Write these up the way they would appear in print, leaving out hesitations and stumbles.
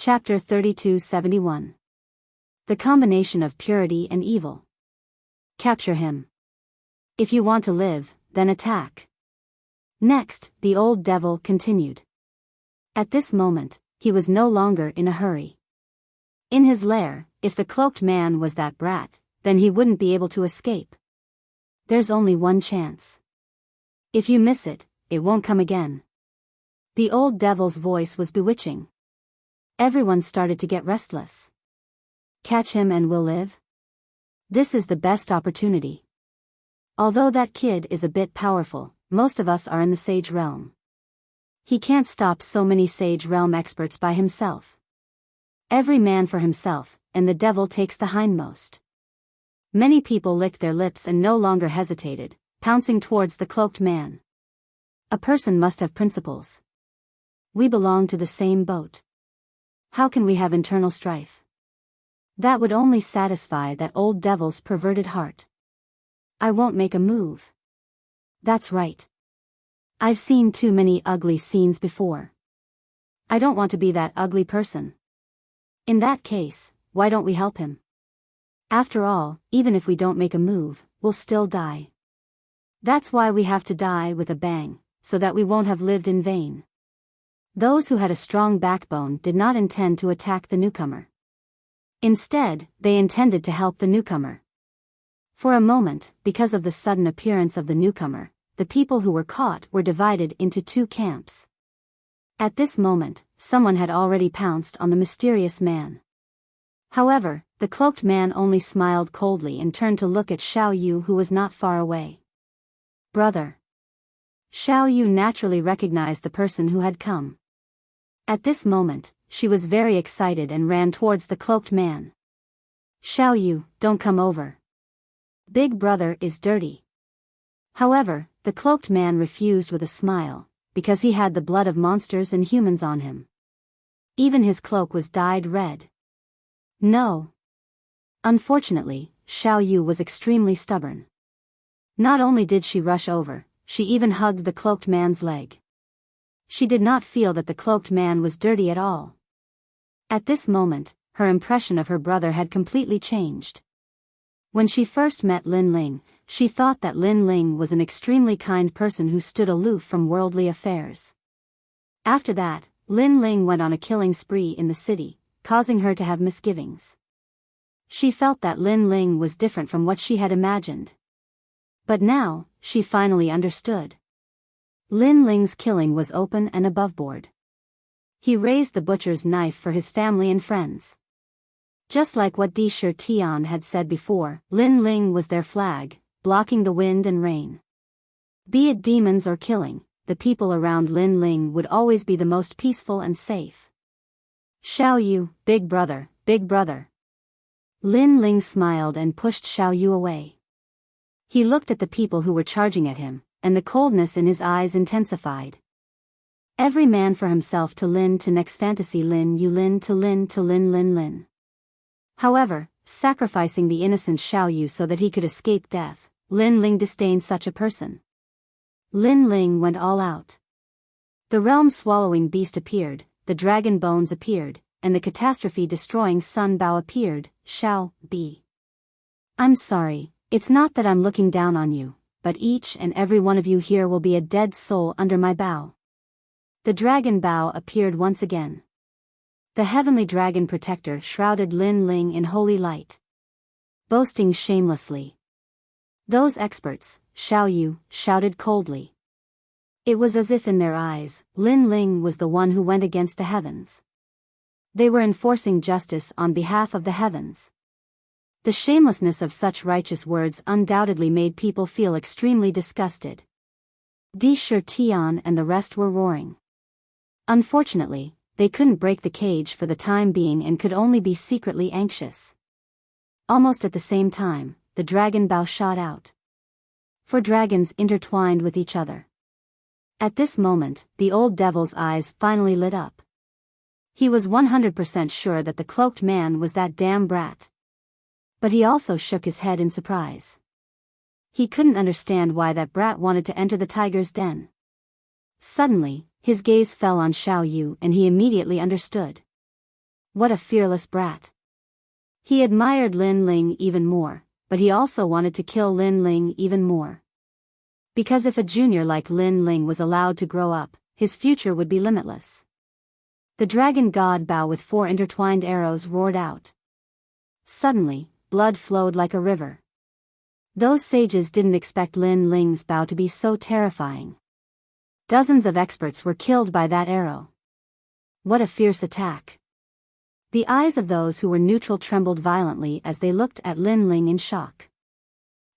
Chapter 3271. The combination of purity and evil. Capture him. If you want to live, then attack. Next, the old devil continued. At this moment, he was no longer in a hurry. In his lair, if the cloaked man was that brat, then he wouldn't be able to escape. There's only one chance. If you miss it, it won't come again. The old devil's voice was bewitching. Everyone started to get restless. Catch him and we'll live? This is the best opportunity. Although that kid is a bit powerful, most of us are in the sage realm. He can't stop so many sage realm experts by himself. Every man for himself, and the devil takes the hindmost. Many people licked their lips and no longer hesitated, pouncing towards the cloaked man. A person must have principles. We belong to the same boat. How can we have internal strife? That would only satisfy that old devil's perverted heart. I won't make a move. That's right. I've seen too many ugly scenes before. I don't want to be that ugly person. In that case, why don't we help him? After all, even if we don't make a move, we'll still die. That's why we have to die with a bang, so that we won't have lived in vain. Those who had a strong backbone did not intend to attack the newcomer. Instead, they intended to help the newcomer. For a moment, because of the sudden appearance of the newcomer, the people who were caught were divided into two camps. At this moment, someone had already pounced on the mysterious man. However, the cloaked man only smiled coldly and turned to look at Xiao Yu, who was not far away. Brother. Xiao Yu naturally recognized the person who had come. At this moment, she was very excited and ran towards the cloaked man. Xiao Yu, don't come over. Big brother is dirty. However, the cloaked man refused with a smile, because he had the blood of monsters and humans on him. Even his cloak was dyed red. No. Unfortunately, Xiao Yu was extremely stubborn. Not only did she rush over, she even hugged the cloaked man's leg. She did not feel that the cloaked man was dirty at all. At this moment, her impression of her brother had completely changed. When she first met Lin Ling, she thought that Lin Ling was an extremely kind person who stood aloof from worldly affairs. After that, Lin Ling went on a killing spree in the city, causing her to have misgivings. She felt that Lin Ling was different from what she had imagined. But now, she finally understood. Lin Ling's killing was open and aboveboard. He raised the butcher's knife for his family and friends. Just like what Di Shi Tian had said before, Lin Ling was their flag, blocking the wind and rain. Be it demons or killing, the people around Lin Ling would always be the most peaceful and safe. Xiao Yu, big brother, big brother. Lin Ling smiled and pushed Xiao Yu away. He looked at the people who were charging at him, and the coldness in his eyes intensified. Every man for himself to Lin to next fantasy Lin Yu Lin to Lin to Lin Lin Lin. However, sacrificing the innocent Xiao Yu so that he could escape death, Lin Ling disdained such a person. Lin Ling went all out. The realm-swallowing beast appeared, the dragon bones appeared, and the catastrophe-destroying Sun Bao appeared. Xiao B. I'm sorry, it's not that I'm looking down on you, but each and every one of you here will be a dead soul under my bow. The dragon Bao appeared once again. The heavenly dragon protector shrouded Lin Ling in holy light. Boasting shamelessly. Those experts, Xiao Yu, shouted coldly. It was as if in their eyes, Lin Ling was the one who went against the heavens. They were enforcing justice on behalf of the heavens. The shamelessness of such righteous words undoubtedly made people feel extremely disgusted. Di Shi Tian and the rest were roaring. Unfortunately, they couldn't break the cage for the time being and could only be secretly anxious. Almost at the same time, the dragon Bao shot out. 4 dragons intertwined with each other. At this moment, the old devil's eyes finally lit up. He was 100% sure that the cloaked man was that damn brat. But he also shook his head in surprise. He couldn't understand why that brat wanted to enter the tiger's den. Suddenly, his gaze fell on Xiao Yu and he immediately understood. What a fearless brat. He admired Lin Ling even more, but he also wanted to kill Lin Ling even more. Because if a junior like Lin Ling was allowed to grow up, his future would be limitless. The dragon god Biyao with 4 intertwined arrows roared out. Suddenly, blood flowed like a river. Those sages didn't expect Lin Ling's Biyao to be so terrifying. Dozens of experts were killed by that arrow. What a fierce attack. The eyes of those who were neutral trembled violently as they looked at Lin Ling in shock.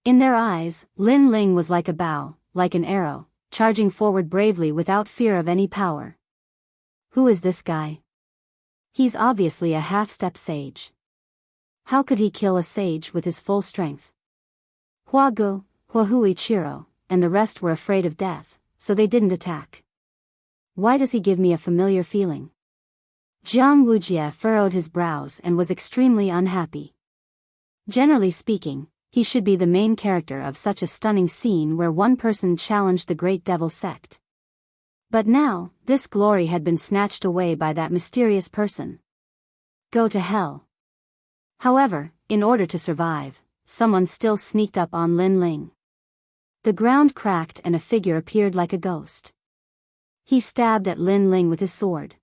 In their eyes, Lin Ling was like a Biyao, like an arrow, charging forward bravely without fear of any power. Who is this guy? He's obviously a half-step sage. How could he kill a sage with his full strength? Huagu, Huahui Chiro, and the rest were afraid of death, so they didn't attack. Why does he give me a familiar feeling? Jiang Wujie furrowed his brows and was extremely unhappy. Generally speaking, he should be the main character of such a stunning scene where one person challenged the great devil sect. But now, this glory had been snatched away by that mysterious person. Go to hell. However, in order to survive, someone still sneaked up on Lin Ling. The ground cracked and a figure appeared like a ghost. He stabbed at Lin Ling with his sword.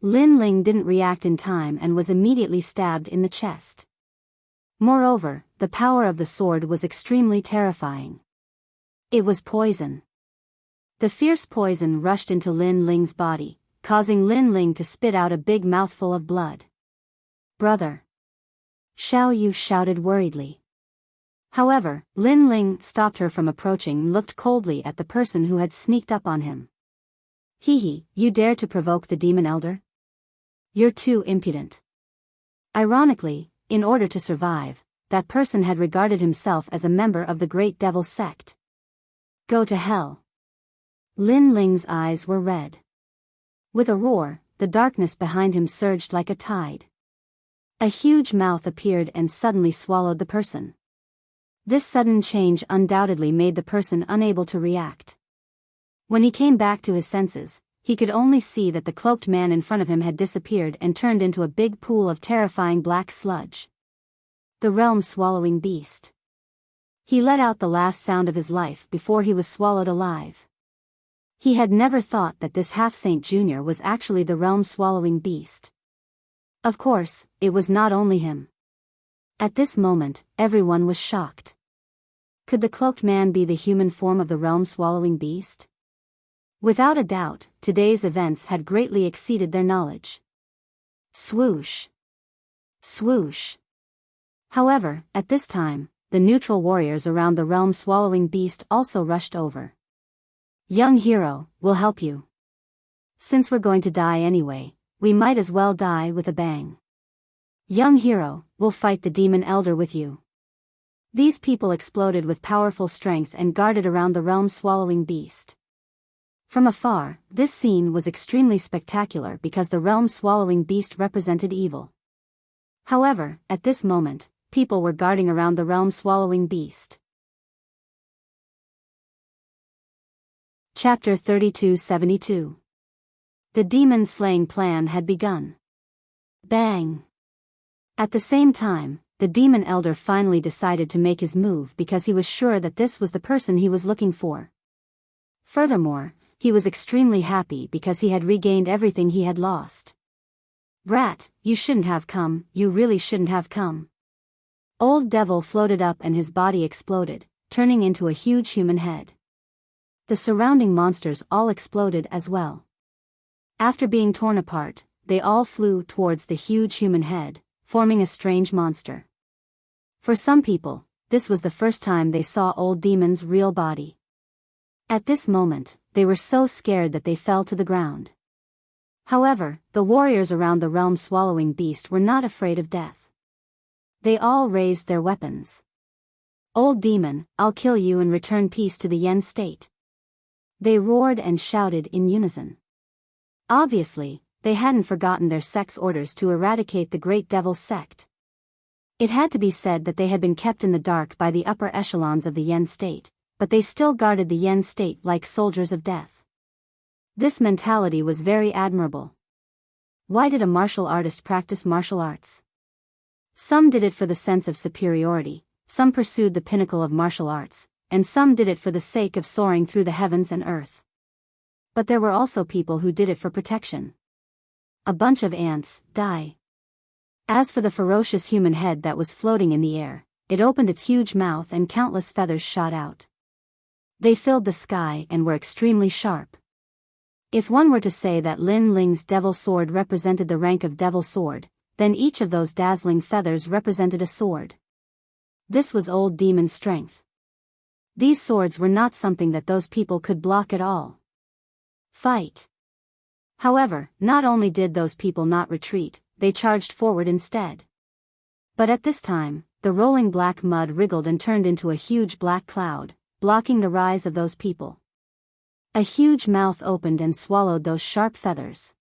Lin Ling didn't react in time and was immediately stabbed in the chest. Moreover, the power of the sword was extremely terrifying. It was poison. The fierce poison rushed into Lin Ling's body, causing Lin Ling to spit out a big mouthful of blood. Brother! Xiao Yu shouted worriedly. However, Lin Ling stopped her from approaching and looked coldly at the person who had sneaked up on him. Hee, you dare to provoke the demon elder? You're too impudent. Ironically, in order to survive, that person had regarded himself as a member of the great devil sect. Go to hell. Lin Ling's eyes were red. With a roar, the darkness behind him surged like a tide. A huge mouth appeared and suddenly swallowed the person. This sudden change undoubtedly made the person unable to react. When he came back to his senses, he could only see that the cloaked man in front of him had disappeared and turned into a big pool of terrifying black sludge. The realm-swallowing beast. He let out the last sound of his life before he was swallowed alive. He had never thought that this half-saint junior was actually the realm-swallowing beast. Of course, it was not only him. At this moment, everyone was shocked. Could the cloaked man be the human form of the realm-swallowing beast? Without a doubt, today's events had greatly exceeded their knowledge. Swoosh! Swoosh! However, at this time, the neutral warriors around the realm-swallowing beast also rushed over. Young hero, we'll help you. Since we're going to die anyway, we might as well die with a bang. Young hero, we'll fight the demon elder with you. These people exploded with powerful strength and guarded around the realm-swallowing beast. From afar, this scene was extremely spectacular because the realm-swallowing beast represented evil. However, at this moment, people were guarding around the realm-swallowing beast. Chapter 3272. The demon-slaying plan had begun. Bang! At the same time, the demon elder finally decided to make his move because he was sure that this was the person he was looking for. Furthermore, he was extremely happy because he had regained everything he had lost. Brat, you shouldn't have come, you really shouldn't have come. Old Devil floated up and his body exploded, turning into a huge human head. The surrounding monsters all exploded as well. After being torn apart, they all flew towards the huge human head, forming a strange monster. For some people, this was the first time they saw Old Demon's real body. At this moment, they were so scared that they fell to the ground. However, the warriors around the realm-swallowing beast were not afraid of death. They all raised their weapons. Old Demon, I'll kill you and return peace to the Yen state. They roared and shouted in unison. Obviously, they hadn't forgotten their sect's orders to eradicate the Great Devil sect. It had to be said that they had been kept in the dark by the upper echelons of the Yen state, but they still guarded the Yen state like soldiers of death. This mentality was very admirable. Why did a martial artist practice martial arts? Some did it for the sense of superiority, some pursued the pinnacle of martial arts, and some did it for the sake of soaring through the heavens and earth. But there were also people who did it for protection. A bunch of ants, die. As for the ferocious human head that was floating in the air, it opened its huge mouth and countless feathers shot out. They filled the sky and were extremely sharp. If one were to say that Lin Ling's devil sword represented the rank of devil sword, then each of those dazzling feathers represented a sword. This was old demon's strength. These swords were not something that those people could block at all. Fight. However, not only did those people not retreat, they charged forward instead. But at this time, the rolling black mud wriggled and turned into a huge black cloud, blocking the rise of those people. A huge mouth opened and swallowed those sharp feathers.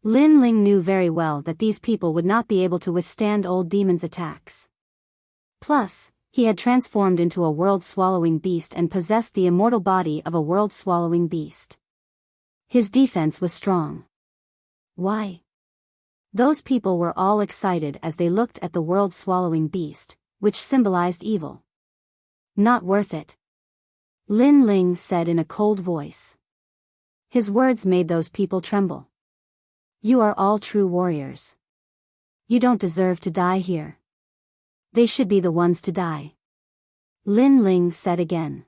Lin Ling knew very well that these people would not be able to withstand old demon's attacks. Plus, he had transformed into a world-swallowing beast and possessed the immortal body of a world-swallowing beast. His defense was strong. Why? Those people were all excited as they looked at the world-swallowing beast, which symbolized evil. Not worth it. Lin Ling said in a cold voice. His words made those people tremble. You are all true warriors. You don't deserve to die here. They should be the ones to die. Lin Ling said again.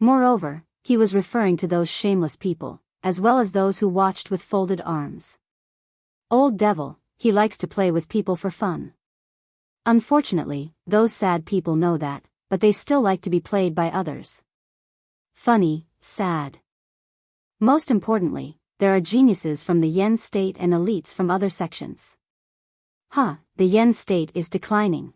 Moreover, he was referring to those shameless people, as well as those who watched with folded arms. Old devil, he likes to play with people for fun. Unfortunately, those sad people know that, but they still like to be played by others. Funny, sad. Most importantly, there are geniuses from the Yen state and elites from other sections. The Yen state is declining.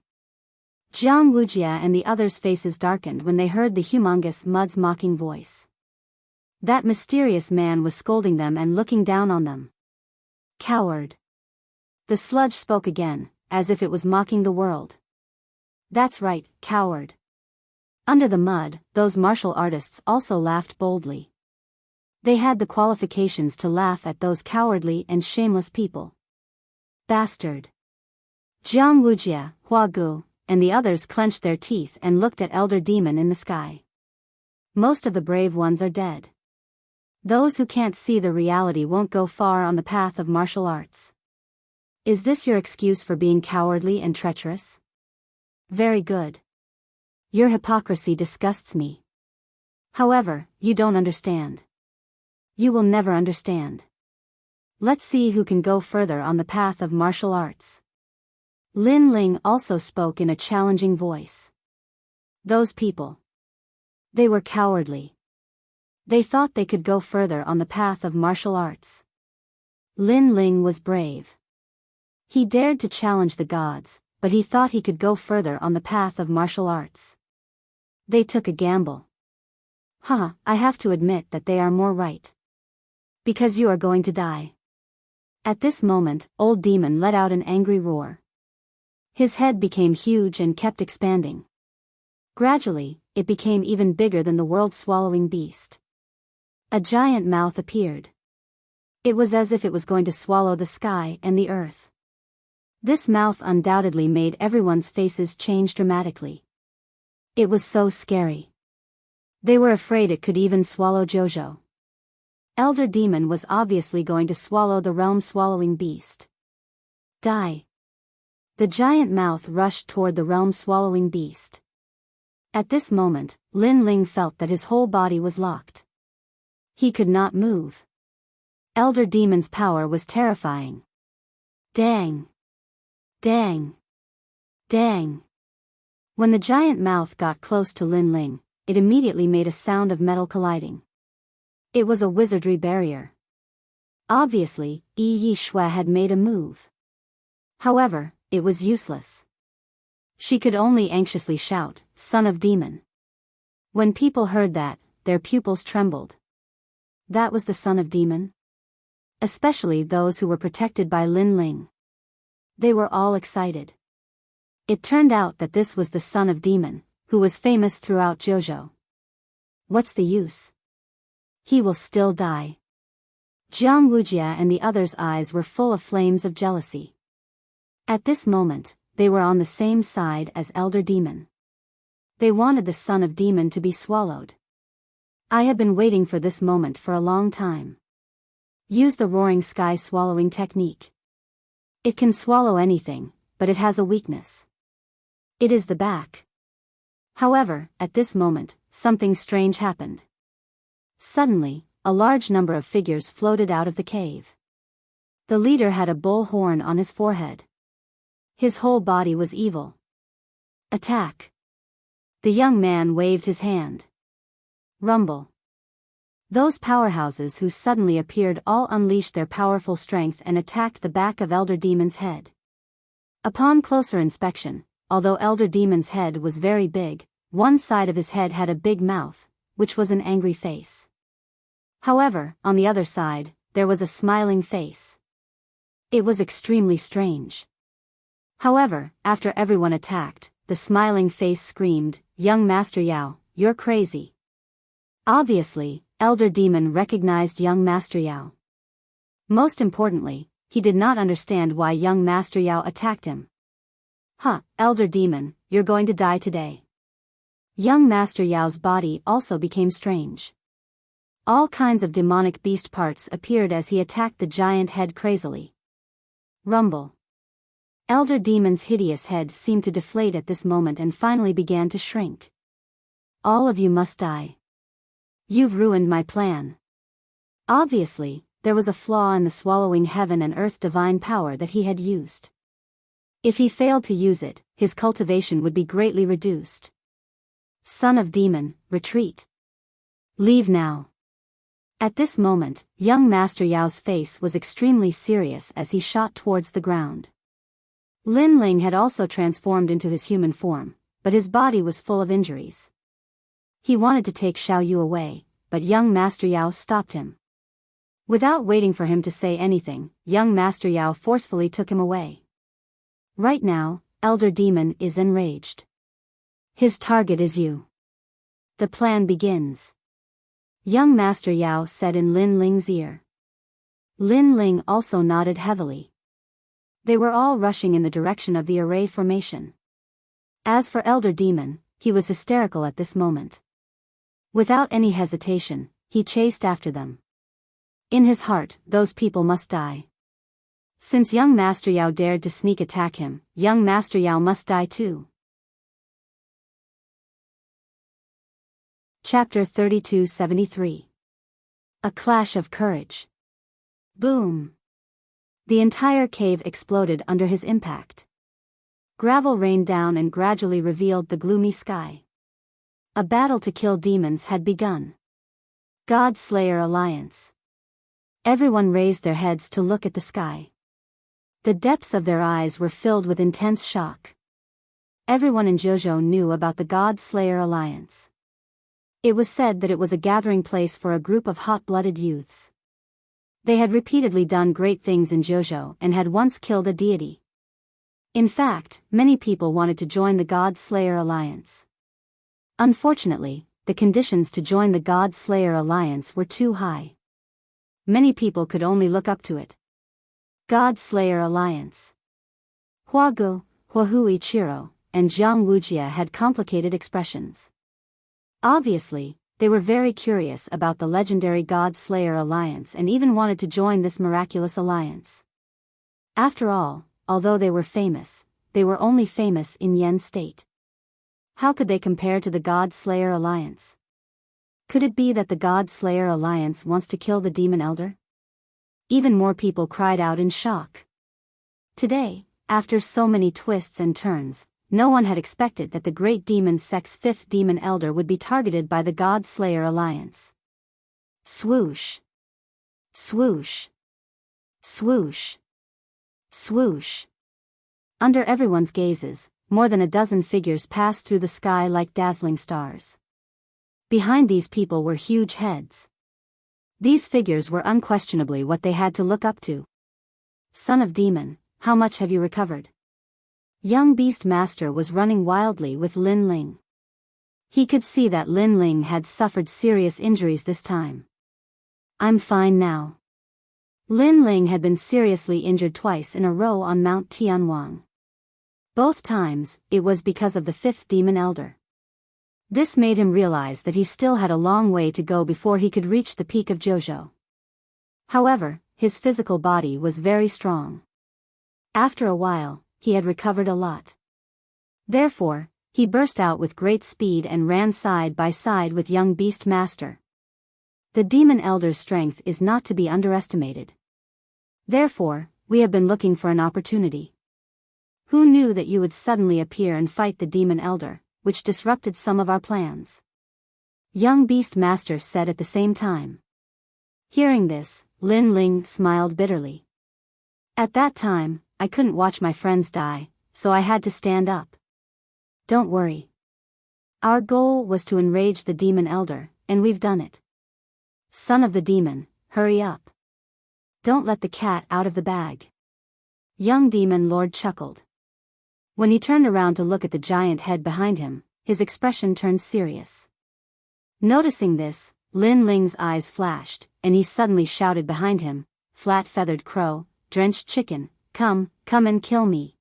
Jiang Wujia and the others' faces darkened when they heard the humongous mud's mocking voice. That mysterious man was scolding them and looking down on them. Coward. The sludge spoke again, as if it was mocking the world. That's right, coward. Under the mud, those martial artists also laughed boldly. They had the qualifications to laugh at those cowardly and shameless people. Bastard. Jiang Wujia, Hua Gu, and the others clenched their teeth and looked at Elder Demon in the sky. Most of the brave ones are dead. Those who can't see the reality won't go far on the path of martial arts. Is this your excuse for being cowardly and treacherous? Very good. Your hypocrisy disgusts me. However, you don't understand. You will never understand. Let's see who can go further on the path of martial arts. Lin Ling also spoke in a challenging voice. Those people. They were cowardly. They thought they could go further on the path of martial arts. Lin Ling was brave. He dared to challenge the gods, but he thought he could go further on the path of martial arts. They took a gamble. I have to admit that they are more right. Because you are going to die. At this moment, old demon let out an angry roar. His head became huge and kept expanding. Gradually, it became even bigger than the world-swallowing beast. A giant mouth appeared. It was as if it was going to swallow the sky and the earth. This mouth undoubtedly made everyone's faces change dramatically. It was so scary. They were afraid it could even swallow Jojo. Elder Demon was obviously going to swallow the realm-swallowing beast. Die. The giant mouth rushed toward the realm-swallowing beast. At this moment, Lin Ling felt that his whole body was locked. He could not move. Elder Demon's power was terrifying. Dang. Dang. Dang. When the giant mouth got close to Lin Ling, it immediately made a sound of metal colliding. It was a wizardry barrier. Obviously, Yi Shui had made a move. However, it was useless. She could only anxiously shout, "Son of Demon." When people heard that, their pupils trembled. That was the Son of Demon? Especially those who were protected by Lin Ling. They were all excited. It turned out that this was the Son of Demon, who was famous throughout Jojo. What's the use? He will still die. Jiang Wujia and the others' eyes were full of flames of jealousy. At this moment, they were on the same side as Elder Demon. They wanted the son of Demon to be swallowed. I have been waiting for this moment for a long time. Use the roaring sky swallowing technique. It can swallow anything, but it has a weakness. It is the back. However, at this moment, something strange happened. Suddenly, a large number of figures floated out of the cave. The leader had a bull horn on his forehead. His whole body was evil. Attack! The young man waved his hand. Rumble. Those powerhouses who suddenly appeared all unleashed their powerful strength and attacked the back of Elder Demon's head. Upon closer inspection, although Elder Demon's head was very big, one side of his head had a big mouth, which was an angry face. However, on the other side, there was a smiling face. It was extremely strange. However, after everyone attacked, the smiling face screamed, "Young Master Yao, you're crazy." Obviously, Elder Demon recognized young Master Yao. Most importantly, he did not understand why young Master Yao attacked him. Elder Demon, you're going to die today. Young Master Yao's body also became strange. All kinds of demonic beast parts appeared as he attacked the giant head crazily. Rumble. Elder Demon's hideous head seemed to deflate at this moment and finally began to shrink. All of you must die. You've ruined my plan. Obviously, there was a flaw in the swallowing heaven and earth divine power that he had used. If he failed to use it, his cultivation would be greatly reduced. Son of Demon, retreat. Leave now. At this moment, young Master Yao's face was extremely serious as he shot towards the ground. Lin Ling had also transformed into his human form, but his body was full of injuries. He wanted to take Xiao Yu away, but young Master Yao stopped him. Without waiting for him to say anything, young Master Yao forcefully took him away. Right now, Elder Demon is enraged. His target is you. The plan begins. Young Master Yao said in Lin Ling's ear. Lin Ling also nodded heavily. They were all rushing in the direction of the array formation. As for Elder Demon, he was hysterical at this moment. Without any hesitation, he chased after them. In his heart, those people must die. Since young Master Yao dared to sneak attack him, young Master Yao must die too. Chapter 3273. A Clash of Courage. Boom! The entire cave exploded under his impact. Gravel rained down and gradually revealed the gloomy sky. A battle to kill demons had begun. God Slayer Alliance. Everyone raised their heads to look at the sky. The depths of their eyes were filled with intense shock. Everyone in Zhuzhou knew about the God Slayer Alliance. It was said that it was a gathering place for a group of hot-blooded youths. They had repeatedly done great things in Zhuzhou and had once killed a deity. In fact, many people wanted to join the God Slayer Alliance. Unfortunately, the conditions to join the God Slayer Alliance were too high. Many people could only look up to it. God Slayer Alliance. Huagu, Huahui Ichiro, and Jiang Wujia had complicated expressions. Obviously, they were very curious about the legendary God Slayer Alliance and even wanted to join this miraculous alliance. After all, although they were famous, they were only famous in Yen State. How could they compare to the God Slayer Alliance? Could it be that the God Slayer Alliance wants to kill the Demon Elder? Even more people cried out in shock. Today, after so many twists and turns, no one had expected that the great demon sect's fifth Demon Elder would be targeted by the God Slayer Alliance. Swoosh! Swoosh! Swoosh! Swoosh! Under everyone's gazes, more than a dozen figures passed through the sky like dazzling stars. Behind these people were huge heads. These figures were unquestionably what they had to look up to. Son of Demon, how much have you recovered? Young Beast Master was running wildly with Lin Ling. He could see that Lin Ling had suffered serious injuries this time. I'm fine now. Lin Ling had been seriously injured twice in a row on Mount Tianwang. Both times, it was because of the fifth demon elder. This made him realize that he still had a long way to go before he could reach the peak of Zhouzhou. However, his physical body was very strong. After a while, he had recovered a lot. Therefore, he burst out with great speed and ran side by side with young Beast Master. The demon elder's strength is not to be underestimated. Therefore, we have been looking for an opportunity. Who knew that you would suddenly appear and fight the demon elder, which disrupted some of our plans? Young Beast Master said at the same time. Hearing this, Lin Ling smiled bitterly. At that time, I couldn't watch my friends die, so I had to stand up. Don't worry. Our goal was to enrage the demon elder, and we've done it. Son of the demon, hurry up. Don't let the cat out of the bag. Young Demon Lord chuckled. When he turned around to look at the giant head behind him, his expression turned serious. Noticing this, Lin Ling's eyes flashed, and he suddenly shouted behind him, "Flat-feathered crow, drenched chicken, come and kill me."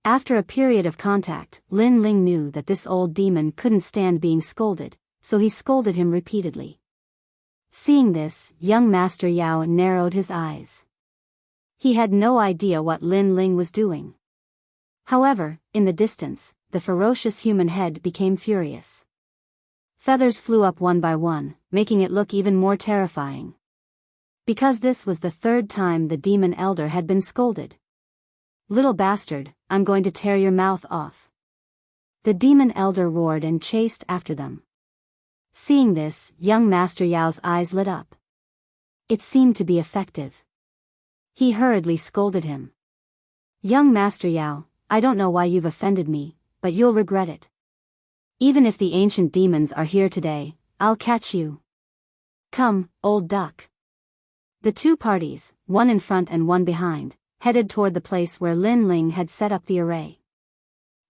After a period of contact, Lin Ling knew that this old demon couldn't stand being scolded, so he scolded him repeatedly. Seeing this, young Master Yao narrowed his eyes. He had no idea what Lin Ling was doing. However, in the distance, the ferocious human head became furious. Feathers flew up one by one, making it look even more terrifying. Because this was the third time the demon elder had been scolded. "Little bastard, I'm going to tear your mouth off." The demon elder roared and chased after them. Seeing this, young Master Yao's eyes lit up. It seemed to be effective. He hurriedly scolded him. "Young Master Yao, I don't know why you've offended me, but you'll regret it. Even if the ancient demons are here today, I'll catch you. Come, old duck." The two parties, one in front and one behind, headed toward the place where Lin Ling had set up the array.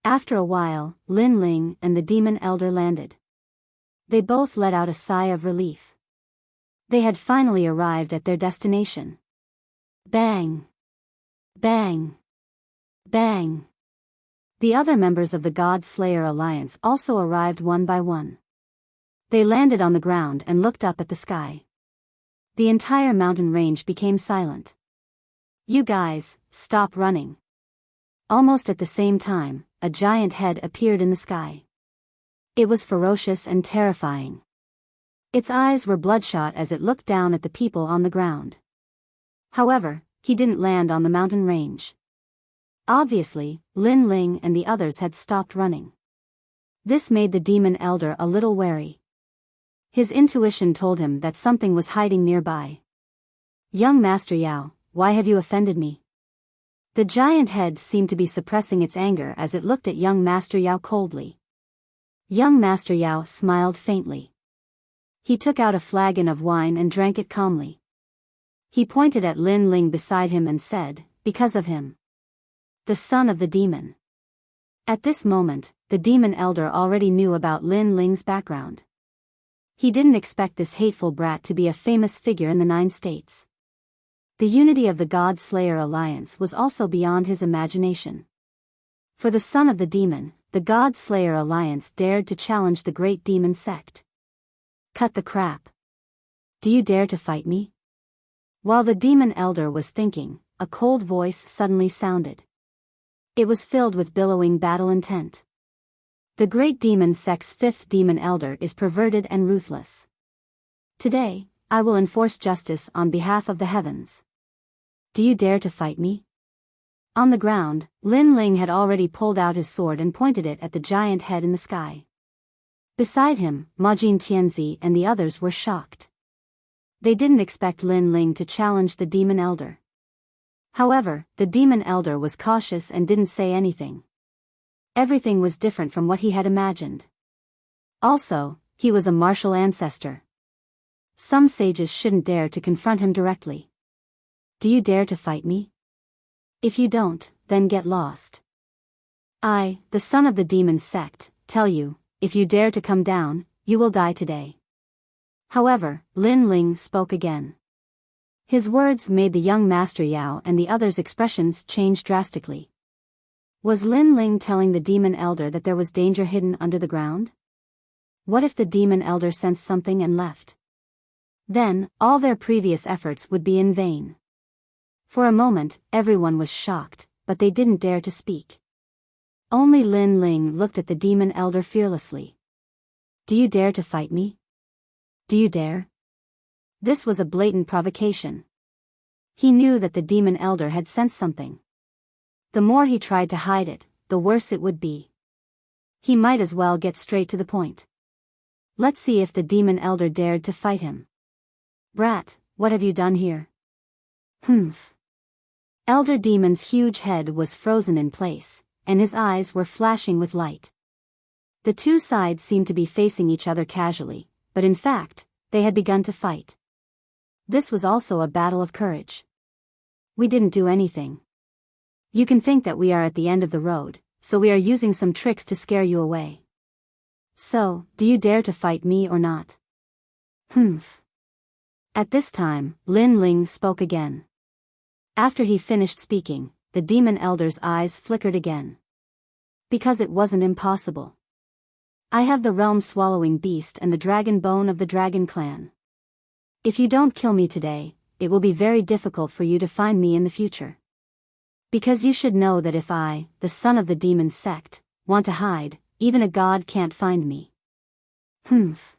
After a while, Lin Ling and the demon elder landed. They both let out a sigh of relief. They had finally arrived at their destination. Bang! Bang! Bang! The other members of the God Slayer Alliance also arrived one by one. They landed on the ground and looked up at the sky. The entire mountain range became silent. "You guys, stop running." Almost at the same time, a giant head appeared in the sky. It was ferocious and terrifying. Its eyes were bloodshot as it looked down at the people on the ground. However, he didn't land on the mountain range. Obviously, Lin Ling and the others had stopped running. This made the demon elder a little wary. His intuition told him that something was hiding nearby. "Young Master Yao, why have you offended me?" The giant head seemed to be suppressing its anger as it looked at young Master Yao coldly. Young Master Yao smiled faintly. He took out a flagon of wine and drank it calmly. He pointed at Lin Ling beside him and said, "Because of him. The son of the demon." At this moment, the demon elder already knew about Lin Ling's background. He didn't expect this hateful brat to be a famous figure in the 9 states. The unity of the God Slayer Alliance was also beyond his imagination. For the son of the demon, the God Slayer Alliance dared to challenge the great demon sect. "Cut the crap. Do you dare to fight me?" While the demon elder was thinking, a cold voice suddenly sounded. It was filled with billowing battle intent. "The great demon sect's 5th demon elder is perverted and ruthless. Today, I will enforce justice on behalf of the heavens. Do you dare to fight me?" On the ground, Lin Ling had already pulled out his sword and pointed it at the giant head in the sky. Beside him, Majin Tianzi and the others were shocked. They didn't expect Lin Ling to challenge the demon elder. However, the demon elder was cautious and didn't say anything. Everything was different from what he had imagined. Also, he was a martial ancestor. Some sages shouldn't dare to confront him directly. "Do you dare to fight me? If you don't, then get lost. I, the son of the demon sect, tell you, if you dare to come down, you will die today." However, Lin Ling spoke again. His words made the young Master Yao and the others' expressions change drastically. Was Lin Ling telling the demon elder that there was danger hidden under the ground? What if the demon elder sensed something and left? Then, all their previous efforts would be in vain. For a moment, everyone was shocked, but they didn't dare to speak. Only Lin Ling looked at the demon elder fearlessly. Do you dare to fight me? Do you dare? This was a blatant provocation. He knew that the demon elder had sensed something. The more he tried to hide it, the worse it would be. He might as well get straight to the point. Let's see if the demon elder dared to fight him. Brat, what have you done here? Humph. Elder Demon's huge head was frozen in place, and his eyes were flashing with light. The two sides seemed to be facing each other casually, but in fact, they had begun to fight. This was also a battle of courage. We didn't do anything. You can think that we are at the end of the road, so we are using some tricks to scare you away. So, do you dare to fight me or not? Humph. At this time, Lin Ling spoke again. After he finished speaking, the demon elder's eyes flickered again. Because it wasn't impossible. I have the realm-swallowing beast and the dragon bone of the dragon clan. If you don't kill me today, it will be very difficult for you to find me in the future. Because you should know that if I, the son of the demon sect, want to hide, even a god can't find me. Humph.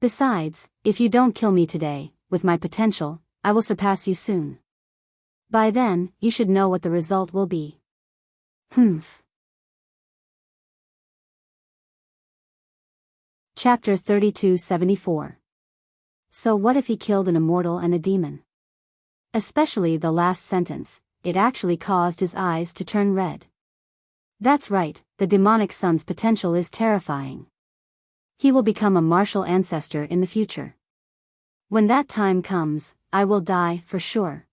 Besides, if you don't kill me today, with my potential, I will surpass you soon. By then, you should know what the result will be. Humph. Chapter 3274. So what if he killed an immortal and a demon? Especially the last sentence, it actually caused his eyes to turn red. That's right, the demonic son's potential is terrifying. He will become a martial ancestor in the future. When that time comes, I will die for sure.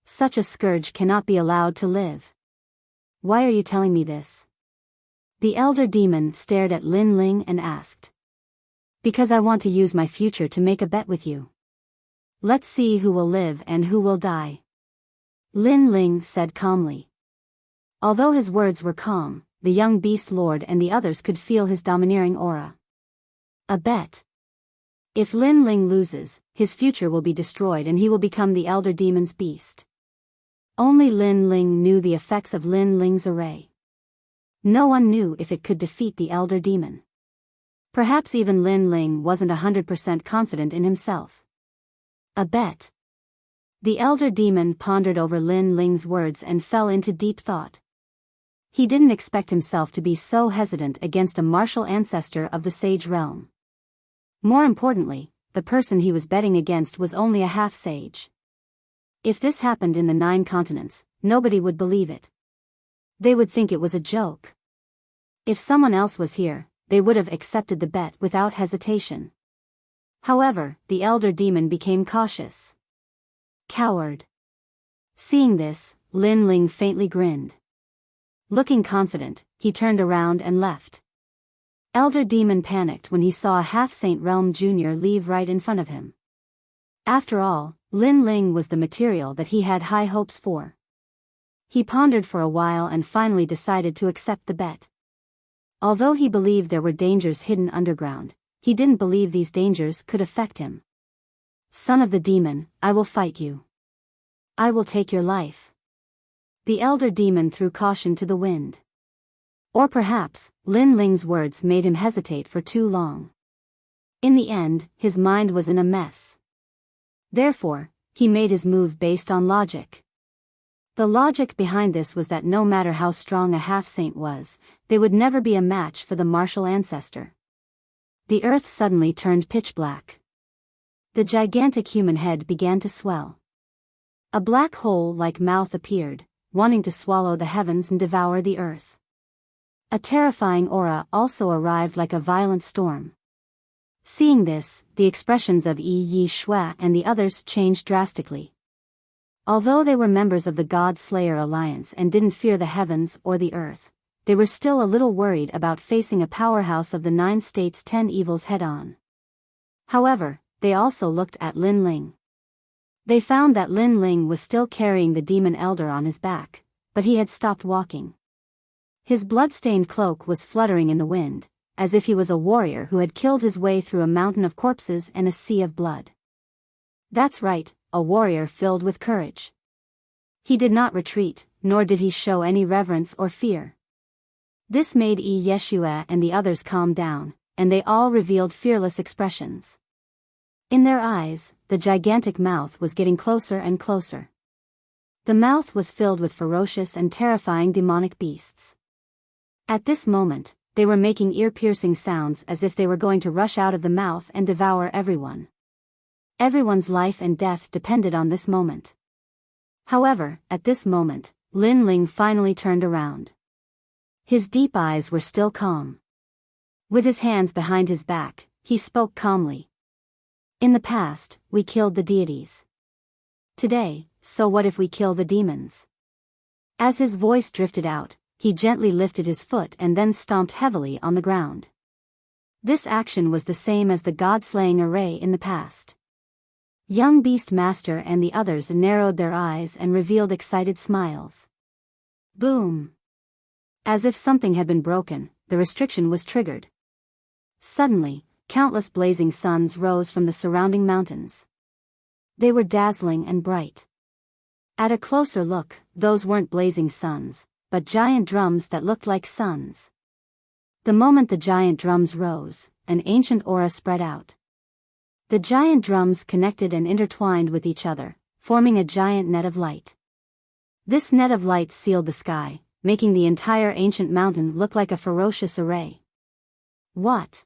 Such a scourge cannot be allowed to live. Why are you telling me this? The elder demon stared at Lin Ling and asked. Because I want to use my future to make a bet with you. Let's see who will live and who will die. Lin Ling said calmly. Although his words were calm, the young beast lord and the others could feel his domineering aura. A bet. If Lin Ling loses, his future will be destroyed and he will become the elder demon's beast. Only Lin Ling knew the effects of Lin Ling's array. No one knew if it could defeat the elder demon. Perhaps even Lin Ling wasn't 100% confident in himself. A bet. The elder demon pondered over Lin Ling's words and fell into deep thought. He didn't expect himself to be so hesitant against a martial ancestor of the sage realm. More importantly, the person he was betting against was only a half-sage. If this happened in the 9 continents, nobody would believe it. They would think it was a joke. If someone else was here, they would have accepted the bet without hesitation. However, the elder demon became cautious. Coward. Seeing this, Lin Ling faintly grinned. Looking confident, he turned around and left. Elder demon panicked when he saw a half-Saint Realm Jr. leave right in front of him. After all, Lin Ling was the material that he had high hopes for. He pondered for a while and finally decided to accept the bet. Although he believed there were dangers hidden underground, he didn't believe these dangers could affect him. Son of the demon, I will fight you. I will take your life. The elder demon threw caution to the wind. Or perhaps, Lin Ling's words made him hesitate for too long. In the end, his mind was in a mess. Therefore, he made his move based on logic. The logic behind this was that no matter how strong a half-saint was, they would never be a match for the martial ancestor. The earth suddenly turned pitch black. The gigantic human head began to swell. A black hole-like mouth appeared, wanting to swallow the heavens and devour the earth. A terrifying aura also arrived like a violent storm. Seeing this, the expressions of Yi Shui and the others changed drastically. Although they were members of the God Slayer Alliance and didn't fear the heavens or the earth, they were still a little worried about facing a powerhouse of the 9 states' 10 evils head-on. However, they also looked at Lin Ling. They found that Lin Ling was still carrying the demon elder on his back, but he had stopped walking. His blood-stained cloak was fluttering in the wind, as if he was a warrior who had killed his way through a mountain of corpses and a sea of blood. That's right, a warrior filled with courage. He did not retreat, nor did he show any reverence or fear. This made Yeshua and the others calm down, and they all revealed fearless expressions. In their eyes, the gigantic mouth was getting closer and closer. The mouth was filled with ferocious and terrifying demonic beasts. At this moment, they were making ear-piercing sounds as if they were going to rush out of the mouth and devour everyone. Everyone's life and death depended on this moment. However, at this moment, Lin Ling finally turned around. His deep eyes were still calm. With his hands behind his back, he spoke calmly. In the past, we killed the deities. Today, so what if we kill the demons? As his voice drifted out, he gently lifted his foot and then stomped heavily on the ground. This action was the same as the god-slaying array in the past. Young Beast Master and the others narrowed their eyes and revealed excited smiles. Boom! As if something had been broken, the restriction was triggered. Suddenly, countless blazing suns rose from the surrounding mountains. They were dazzling and bright. At a closer look, those weren't blazing suns, but giant drums that looked like suns. The moment the giant drums rose, an ancient aura spread out. The giant drums connected and intertwined with each other, forming a giant net of light. This net of light sealed the sky, making the entire ancient mountain look like a ferocious array. What?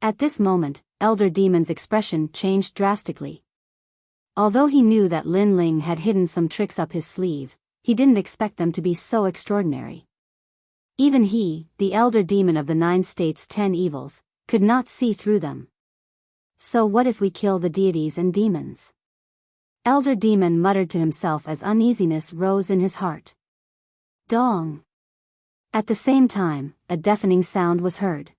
At this moment, Elder Demon's expression changed drastically. Although he knew that Lin Ling had hidden some tricks up his sleeve, he didn't expect them to be so extraordinary. Even he, the Elder Demon of the 9 States' 10 Evils, could not see through them. So what if we kill the deities and demons? Elder Demon muttered to himself as uneasiness rose in his heart. Dong! At the same time, a deafening sound was heard.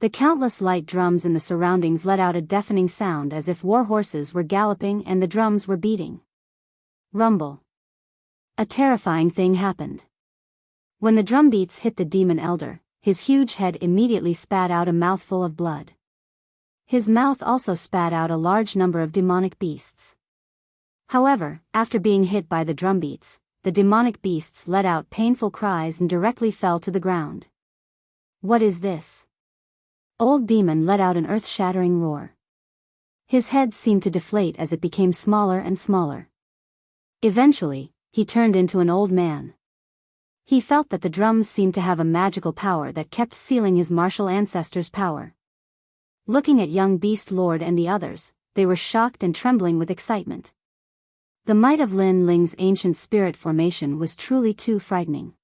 The countless light drums in the surroundings let out a deafening sound as if war horses were galloping and the drums were beating. Rumble. A terrifying thing happened. When the drum beats hit the demon elder, his huge head immediately spat out a mouthful of blood. His mouth also spat out a large number of demonic beasts. However, after being hit by the drum beats, the demonic beasts let out painful cries and directly fell to the ground. What is this? Old Demon let out an earth-shattering roar. His head seemed to deflate as it became smaller and smaller. Eventually, he turned into an old man. He felt that the drums seemed to have a magical power that kept sealing his martial ancestors' power. Looking at young Beast Lord and the others, they were shocked and trembling with excitement. The might of Lin Ling's ancient spirit formation was truly too frightening.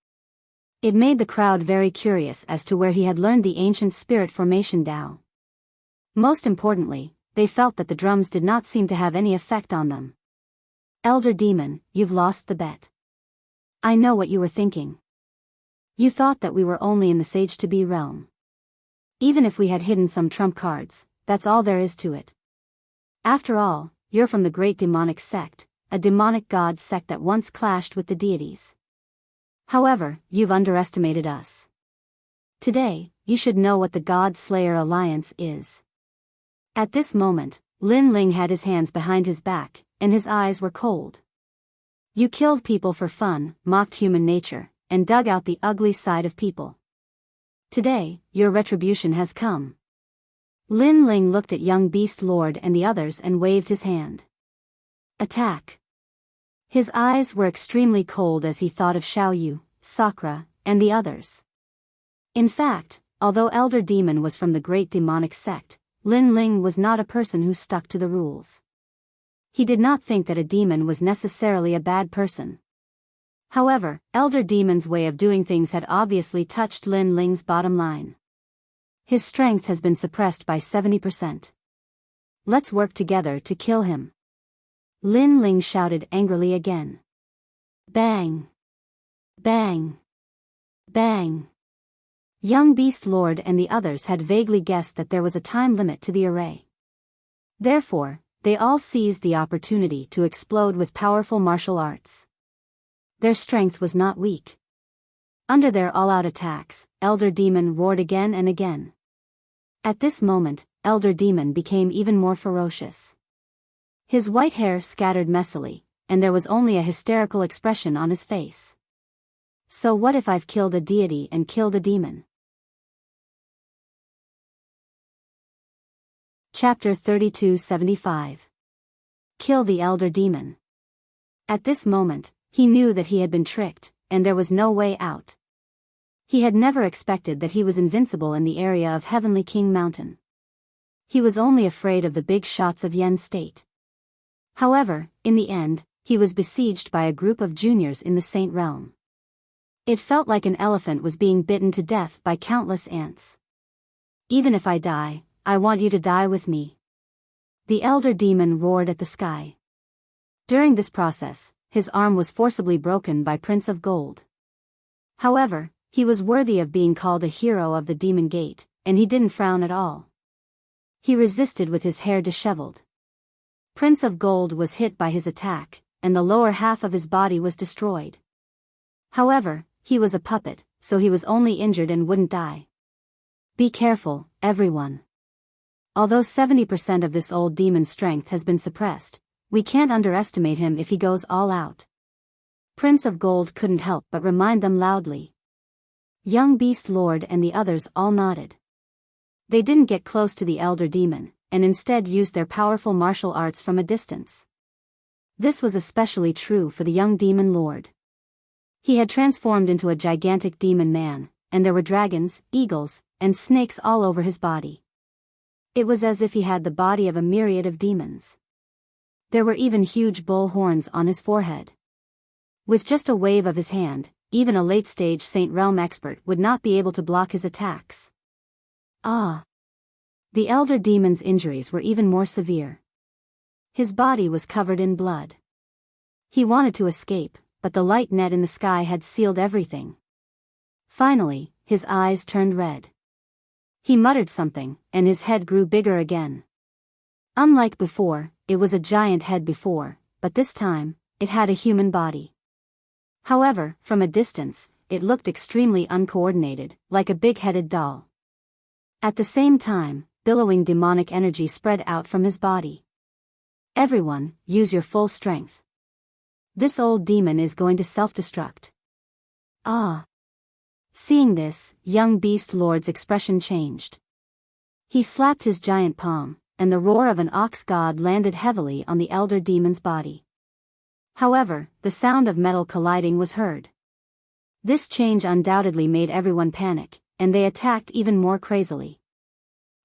It made the crowd very curious as to where he had learned the ancient spirit formation Tao. Most importantly, they felt that the drums did not seem to have any effect on them. Elder Demon, you've lost the bet. I know what you were thinking. You thought that we were only in the Sage-to-Be realm. Even if we had hidden some trump cards, that's all there is to it. After all, you're from the great demonic sect, a demonic god sect that once clashed with the deities. However, you've underestimated us. Today, you should know what the God Slayer Alliance is. At this moment, Lin Ling had his hands behind his back, and his eyes were cold. You killed people for fun, mocked human nature, and dug out the ugly side of people. Today, your retribution has come. Lin Ling looked at young Beast Lord and the others and waved his hand. Attack. His eyes were extremely cold as he thought of Xiao Yu, Sakura, and the others. In fact, although Elder Demon was from the great demonic sect, Lin Ling was not a person who stuck to the rules. He did not think that a demon was necessarily a bad person. However, Elder Demon's way of doing things had obviously touched Lin Ling's bottom line. His strength has been suppressed by 70%. Let's work together to kill him. Lin Ling shouted angrily again. Bang! Bang! Bang! Young Beast Lord and the others had vaguely guessed that there was a time limit to the array. Therefore, they all seized the opportunity to explode with powerful martial arts. Their strength was not weak. Under their all-out attacks, Elder Demon roared again and again. At this moment, Elder Demon became even more ferocious. His white hair scattered messily, and there was only a hysterical expression on his face. So what if I've killed a deity and killed a demon? Chapter 3275. Kill the Elder Demon. At this moment, he knew that he had been tricked, and there was no way out. He had never expected that he was invincible in the area of Heavenly King Mountain. He was only afraid of the big shots of Yen State. However, in the end, he was besieged by a group of juniors in the Saint Realm. It felt like an elephant was being bitten to death by countless ants. Even if I die, I want you to die with me. The Elder Demon roared at the sky. During this process, his arm was forcibly broken by Prince of Gold. However, he was worthy of being called a hero of the Demon Gate, and he didn't frown at all. He resisted with his hair disheveled. Prince of Gold was hit by his attack, and the lower half of his body was destroyed. However, he was a puppet, so he was only injured and wouldn't die. Be careful, everyone. Although 70% of this old demon's strength has been suppressed, we can't underestimate him if he goes all out. Prince of Gold couldn't help but remind them loudly. Young Beast Lord and the others all nodded. They didn't get close to the Elder Demon, and instead used their powerful martial arts from a distance. This was especially true for the young Demon Lord. He had transformed into a gigantic demon man, and there were dragons, eagles, and snakes all over his body. It was as if he had the body of a myriad of demons. There were even huge bull horns on his forehead. With just a wave of his hand, even a late-stage Saint Realm expert would not be able to block his attacks. Ah! The Elder Demon's injuries were even more severe. His body was covered in blood. He wanted to escape, but the light net in the sky had sealed everything. Finally, his eyes turned red. He muttered something, and his head grew bigger again. Unlike before, it was a giant head before, but this time, it had a human body. However, from a distance, it looked extremely uncoordinated, like a big-headed doll. At the same time, billowing demonic energy spread out from his body. Everyone, use your full strength. This old demon is going to self-destruct. Ah! Seeing this, young Beast Lord's expression changed. He slapped his giant palm, and the roar of an ox god landed heavily on the Elder Demon's body. However, the sound of metal colliding was heard. This change undoubtedly made everyone panic, and they attacked even more crazily.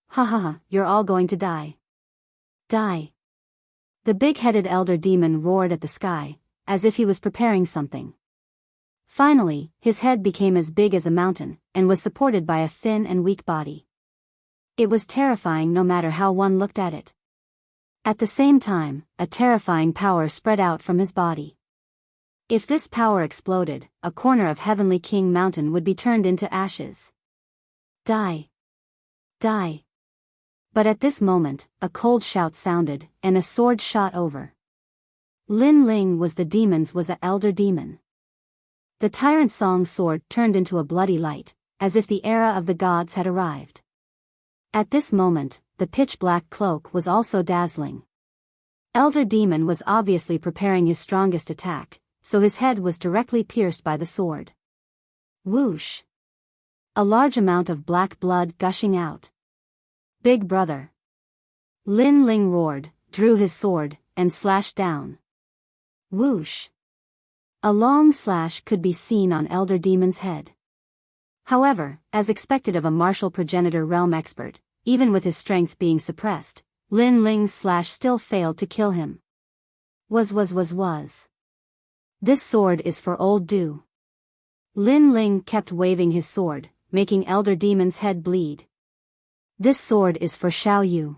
Ha ha ha, you're all going to die. Die. The big-headed Elder Demon roared at the sky, as if he was preparing something. Finally, his head became as big as a mountain, and was supported by a thin and weak body. It was terrifying no matter how one looked at it. At the same time, a terrifying power spread out from his body. If this power exploded, a corner of Heavenly King Mountain would be turned into ashes. Die. Die. But at this moment, a cold shout sounded, and a sword shot over. Lin Ling was the Elder Demon. The Tyrant Song sword turned into a bloody light, as if the era of the gods had arrived. At this moment, the pitch-black cloak was also dazzling. Elder Demon was obviously preparing his strongest attack, so his head was directly pierced by the sword. Whoosh! A large amount of black blood gushing out. Big brother! Lin Ling roared, drew his sword, and slashed down. Whoosh! A long slash could be seen on Elder Demon's head. However, as expected of a martial progenitor realm expert, even with his strength being suppressed, Lin Ling's slash still failed to kill him. Was. This sword is for old Du. Lin Ling kept waving his sword, making Elder Demon's head bleed. This sword is for Xiao Yu.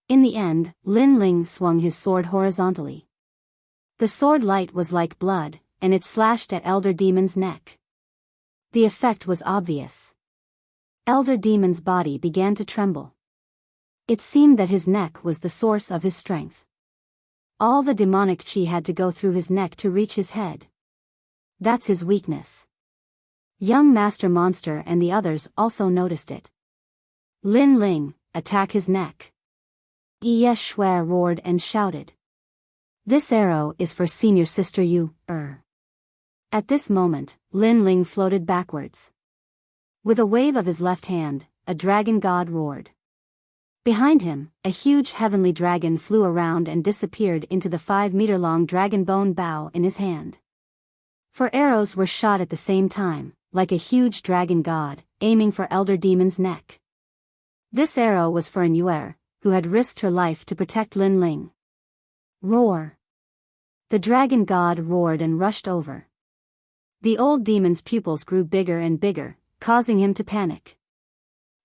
In the end, Lin Ling swung his sword horizontally. The sword light was like blood, and it slashed at Elder Demon's neck. The effect was obvious. Elder Demon's body began to tremble. It seemed that his neck was the source of his strength. All the demonic chi had to go through his neck to reach his head. That's his weakness. Young Master Monster and the others also noticed it. Lin Ling, attack his neck. Ye Shui roared and shouted. This arrow is for senior sister Yu. At this moment, Lin Ling floated backwards. With a wave of his left hand, a dragon god roared. Behind him, a huge heavenly dragon flew around and disappeared into the 5-meter-long dragon bone bow in his hand. 4 arrows were shot at the same time, like a huge dragon god, aiming for Elder Demon's neck. This arrow was for an Yuer, who had risked her life to protect Lin Ling. Roar! The dragon god roared and rushed over. The old demon's pupils grew bigger and bigger, causing him to panic.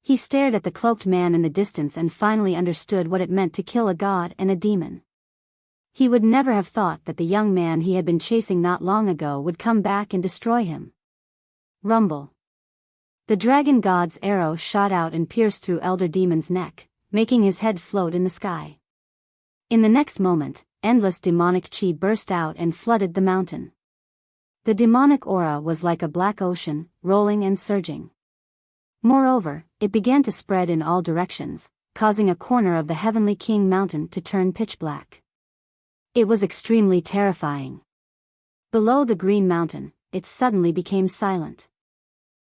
He stared at the cloaked man in the distance and finally understood what it meant to kill a god and a demon. He would never have thought that the young man he had been chasing not long ago would come back and destroy him. Rumble. The dragon god's arrow shot out and pierced through Elder Demon's neck, making his head float in the sky. In the next moment, endless demonic chi burst out and flooded the mountain. The demonic aura was like a black ocean, rolling and surging. Moreover, it began to spread in all directions, causing a corner of the Heavenly King Mountain to turn pitch black. It was extremely terrifying. Below the Green Mountain, it suddenly became silent.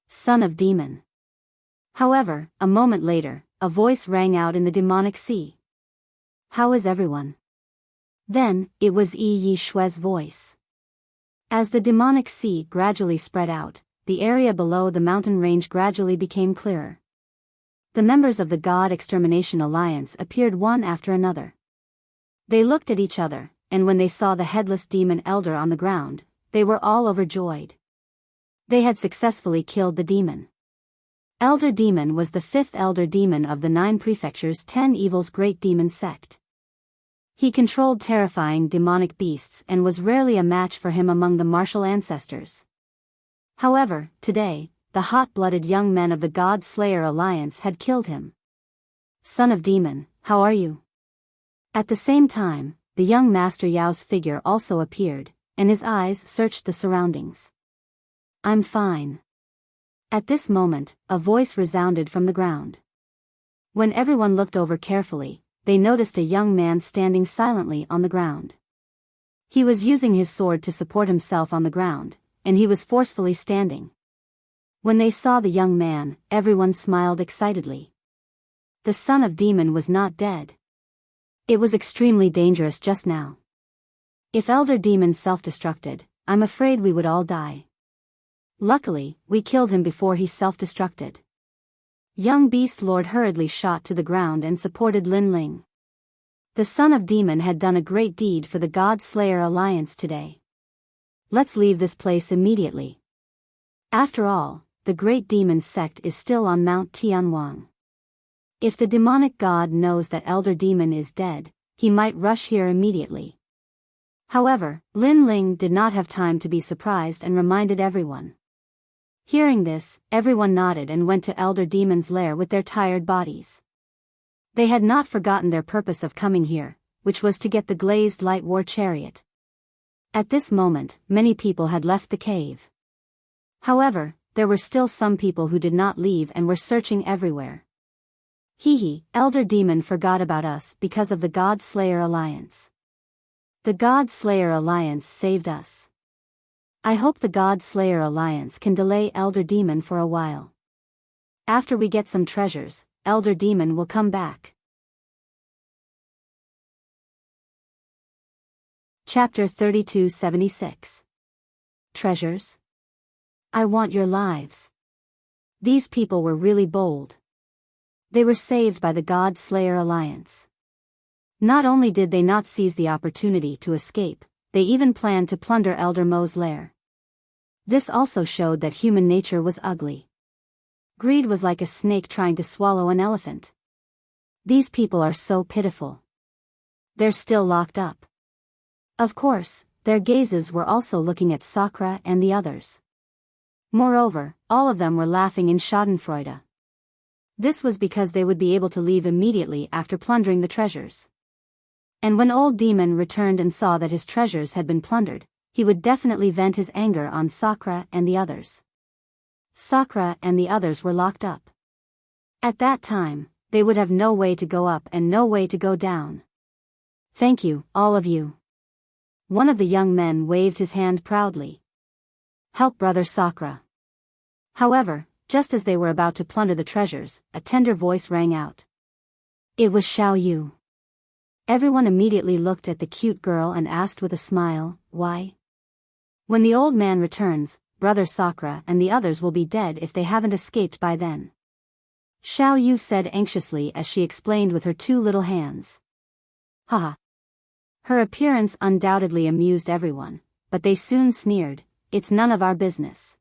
Son of Demon. However, a moment later, a voice rang out in the demonic sea. How is everyone? Then, it was Yi Shui's voice. As the demonic sea gradually spread out, the area below the mountain range gradually became clearer. The members of the God Extermination Alliance appeared one after another. They looked at each other, and when they saw the headless demon elder on the ground, they were all overjoyed. They had successfully killed the demon. Elder Demon was the 5th elder demon of the 9 prefectures' 10 evils great demon sect. He controlled terrifying demonic beasts and was rarely a match for him among the martial ancestors. However, today, the hot-blooded young men of the God Slayer Alliance had killed him. Son of Demon, how are you? At the same time, the young Master Yao's figure also appeared, and his eyes searched the surroundings. I'm fine. At this moment, a voice resounded from the ground. When everyone looked over carefully, they noticed a young man standing silently on the ground. He was using his sword to support himself on the ground, and he was forcefully standing. When they saw the young man, everyone smiled excitedly. The son of Demon was not dead. It was extremely dangerous just now. If Elder Demon self-destructed, I'm afraid we would all die. Luckily, we killed him before he self-destructed. Young Beast Lord hurriedly shot to the ground and supported Lin Ling. The son of Demon had done a great deed for the God Slayer Alliance today. Let's leave this place immediately. After all, the great demon sect is still on Mount Tianwang. If the demonic god knows that Elder Demon is dead, he might rush here immediately. However, Lin Ling did not have time to be surprised and reminded everyone. Hearing this, everyone nodded and went to Elder Demon's lair with their tired bodies. They had not forgotten their purpose of coming here, which was to get the glazed light war chariot. At this moment, many people had left the cave. However, there were still some people who did not leave and were searching everywhere. Elder Demon forgot about us because of the God Slayer Alliance. The God Slayer Alliance saved us. I hope the God Slayer Alliance can delay Elder Demon for a while. After we get some treasures, Elder Demon will come back. Chapter 3276. Treasures? I want your lives. These people were really bold. They were saved by the God Slayer Alliance. Not only did they not seize the opportunity to escape, they even planned to plunder Elder Mo's lair. This also showed that human nature was ugly. Greed was like a snake trying to swallow an elephant. These people are so pitiful. They're still locked up. Of course, their gazes were also looking at Sakura and the others. Moreover, all of them were laughing in schadenfreude. This was because they would be able to leave immediately after plundering the treasures. And when Old Demon returned and saw that his treasures had been plundered, he would definitely vent his anger on Sakura and the others. Sakura and the others were locked up. At that time, they would have no way to go up and no way to go down. Thank you, all of you. One of the young men waved his hand proudly. Help Brother Sakura. However, just as they were about to plunder the treasures, a tender voice rang out. It was Xiao Yu. Everyone immediately looked at the cute girl and asked with a smile, why? When the old man returns, Brother Sakura and the others will be dead if they haven't escaped by then. Xiao Yu said anxiously as she explained with her two little hands. Haha. Her appearance undoubtedly amused everyone, but they soon sneered, it's none of our business.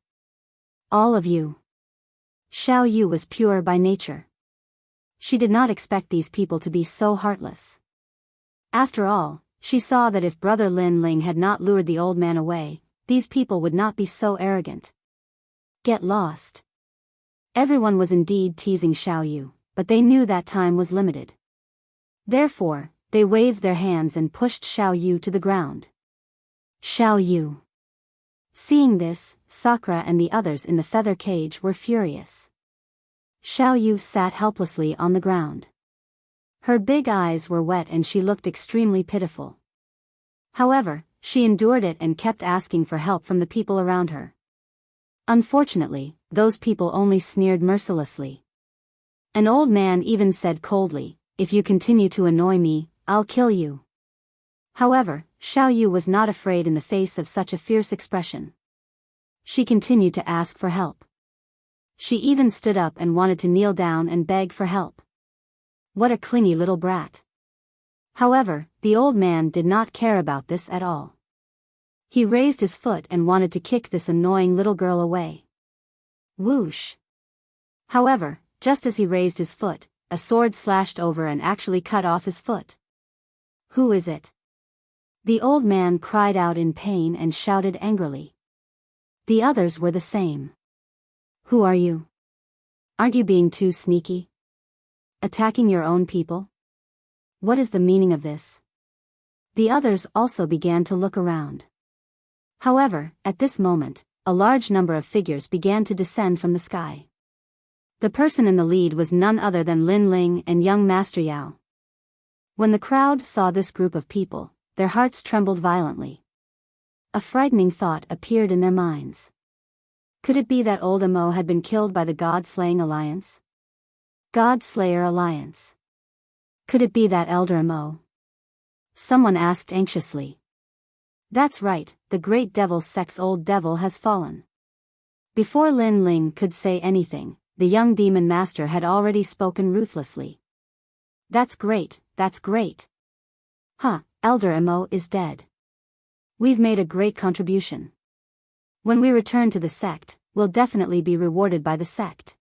All of you. Xiao Yu was pure by nature. She did not expect these people to be so heartless. After all, she saw that if Brother Lin Ling had not lured the old man away, these people would not be so arrogant. Get lost. Everyone was indeed teasing Xiao Yu, but they knew that time was limited. Therefore, they waved their hands and pushed Xiao Yu to the ground. Xiao Yu. Seeing this, Sakura and the others in the feather cage were furious. Xiao Yu sat helplessly on the ground. Her big eyes were wet and she looked extremely pitiful. However, she endured it and kept asking for help from the people around her. Unfortunately, those people only sneered mercilessly. An old man even said coldly, if you continue to annoy me, I'll kill you. However, Xiao Yu was not afraid in the face of such a fierce expression. She continued to ask for help. She even stood up and wanted to kneel down and beg for help. What a clingy little brat. However, the old man did not care about this at all. He raised his foot and wanted to kick this annoying little girl away. Whoosh. However, just as he raised his foot, a sword slashed over and actually cut off his foot. Who is it? The old man cried out in pain and shouted angrily. The others were the same. Who are you? Aren't you being too sneaky? Attacking your own people? What is the meaning of this? The others also began to look around. However, at this moment, a large number of figures began to descend from the sky. The person in the lead was none other than Lin Ling and young Master Yao. When the crowd saw this group of people, their hearts trembled violently. A frightening thought appeared in their minds. Could it be that old Amo had been killed by the God-slaying alliance? God-slayer alliance. Could it be that Elder Amo? Someone asked anxiously. That's right, the great devil Sex Old Devil has fallen. Before Lin Ling could say anything, the young demon master had already spoken ruthlessly. That's great, that's great. Huh, Elder Amo is dead. We've made a great contribution. When we return to the sect, we'll definitely be rewarded by the sect.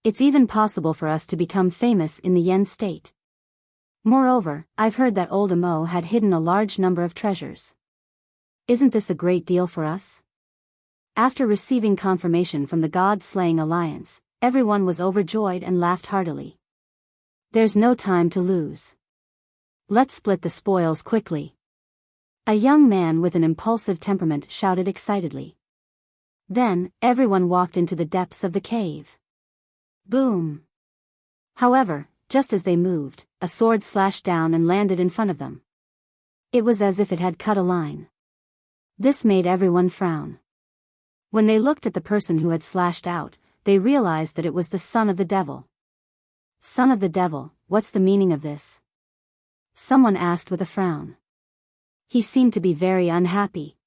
It's even possible for us to become famous in the Yen state. Moreover, I've heard that old Amo had hidden a large number of treasures. Isn't this a great deal for us? After receiving confirmation from the God-slaying alliance, everyone was overjoyed and laughed heartily. There's no time to lose. Let's split the spoils quickly. A young man with an impulsive temperament shouted excitedly. Then, everyone walked into the depths of the cave. Boom! However, just as they moved, a sword slashed down and landed in front of them. It was as if it had cut a line. This made everyone frown. When they looked at the person who had slashed out, they realized that it was the son of the devil. Son of the devil, what's the meaning of this? Someone asked with a frown. He seemed to be very unhappy.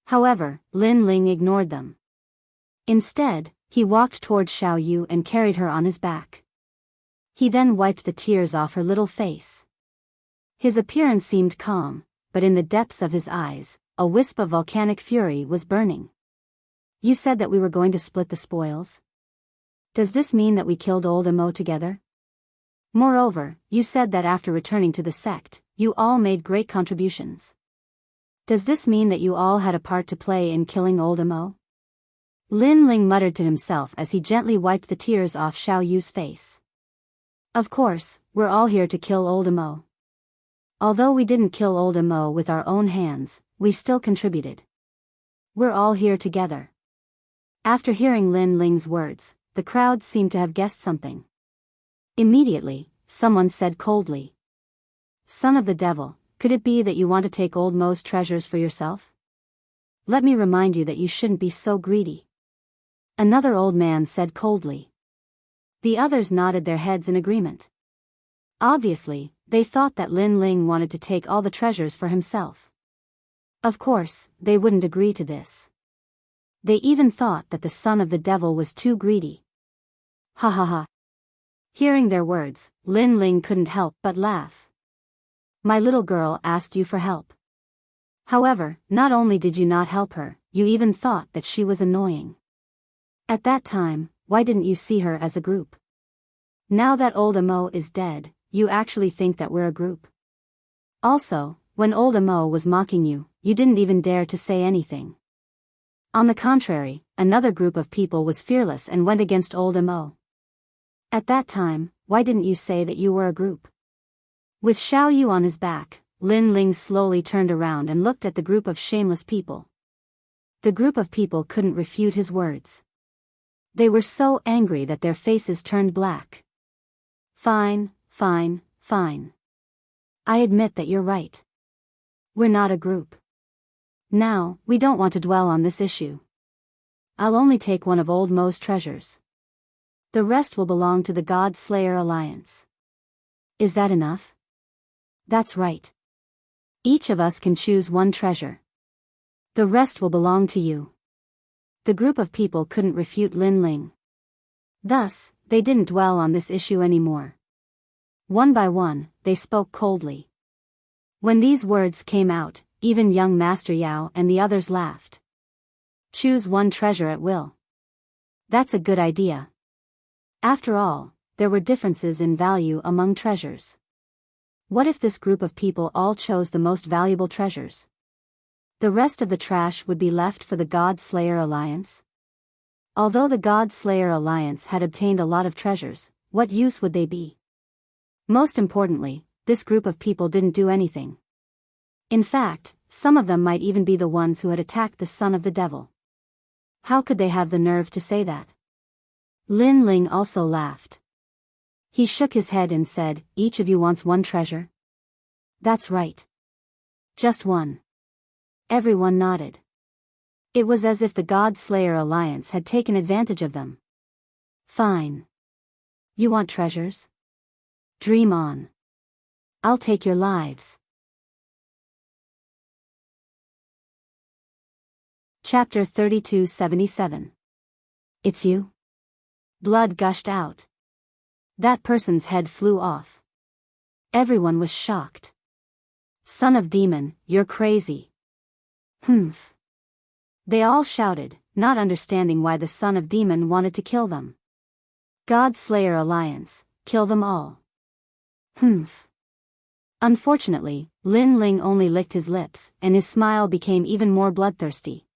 However, Lin Ling ignored them. Instead, he walked toward Xiao Yu and carried her on his back. He then wiped the tears off her little face. His appearance seemed calm, but in the depths of his eyes, a wisp of volcanic fury was burning. You said that we were going to split the spoils? Does this mean that we killed old Amo together? Moreover, you said that after returning to the sect, you all made great contributions. Does this mean that you all had a part to play in killing old Amo? Lin Ling muttered to himself as he gently wiped the tears off Xiao Yu's face. Of course, we're all here to kill old Amo. Although we didn't kill old Amo with our own hands, we still contributed. We're all here together. After hearing Lin Ling's words, the crowd seemed to have guessed something. Immediately, someone said coldly. Son of the devil, could it be that you want to take old Mo's treasures for yourself? Let me remind you that you shouldn't be so greedy. Another old man said coldly. The others nodded their heads in agreement. Obviously, they thought that Lin Ling wanted to take all the treasures for himself. Of course, they wouldn't agree to this. They even thought that the son of the devil was too greedy. Ha ha ha. Hearing their words, Lin Ling couldn't help but laugh. My little girl asked you for help. However, not only did you not help her, you even thought that she was annoying. At that time, why didn't you see her as a group? Now that old Amo is dead, you actually think that we're a group. Also, when old Amo was mocking you, you didn't even dare to say anything. On the contrary, another group of people was fearless and went against old Amo. At that time, why didn't you say that you were a group? With Xiao Yu on his back, Lin Ling slowly turned around and looked at the group of shameless people. The group of people couldn't refute his words. They were so angry that their faces turned black. Fine, fine, fine. I admit that you're right. We're not a group. Now, we don't want to dwell on this issue. I'll only take one of old Mo's treasures. The rest will belong to the God Slayer Alliance. Is that enough? That's right. Each of us can choose one treasure. The rest will belong to you. The group of people couldn't refute Lin Ling. Thus, they didn't dwell on this issue anymore. One by one, they spoke coldly. When these words came out, even young Master Yao and the others laughed. Choose one treasure at will. That's a good idea. After all, there were differences in value among treasures. What if this group of people all chose the most valuable treasures? The rest of the trash would be left for the God Slayer Alliance? Although the God Slayer Alliance had obtained a lot of treasures, what use would they be? Most importantly, this group of people didn't do anything. In fact, some of them might even be the ones who had attacked the son of the devil. How could they have the nerve to say that? Lin Ling also laughed. He shook his head and said, each of you wants one treasure? That's right. Just one. Everyone nodded. It was as if the God Slayer Alliance had taken advantage of them. Fine. You want treasures? Dream on. I'll take your lives. Chapter 3277. It's you? Blood gushed out. That person's head flew off. Everyone was shocked. Son of demon, you're crazy. Humph. They all shouted, not understanding why the son of demon wanted to kill them. God Slayer Alliance, kill them all. Humph. Unfortunately, Lin Ling only licked his lips, and his smile became even more bloodthirsty.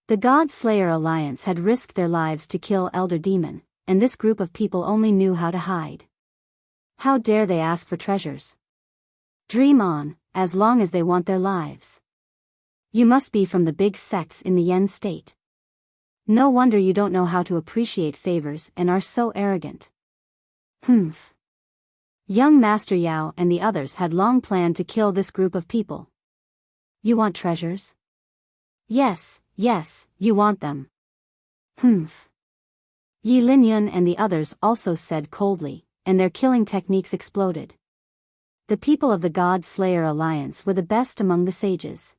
The God Slayer Alliance had risked their lives to kill Elder Demon, and this group of people only knew how to hide. How dare they ask for treasures? Dream on, as long as they want their lives. You must be from the big sects in the Yen state. No wonder you don't know how to appreciate favors and are so arrogant. Humph. Young Master Yao and the others had long planned to kill this group of people. You want treasures? Yes, you want them. Humph. Yi Linyun and the others also said coldly, and their killing techniques exploded. The people of the God Slayer Alliance were the best among the sages.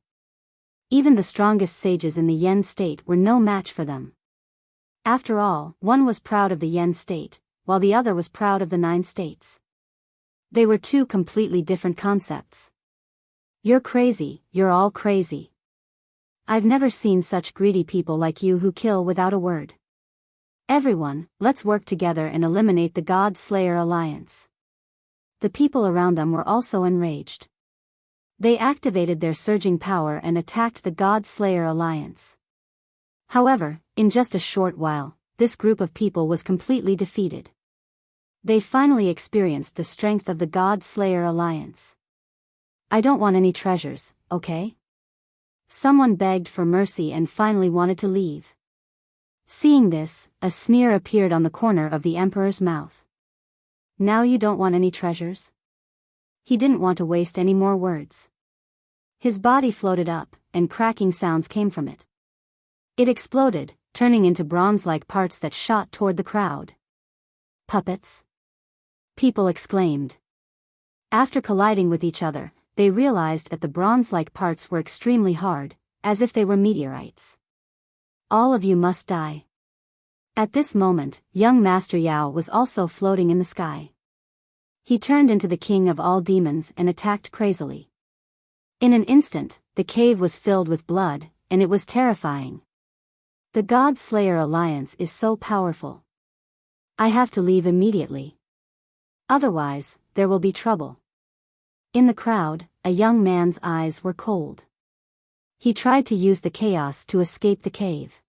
Even the strongest sages in the Yen state were no match for them. After all, one was proud of the Yen state, while the other was proud of the 9 states. They were two completely different concepts. You're crazy, you're all crazy. I've never seen such greedy people like you who kill without a word. Everyone, let's work together and eliminate the God Slayer Alliance. The people around them were also enraged. They activated their surging power and attacked the God Slayer Alliance. However, in just a short while, this group of people was completely defeated. They finally experienced the strength of the God Slayer Alliance. I don't want any treasures, okay? Someone begged for mercy and finally wanted to leave. Seeing this, a sneer appeared on the corner of the emperor's mouth. Now you don't want any treasures? He didn't want to waste any more words. His body floated up, and cracking sounds came from it. It exploded, turning into bronze-like parts that shot toward the crowd. Puppets? People exclaimed. After colliding with each other, they realized that the bronze-like parts were extremely hard, as if they were meteorites. All of you must die. At this moment, young Master Yao was also floating in the sky. He turned into the king of all demons and attacked crazily. In an instant, the cave was filled with blood, and it was terrifying. The God Slayer Alliance is so powerful. I have to leave immediately. Otherwise, there will be trouble. In the crowd, a young man's eyes were cold. He tried to use the chaos to escape the cave.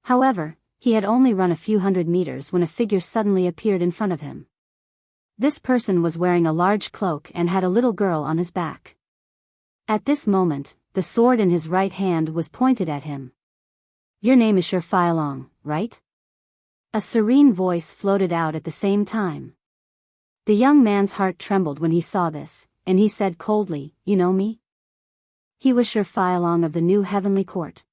However, he had only run a few hundred meters when a figure suddenly appeared in front of him. This person was wearing a large cloak and had a little girl on his back. At this moment, the sword in his right hand was pointed at him. Your name is Shurfylong, right? A serene voice floated out at the same time. The young man's heart trembled when he saw this, and he said coldly, "You know me?" He was Shurfylong of the new heavenly court.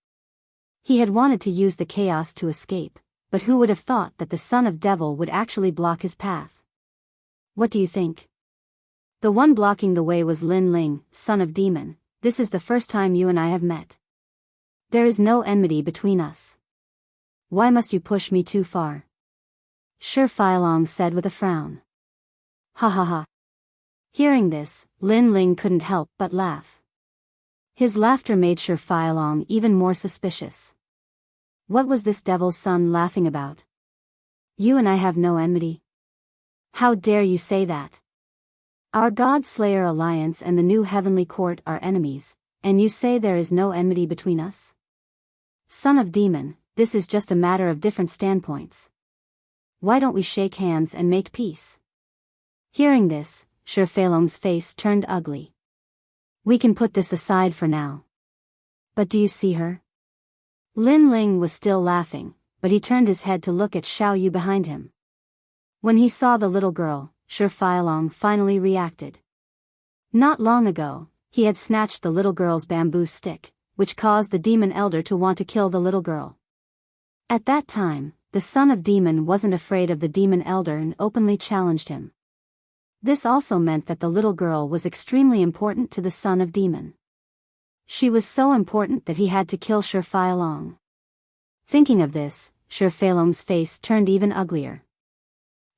He had wanted to use the chaos to escape, but who would have thought that the son of devil would actually block his path? What do you think? The one blocking the way was Lin Ling, son of demon. This is the first time you and I have met. There is no enmity between us. Why must you push me too far? Shurfylong said with a frown. Ha ha ha. Hearing this, Lin Ling couldn't help but laugh. His laughter made Shurfylong even more suspicious. What was this devil's son laughing about? You and I have no enmity. How dare you say that? Our God Slayer Alliance and the new heavenly court are enemies, and you say there is no enmity between us? Son of demon, this is just a matter of different standpoints. Why don't we shake hands and make peace? Hearing this, Shurfylong's face turned ugly. We can put this aside for now. But do you see her? Lin Ling was still laughing, but he turned his head to look at Xiao Yu behind him. When he saw the little girl, Shurfylong finally reacted. Not long ago, he had snatched the little girl's bamboo stick, which caused the demon elder to want to kill the little girl. At that time, the son of demon wasn't afraid of the demon elder and openly challenged him. This also meant that the little girl was extremely important to the son of demon. She was so important that he had to kill Shurfylong. Thinking of this, Shurfylong's face turned even uglier.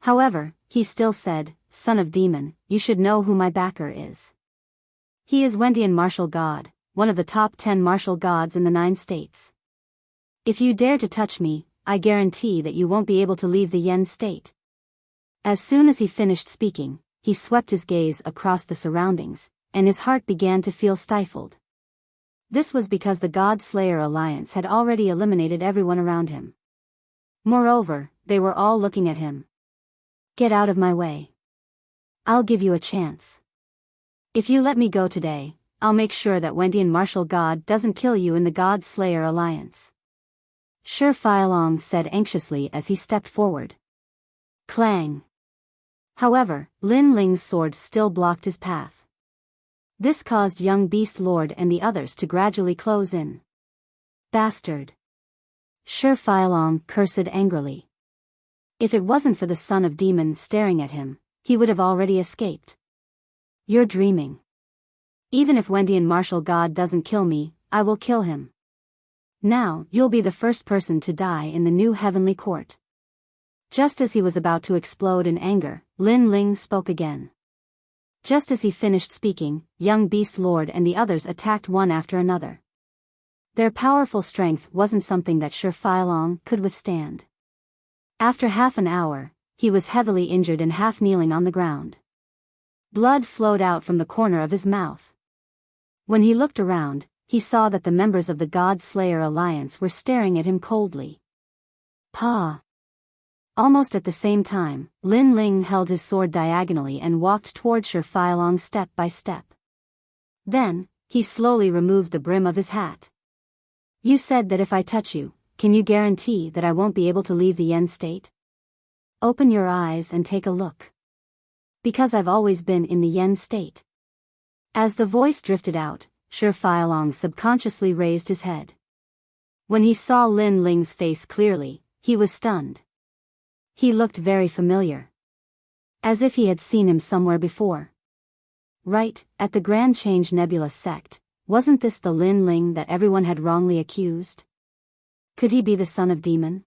However, he still said, "Son of demon, you should know who my backer is. He is Wendian martial god, one of the top 10 martial gods in the 9 states. If you dare to touch me, I guarantee that you won't be able to leave the Yen state." As soon as he finished speaking, he swept his gaze across the surroundings, and his heart began to feel stifled. This was because the God Slayer Alliance had already eliminated everyone around him. Moreover, they were all looking at him. Get out of my way. I'll give you a chance. If you let me go today, I'll make sure that Wendian martial god doesn't kill you in the God Slayer Alliance. Shurfylong said anxiously as he stepped forward. Clang. However, Lin Ling's sword still blocked his path. This caused young Beast Lord and the others to gradually close in. Bastard. Shurfylong cursed angrily. If it wasn't for the son of demon staring at him, he would have already escaped. You're dreaming. Even if Wendian martial god doesn't kill me, I will kill him. Now, you'll be the first person to die in the new heavenly court. Just as he was about to explode in anger, Lin Ling spoke again. Just as he finished speaking, young Beast Lord and the others attacked one after another. Their powerful strength wasn't something that Shurfylong could withstand. After half an hour, he was heavily injured and half kneeling on the ground. Blood flowed out from the corner of his mouth. When he looked around, he saw that the members of the God Slayer Alliance were staring at him coldly. Pa! Almost at the same time, Lin Ling held his sword diagonally and walked toward Shi Feilong step by step. Then, he slowly removed the brim of his hat. You said that if I touch you, can you guarantee that I won't be able to leave the Yen state? Open your eyes and take a look. Because I've always been in the Yen state. As the voice drifted out, Shi Feilong subconsciously raised his head. When he saw Lin Ling's face clearly, he was stunned. He looked very familiar. As if he had seen him somewhere before. Right, at the Grand Change Nebula sect, wasn't this the Lin Ling that everyone had wrongly accused? Could he be the son of demon?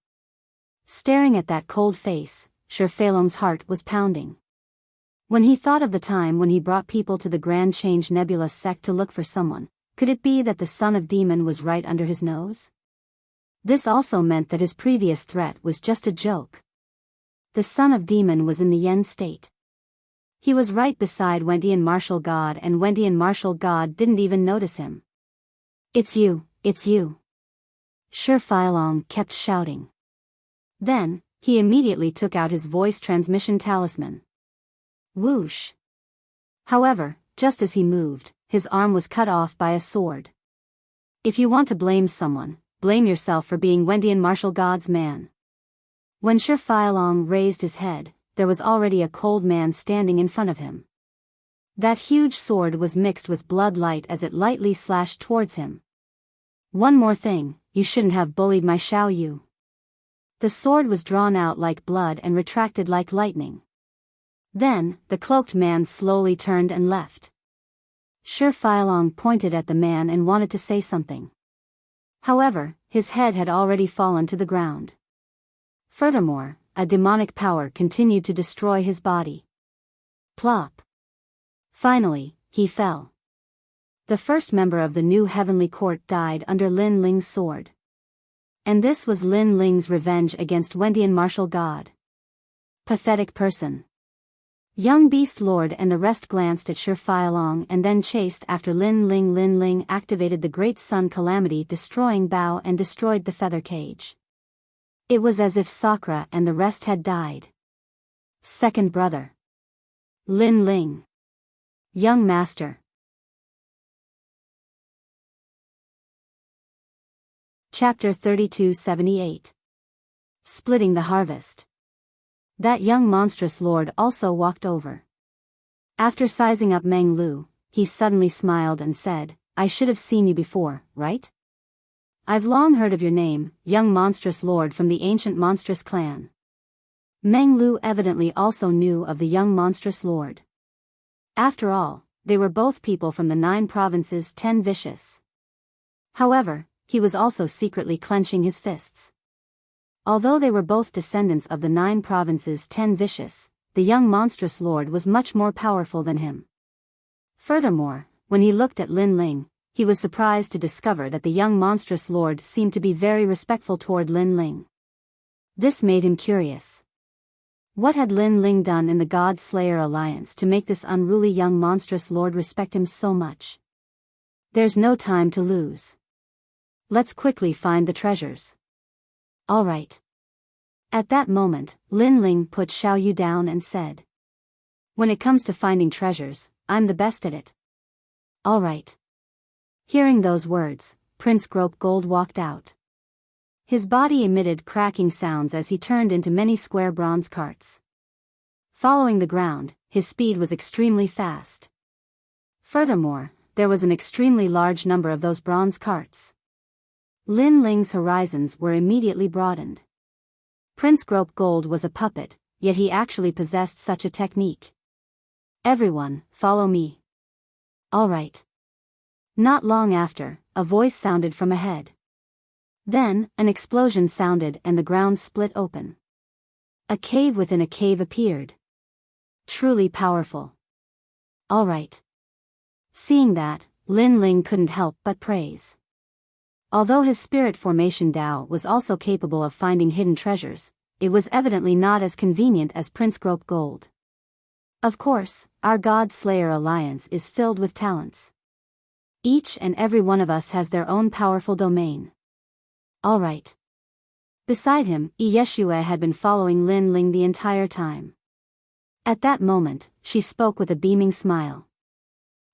Staring at that cold face, Shi Feilong's heart was pounding. When he thought of the time when he brought people to the Grand Change Nebula sect to look for someone, could it be that the son of demon was right under his nose? This also meant that his previous threat was just a joke. The son of demon was in the Yen state. He was right beside Wentian Martial God, and Wentian Martial God didn't even notice him. It's you, it's you. Shi Feilong kept shouting. Then, he immediately took out his voice transmission talisman. Whoosh! However, just as he moved, his arm was cut off by a sword. If you want to blame someone, blame yourself for being Wentian Martial God's man. When Shi Feilong raised his head, there was already a cold man standing in front of him. That huge sword was mixed with blood light as it lightly slashed towards him. One more thing, you shouldn't have bullied my Xiao Yu. The sword was drawn out like blood and retracted like lightning. Then, the cloaked man slowly turned and left. Shi Feilong pointed at the man and wanted to say something. However, his head had already fallen to the ground. Furthermore, a demonic power continued to destroy his body. Plop. Finally, he fell. The first member of the new heavenly court died under Lin Ling's sword. And this was Lin Ling's revenge against Wentian Martial God. Pathetic person. Young Beast Lord and the rest glanced at Shi Feilong and then chased after Lin Ling. Lin Ling activated the Great Sun Calamity, destroying Biyao and destroyed the feather cage. It was as if Sakura and the rest had died. Second brother. Lin Ling. Young master. Chapter 3278. Splitting the harvest. That young monstrous lord also walked over. After sizing up Meng Lu, he suddenly smiled and said, I should have seen you before, right? I've long heard of your name, young monstrous lord from the ancient monstrous clan. Meng Lu evidently also knew of the young monstrous lord. After all, they were both people from the 9 provinces 10 vicious. However, he was also secretly clenching his fists. Although they were both descendants of the 9 provinces 10 vicious, the young monstrous lord was much more powerful than him. Furthermore, when he looked at Lin Ling, he was surprised to discover that the young monstrous lord seemed to be very respectful toward Lin Ling. This made him curious. What had Lin Ling done in the God Slayer Alliance to make this unruly young monstrous lord respect him so much? There's no time to lose. Let's quickly find the treasures. All right. At that moment, Lin Ling put Xiao Yu down and said, when it comes to finding treasures, I'm the best at it. All right. Hearing those words, Prince Grope Gold walked out. His body emitted cracking sounds as he turned into many square bronze carts. Following the ground, his speed was extremely fast. Furthermore, there was an extremely large number of those bronze carts. Lin Ling's horizons were immediately broadened. Prince Grope Gold was a puppet, yet he actually possessed such a technique. Everyone, follow me. All right. Not long after, a voice sounded from ahead. Then, an explosion sounded and the ground split open. A cave within a cave appeared. Truly powerful. All right. Seeing that, Lin Ling couldn't help but praise. Although his spirit formation Dao was also capable of finding hidden treasures, it was evidently not as convenient as Prince Grope Gold. Of course, our God Slayer Alliance is filled with talents. Each and every one of us has their own powerful domain. All right. Beside him, Yeshua had been following Lin Ling the entire time. At that moment, she spoke with a beaming smile.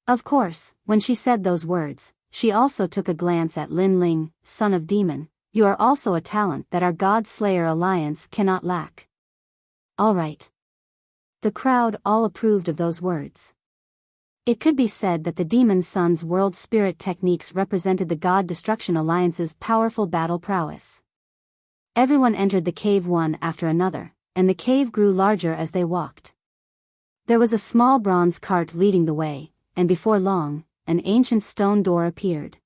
Of course, when she said those words, she also took a glance at Lin Ling, son of demon. You are also a talent that our God Slayer alliance cannot lack. All right. The crowd all approved of those words. It could be said that the Demon Son's world spirit techniques represented the God Destruction Alliance's powerful battle prowess. Everyone entered the cave one after another, and the cave grew larger as they walked. There was a small bronze cart leading the way, and before long, an ancient stone door appeared.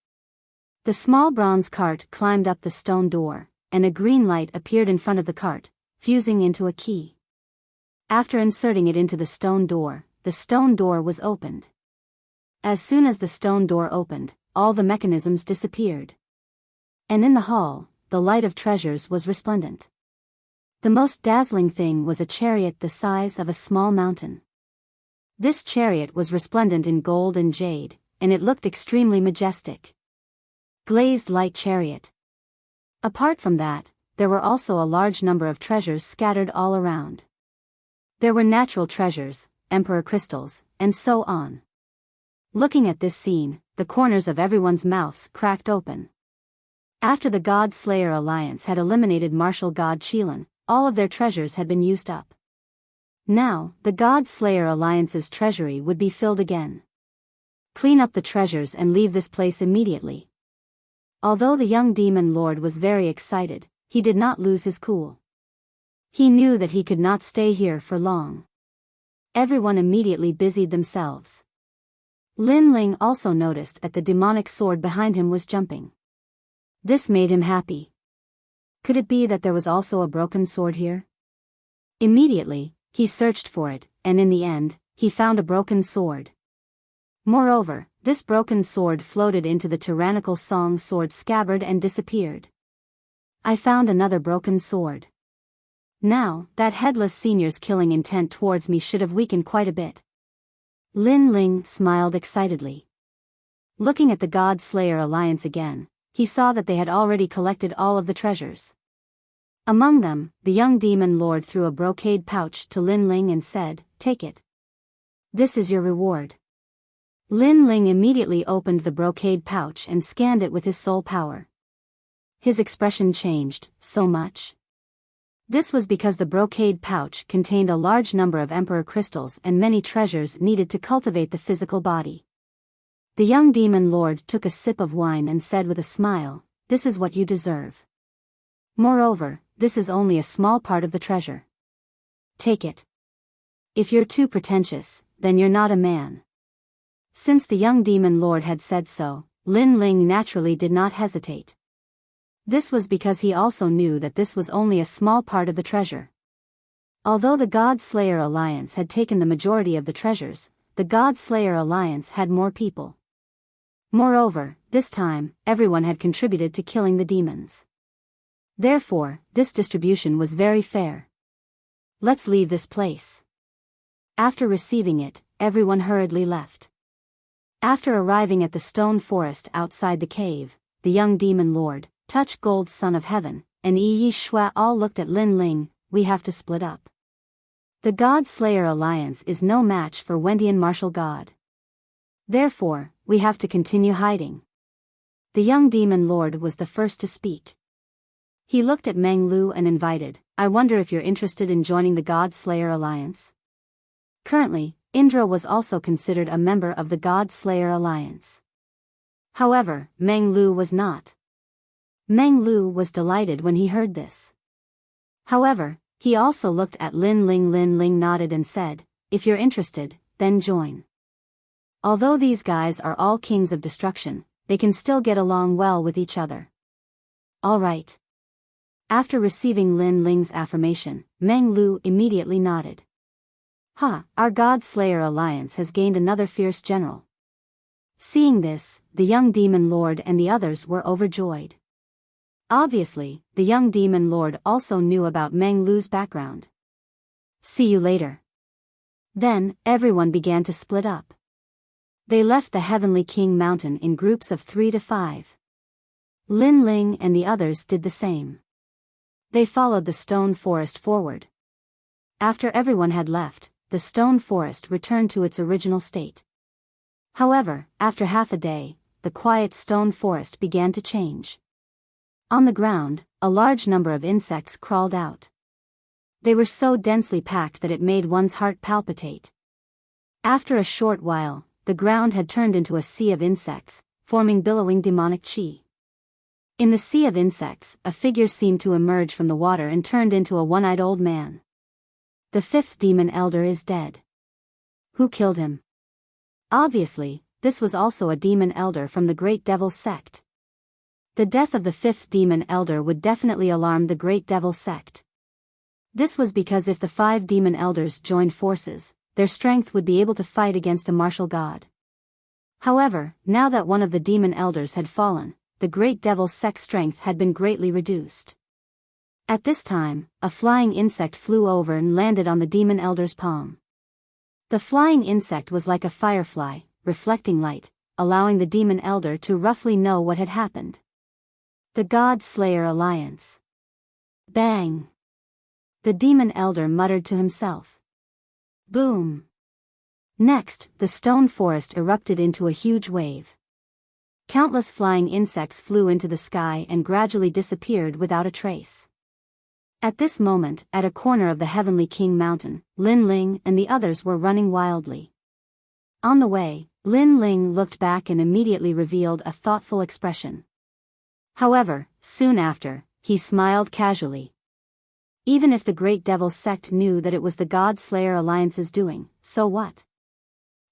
The small bronze cart climbed up the stone door, and a green light appeared in front of the cart, fusing into a key. After inserting it into the stone door was opened. As soon as the stone door opened, all the mechanisms disappeared. And in the hall, the light of treasures was resplendent. The most dazzling thing was a chariot the size of a small mountain. This chariot was resplendent in gold and jade, and it looked extremely majestic. Glazed light chariot. Apart from that, there were also a large number of treasures scattered all around. There were natural treasures, emperor crystals, and so on. Looking at this scene, the corners of everyone's mouths cracked open. After the God Slayer Alliance had eliminated martial god Qilin, all of their treasures had been used up. Now, the God Slayer Alliance's treasury would be filled again. Clean up the treasures and leave this place immediately. Although the young demon lord was very excited, he did not lose his cool. He knew that he could not stay here for long. Everyone immediately busied themselves. Lin Ling also noticed that the demonic sword behind him was jumping. This made him happy. Could it be that there was also a broken sword here? Immediately, he searched for it, and in the end, he found a broken sword. Moreover, this broken sword floated into the tyrannical song sword scabbard and disappeared. I found another broken sword. Now, that headless senior's killing intent towards me should have weakened quite a bit. Lin Ling smiled excitedly. Looking at the God Slayer Alliance again, he saw that they had already collected all of the treasures. Among them, the young demon lord threw a brocade pouch to Lin Ling and said, "Take it. This is your reward." Lin Ling immediately opened the brocade pouch and scanned it with his soul power. His expression changed so much. This was because the brocade pouch contained a large number of emperor crystals and many treasures needed to cultivate the physical body. The young demon lord took a sip of wine and said with a smile, "This is what you deserve. Moreover, this is only a small part of the treasure. Take it. If you're too pretentious, then you're not a man." Since the young demon lord had said so, Lin Ling naturally did not hesitate. This was because he also knew that this was only a small part of the treasure. Although the God Slayer Alliance had taken the majority of the treasures, the God Slayer Alliance had more people. Moreover, this time, everyone had contributed to killing the demons. Therefore, this distribution was very fair. Let's leave this place. After receiving it, everyone hurriedly left. After arriving at the stone forest outside the cave, the young demon lord, Touch Gold Son of Heaven, and Yi Shua all looked at Lin Ling. "We have to split up. The God Slayer Alliance is no match for Wendian martial god. Therefore, we have to continue hiding." The young demon lord was the first to speak. He looked at Meng Lu and invited, "I wonder if you're interested in joining the God Slayer Alliance?" Currently, Indra was also considered a member of the God Slayer Alliance. However, Meng Lu was not. Meng Lu was delighted when he heard this. However, he also looked at Lin Ling. Lin Ling nodded and said, "If you're interested, then join. Although these guys are all kings of destruction, they can still get along well with each other." All right. After receiving Lin Ling's affirmation, Meng Lu immediately nodded. Our God Slayer Alliance has gained another fierce general. Seeing this, the young demon lord and the others were overjoyed. Obviously, the young demon lord also knew about Meng Lu's background. "See you later." Then, everyone began to split up. They left the Heavenly King Mountain in groups of 3 to 5. Lin Ling and the others did the same. They followed the stone forest forward. After everyone had left, the stone forest returned to its original state. However, after half a day, the quiet stone forest began to change. On the ground, a large number of insects crawled out. They were so densely packed that it made one's heart palpitate. After a short while, the ground had turned into a sea of insects, forming billowing demonic chi. In the sea of insects, a figure seemed to emerge from the water and turned into a one-eyed old man. The 5th demon elder is dead. Who killed him? Obviously, this was also a demon elder from the Great Devil sect. The death of the 5th demon elder would definitely alarm the Great Devil sect. This was because if the 5 demon elders joined forces, their strength would be able to fight against a martial god. However, now that one of the demon elders had fallen, the Great Devil sect's strength had been greatly reduced. At this time, a flying insect flew over and landed on the demon elder's palm. The flying insect was like a firefly, reflecting light, allowing the demon elder to roughly know what had happened. The God Slayer Alliance. Bang! The demon elder muttered to himself. Boom! Next, the stone forest erupted into a huge wave. Countless flying insects flew into the sky and gradually disappeared without a trace. At this moment, at a corner of the Heavenly King Mountain, Lin Ling and the others were running wildly. On the way, Lin Ling looked back and immediately revealed a thoughtful expression. However, soon after, he smiled casually. Even if the Great Devil sect knew that it was the God Slayer Alliance's doing, so what?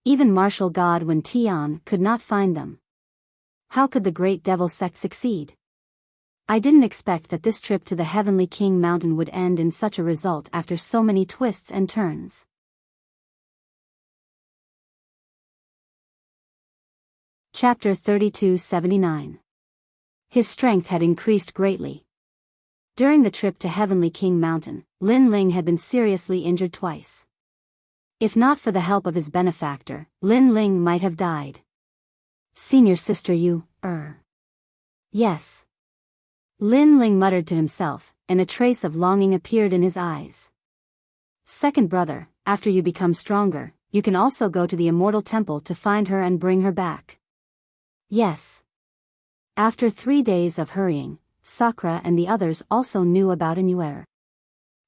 Even martial god Wen Tian could not find them. How could the Great Devil sect succeed? I didn't expect that this trip to the Heavenly King Mountain would end in such a result after so many twists and turns. Chapter 3279. His strength had increased greatly. During the trip to Heavenly King Mountain, Lin Ling had been seriously injured twice. If not for the help of his benefactor, Lin Ling might have died. Senior sister Yes. Lin Ling muttered to himself, and a trace of longing appeared in his eyes. Second brother, after you become stronger, you can also go to the Immortal Temple to find her and bring her back. Yes. After 3 days of hurrying, Sakura and the others also knew about Inuer.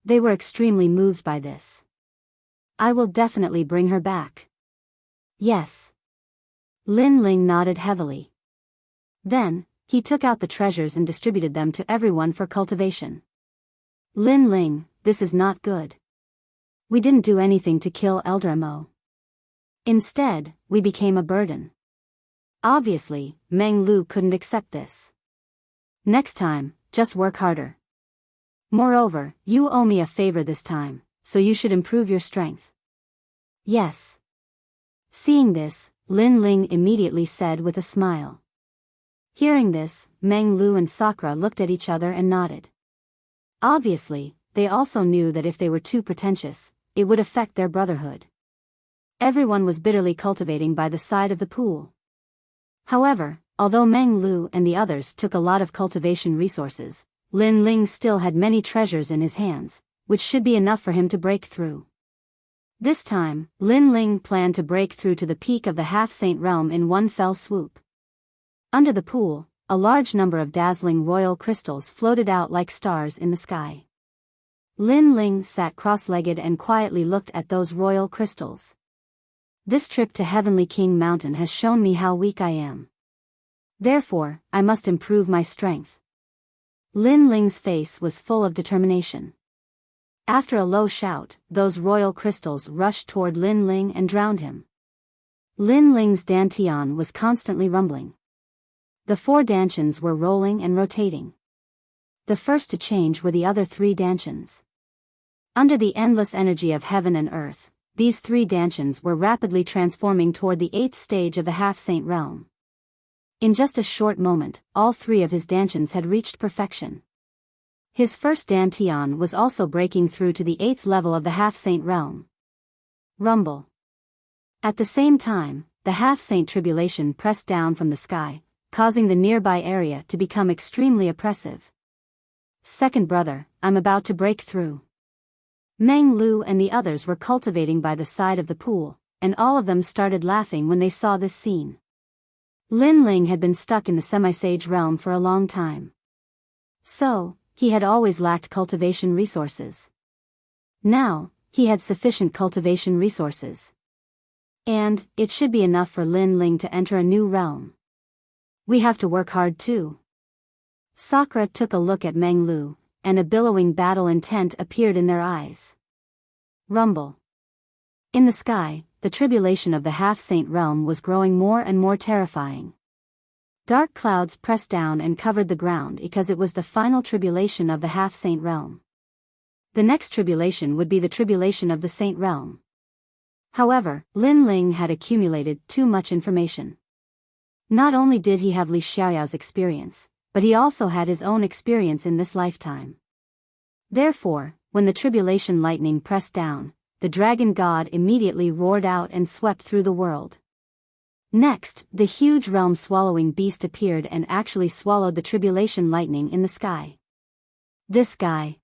They were extremely moved by this. I will definitely bring her back. Yes. Lin Ling nodded heavily. Then, he took out the treasures and distributed them to everyone for cultivation. Lin Ling, this is not good. We didn't do anything to kill Elder Amo. Instead, we became a burden. Obviously, Meng Lu couldn't accept this. Next time, just work harder. Moreover, you owe me a favor this time, so you should improve your strength. Yes. Seeing this, Lin Ling immediately said with a smile. Hearing this, Meng Lu and Sakura looked at each other and nodded. Obviously, they also knew that if they were too pretentious, it would affect their brotherhood. Everyone was bitterly cultivating by the side of the pool. However, although Meng Lu and the others took a lot of cultivation resources, Lin Ling still had many treasures in his hands, which should be enough for him to break through. This time, Lin Ling planned to break through to the peak of the Half-Saint Realm in one fell swoop. Under the pool, a large number of dazzling royal crystals floated out like stars in the sky. Lin Ling sat cross-legged and quietly looked at those royal crystals. This trip to Heavenly King Mountain has shown me how weak I am. Therefore, I must improve my strength. Lin Ling's face was full of determination. After a low shout, those royal crystals rushed toward Lin Ling and drowned him. Lin Ling's dantian was constantly rumbling. The 4 dantians were rolling and rotating. The first to change were the other 3 dantians. Under the endless energy of heaven and earth, these 3 dantians were rapidly transforming toward the 8th stage of the Half-Saint Realm. In just a short moment, all 3 of his dantians had reached perfection. His first dantian was also breaking through to the 8th level of the Half-Saint Realm. Rumble. At the same time, the half-saint tribulation pressed down from the sky, causing the nearby area to become extremely oppressive. Second brother, I'm about to break through. Meng Lu and the others were cultivating by the side of the pool, and all of them started laughing when they saw this scene. Lin Ling had been stuck in the semi-sage realm for a long time. So, he had always lacked cultivation resources. Now, he had sufficient cultivation resources. And, it should be enough for Lin Ling to enter a new realm. We have to work hard too. Sakura took a look at Meng Lu, and a billowing battle intent appeared in their eyes. Rumble. In the sky, the tribulation of the half-saint realm was growing more and more terrifying. Dark clouds pressed down and covered the ground because it was the final tribulation of the half-saint realm. The next tribulation would be the tribulation of the saint realm. However, Lin Ling had accumulated too much information. Not only did he have Li Xiaoyao's experience, but he also had his own experience in this lifetime. Therefore, when the tribulation lightning pressed down, the dragon god immediately roared out and swept through the world. Next, the huge realm-swallowing beast appeared and actually swallowed the tribulation lightning in the sky. This guy.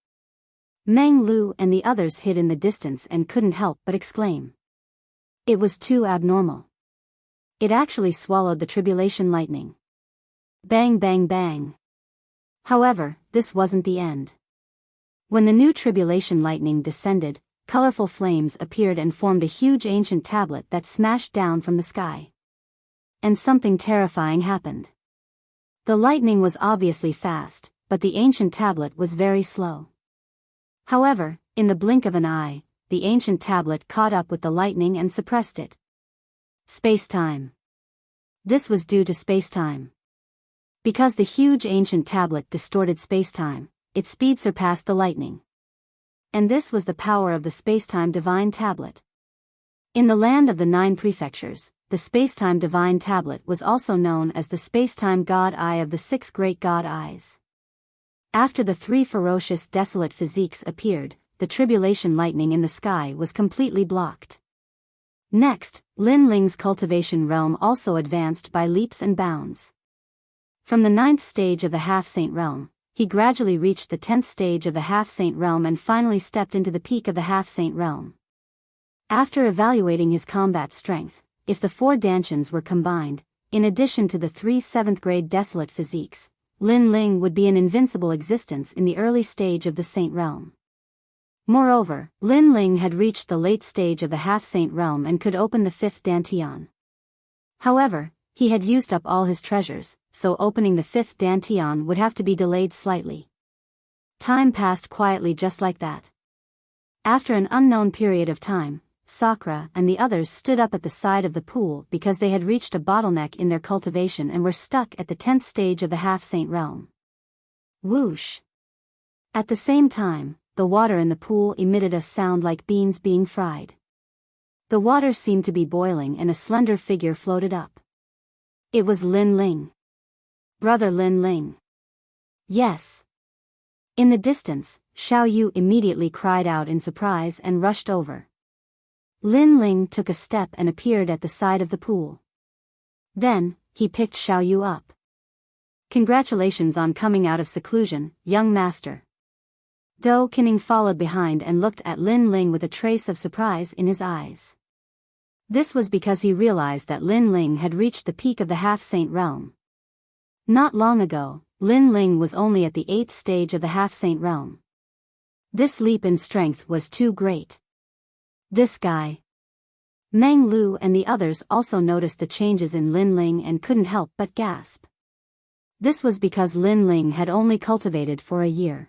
Meng Lu and the others hid in the distance and couldn't help but exclaim. It was too abnormal. It actually swallowed the tribulation lightning. Bang bang bang. However, this wasn't the end. When the new tribulation lightning descended, colorful flames appeared and formed a huge ancient tablet that smashed down from the sky. And something terrifying happened. The lightning was obviously fast, but the ancient tablet was very slow. However, in the blink of an eye, the ancient tablet caught up with the lightning and suppressed it. Space-time. This was due to space-time. Because the huge ancient tablet distorted space-time, its speed surpassed the lightning. And this was the power of the space-time divine tablet. In the land of the 9 prefectures, the space-time divine tablet was also known as the space-time god eye of the 6 great god eyes. After the 3 ferocious desolate physiques appeared, the tribulation lightning in the sky was completely blocked. Next, Lin Ling's cultivation realm also advanced by leaps and bounds. From the 9th stage of the half-saint realm, he gradually reached the 10th stage of the half-saint realm and finally stepped into the peak of the half-saint realm. After evaluating his combat strength, if the 4 dantians were combined, in addition to the 3 7th-grade desolate physiques, Lin Ling would be an invincible existence in the early stage of the saint realm. Moreover, Lin Ling had reached the late stage of the half-saint realm and could open the 5th dantian. However, he had used up all his treasures, so opening the 5th dantian would have to be delayed slightly. Time passed quietly just like that. After an unknown period of time, Sakura and the others stood up at the side of the pool because they had reached a bottleneck in their cultivation and were stuck at the 10th stage of the half-saint realm. Whoosh! At the same time, the water in the pool emitted a sound like beans being fried. The water seemed to be boiling and a slender figure floated up. It was Lin Ling. Brother Lin Ling. Yes. In the distance, Xiao Yu immediately cried out in surprise and rushed over. Lin Ling took a step and appeared at the side of the pool. Then, he picked Xiao Yu up. Congratulations on coming out of seclusion, young master. Do Qining followed behind and looked at Lin Ling with a trace of surprise in his eyes. This was because he realized that Lin Ling had reached the peak of the half-saint realm. Not long ago, Lin Ling was only at the 8th stage of the half-saint realm. This leap in strength was too great. This guy. Meng Lu and the others also noticed the changes in Lin Ling and couldn't help but gasp. This was because Lin Ling had only cultivated for a year.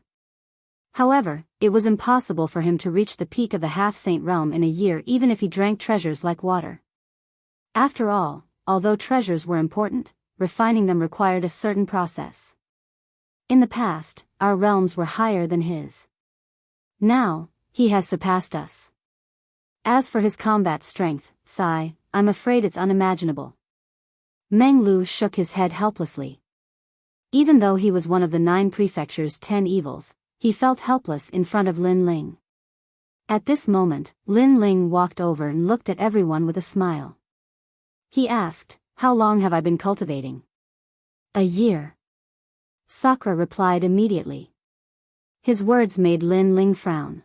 However, it was impossible for him to reach the peak of the half-saint realm in a year even if he drank treasures like water. After all, although treasures were important, refining them required a certain process. In the past, our realms were higher than his. Now, he has surpassed us. As for his combat strength, Sai, I'm afraid it's unimaginable. Meng Lu shook his head helplessly. Even though he was one of the 9 prefecture's 10 evils, he felt helpless in front of Lin Ling. At this moment, Lin Ling walked over and looked at everyone with a smile. He asked, "How long have I been cultivating?" "A year." Sakura replied immediately. His words made Lin Ling frown.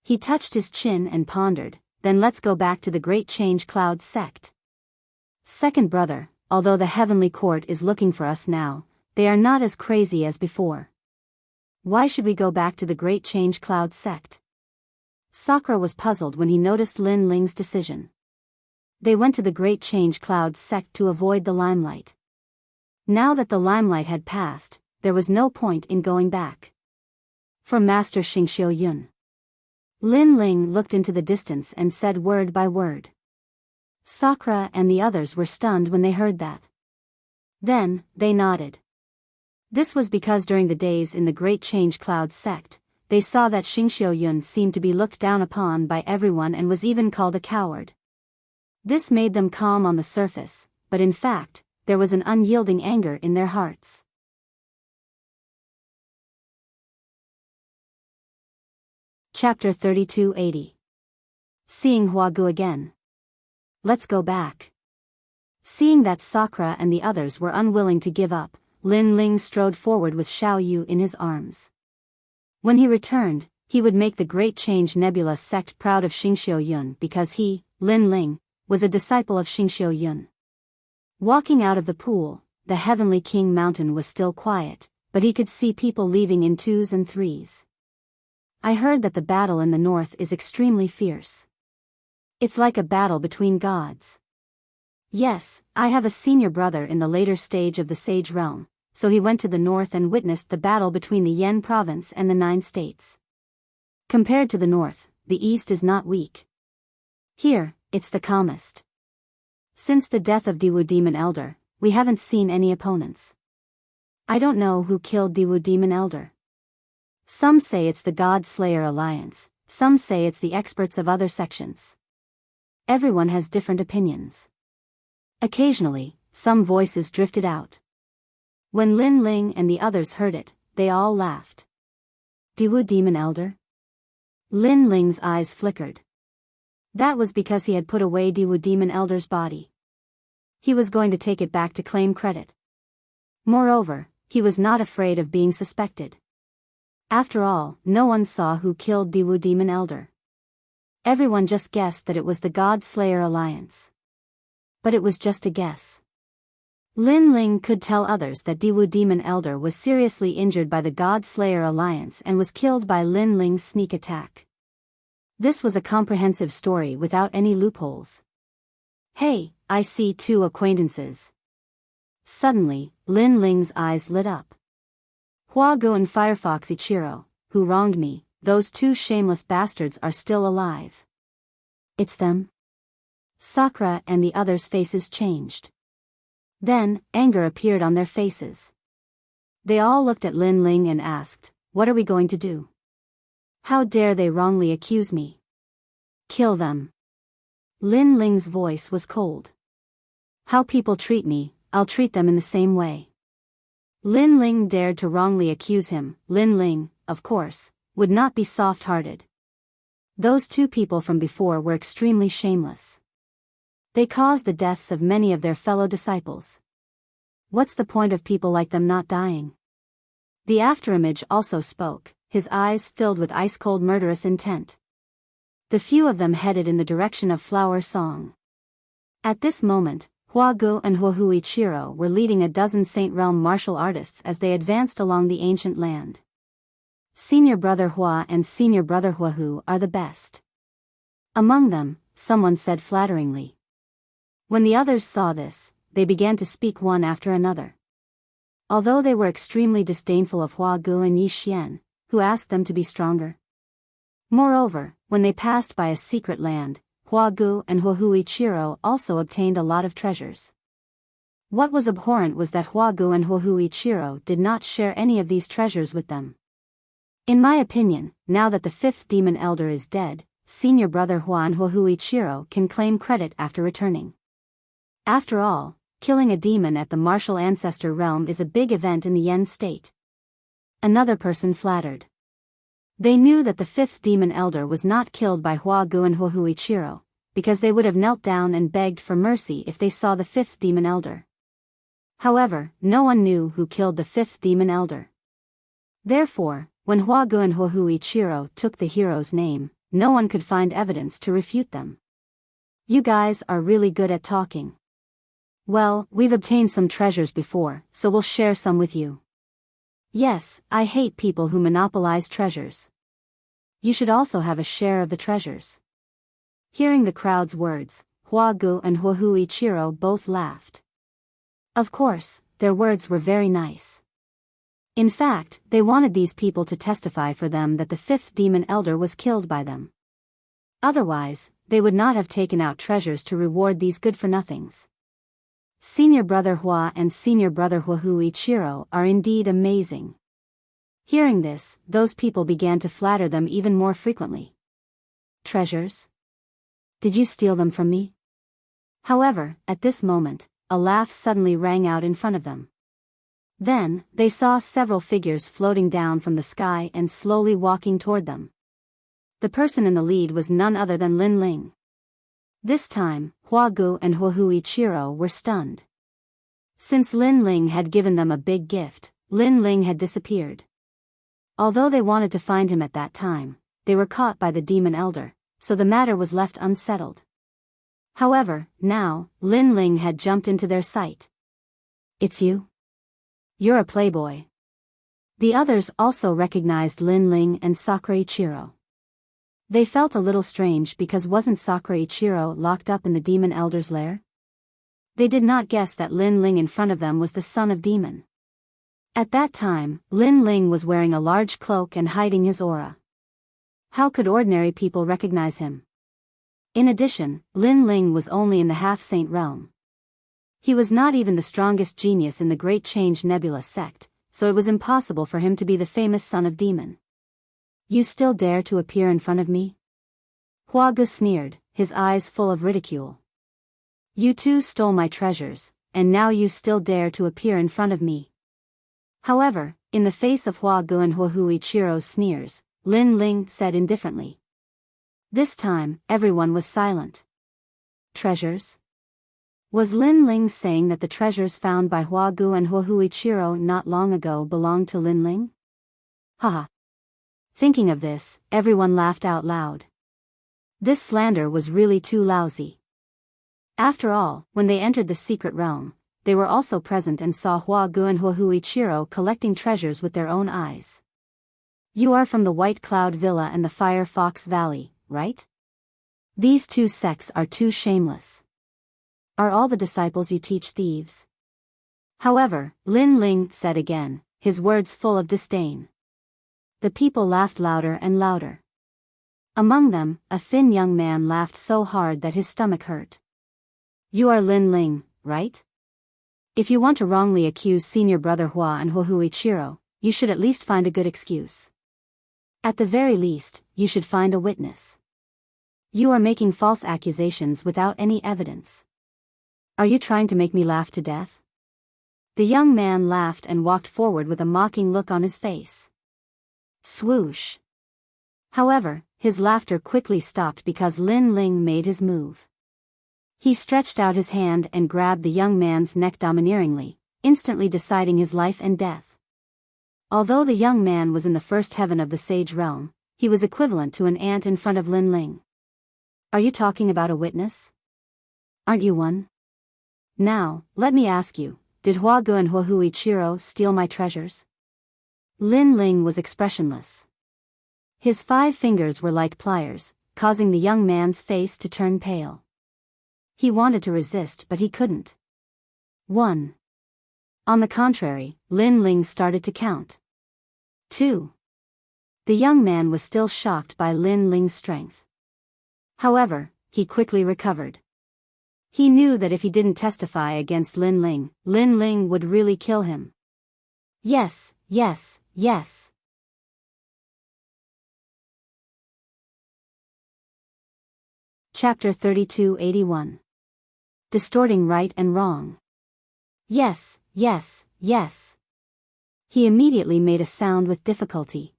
He touched his chin and pondered, "Then let's go back to the Great Change Cloud sect. Second brother, although the Heavenly Court is looking for us now, they are not as crazy as before. Why should we go back to the Great Change Cloud sect?" Sakura was puzzled when he noticed Lin Ling's decision. They went to the Great Change Cloud sect to avoid the limelight. Now that the limelight had passed, there was no point in going back. For Master Xingqiu Yun. Lin Ling looked into the distance and said word by word. Sakura and the others were stunned when they heard that. Then, they nodded. This was because during the days in the Great Change Cloud sect, they saw that Xingqiu Yun seemed to be looked down upon by everyone and was even called a coward. This made them calm on the surface, but in fact, there was an unyielding anger in their hearts. Chapter 3280. Seeing Huagu again. Let's go back. Seeing that Sakura and the others were unwilling to give up, Lin Ling strode forward with Xiao Yu in his arms. When he returned, he would make the Great Change Nebula sect proud of Xingqiu Yun because he, Lin Ling, was a disciple of Xingqiu Yun. Walking out of the pool, the Heavenly King Mountain was still quiet, but he could see people leaving in 2s and 3s. I heard that the battle in the north is extremely fierce. It's like a battle between gods. Yes, I have a senior brother in the later stage of the Sage Realm, so he went to the north and witnessed the battle between the Yen province and the 9 states. Compared to the north, the east is not weak. Here, it's the calmest. Since the death of Diwu Demon Elder, we haven't seen any opponents. I don't know who killed Diwu Demon Elder. Some say it's the God Slayer Alliance, some say it's the experts of other sections. Everyone has different opinions. Occasionally, some voices drifted out. When Lin Ling and the others heard it, they all laughed. Diwu Demon Elder? Lin Ling's eyes flickered. That was because he had put away Diwu Demon Elder's body. He was going to take it back to claim credit. Moreover, he was not afraid of being suspected. After all, no one saw who killed Diwu Demon Elder. Everyone just guessed that it was the God Slayer Alliance. But it was just a guess. Lin Ling could tell others that Diwu Demon Elder was seriously injured by the God Slayer Alliance and was killed by Lin Ling's sneak attack. This was a comprehensive story without any loopholes. Hey, I see 2 acquaintances. Suddenly, Lin Ling's eyes lit up. Huagu and Firefox Ichiro, who wronged me, those 2 shameless bastards are still alive. It's them? Sakura and the others' faces changed. Then, anger appeared on their faces. They all looked at Lin Ling and asked, "What are we going to do? How dare they wrongly accuse me? Kill them." Lin Ling's voice was cold. "How people treat me, I'll treat them in the same way." Lin Ling dared to wrongly accuse him. Lin Ling, of course, would not be soft-hearted. Those 2 people from before were extremely shameless. They caused the deaths of many of their fellow disciples. What's the point of people like them not dying? The afterimage also spoke, his eyes filled with ice-cold murderous intent. The few of them headed in the direction of Flower Song. At this moment, Huagu and Huahu Ichiro were leading a dozen Saint Realm martial artists as they advanced along the ancient land. Senior Brother Hua and Senior Brother Huahu are the best. Among them, someone said flatteringly. When the others saw this, they began to speak one after another. Although they were extremely disdainful of Huagu and Yi Xian, who asked them to be stronger. Moreover, when they passed by a secret land, Huagu and Huahu Ichiro also obtained a lot of treasures. What was abhorrent was that Huagu and Huahu Ichiro did not share any of these treasures with them. In my opinion, now that the 5th Demon Elder is dead, Senior Brother Hua and Huahu Ichiro can claim credit after returning. After all, killing a demon at the martial ancestor realm is a big event in the Yen state. Another person flattered. They knew that the 5th Demon Elder was not killed by Huagu and Huahu Ichiro, because they would have knelt down and begged for mercy if they saw the fifth demon elder. However, no one knew who killed the fifth demon elder. Therefore, when Huagu and Ichiro took the hero's name, no one could find evidence to refute them. You guys are really good at talking. Well, we've obtained some treasures before, so we'll share some with you. Yes, I hate people who monopolize treasures. You should also have a share of the treasures. Hearing the crowd's words, Huagu and Ichiro both laughed. Of course, their words were very nice. In fact, they wanted these people to testify for them that the fifth demon elder was killed by them. Otherwise, they would not have taken out treasures to reward these good-for-nothings. Senior brother Hua and senior brother Ichiro are indeed amazing. Hearing this, those people began to flatter them even more frequently. Treasures? Did you steal them from me? However, at this moment, a laugh suddenly rang out in front of them. Then, they saw several figures floating down from the sky and slowly walking toward them. The person in the lead was none other than Lin Ling. This time, Huagu and Ichiro were stunned. Since Lin Ling had given them a big gift, Lin Ling had disappeared. Although they wanted to find him at that time, they were caught by the demon elder, so the matter was left unsettled. However, now, Lin Ling had jumped into their sight. It's you? You're a playboy. The others also recognized Lin Ling and Ichiro. They felt a little strange because wasn't Ichiro locked up in the demon elder's lair? They did not guess that Lin Ling in front of them was the son of demon. At that time, Lin Ling was wearing a large cloak and hiding his aura. How could ordinary people recognize him? In addition, Lin Ling was only in the half-saint realm. He was not even the strongest genius in the Great Change Nebula sect, so it was impossible for him to be the famous son of demon. You still dare to appear in front of me? Huagu sneered, his eyes full of ridicule. You too stole my treasures, and now you still dare to appear in front of me. However, in the face of Huagu and Ichiro's sneers, Lin Ling said indifferently. This time, everyone was silent. Treasures? Was Lin Ling saying that the treasures found by Huagu and Ichiro not long ago belonged to Lin Ling? Haha. Thinking of this, everyone laughed out loud. This slander was really too lousy. After all, when they entered the secret realm, they were also present and saw Huagu and Ichiro collecting treasures with their own eyes. You are from the White Cloud Villa and the Fire Fox Valley, right? These two sects are too shameless. Are all the disciples you teach thieves? However, Lin Ling said again, his words full of disdain. The people laughed louder and louder. Among them, a thin young man laughed so hard that his stomach hurt. You are Lin Ling, right? If you want to wrongly accuse senior brother Hua and Ichiro, you should at least find a good excuse. At the very least, you should find a witness. You are making false accusations without any evidence. Are you trying to make me laugh to death? The young man laughed and walked forward with a mocking look on his face. Swoosh. However, his laughter quickly stopped because Lin Ling made his move. He stretched out his hand and grabbed the young man's neck domineeringly, instantly deciding his life and death. Although the young man was in the first heaven of the sage realm, he was equivalent to an ant in front of Lin Ling. Are you talking about a witness? Aren't you one? Now, let me ask you, did Huagu and Ichiro steal my treasures? Lin Ling was expressionless. His 5 fingers were like pliers, causing the young man's face to turn pale. He wanted to resist but he couldn't. 1. On the contrary, Lin Ling started to count. 2. The young man was still shocked by Lin Ling's strength. However, he quickly recovered. He knew that if he didn't testify against Lin Ling would really kill him. Yes, yes, yes. Chapter 3281. Distorting right and wrong. Yes, yes, yes. He immediately made a sound with difficulty.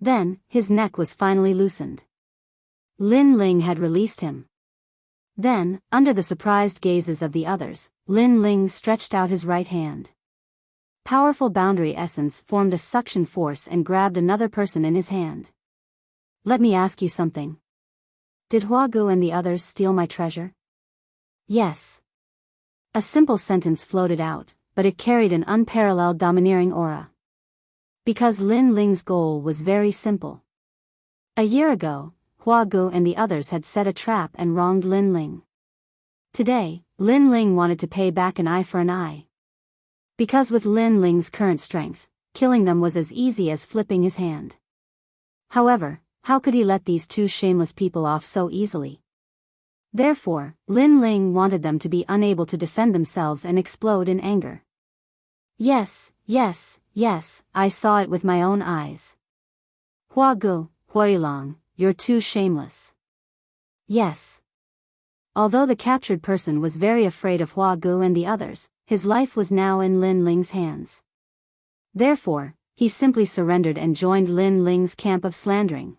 Then, his neck was finally loosened. Lin Ling had released him. Then, under the surprised gazes of the others, Lin Ling stretched out his right hand. Powerful boundary essence formed a suction force and grabbed another person in his hand. Let me ask you something. Did Huagu and the others steal my treasure? Yes. A simple sentence floated out, but it carried an unparalleled domineering aura. Because Lin Ling's goal was very simple. A year ago, Huagu and the others had set a trap and wronged Lin Ling. Today, Lin Ling wanted to pay back an eye for an eye. Because with Lin Ling's current strength, killing them was as easy as flipping his hand. However, how could he let these two shameless people off so easily? Therefore, Lin Ling wanted them to be unable to defend themselves and explode in anger. Yes, yes, yes, I saw it with my own eyes. Huagu, Huilong, you're too shameless. Yes. Although the captured person was very afraid of Huagu and the others, his life was now in Lin Ling's hands. Therefore, he simply surrendered and joined Lin Ling's camp of slandering.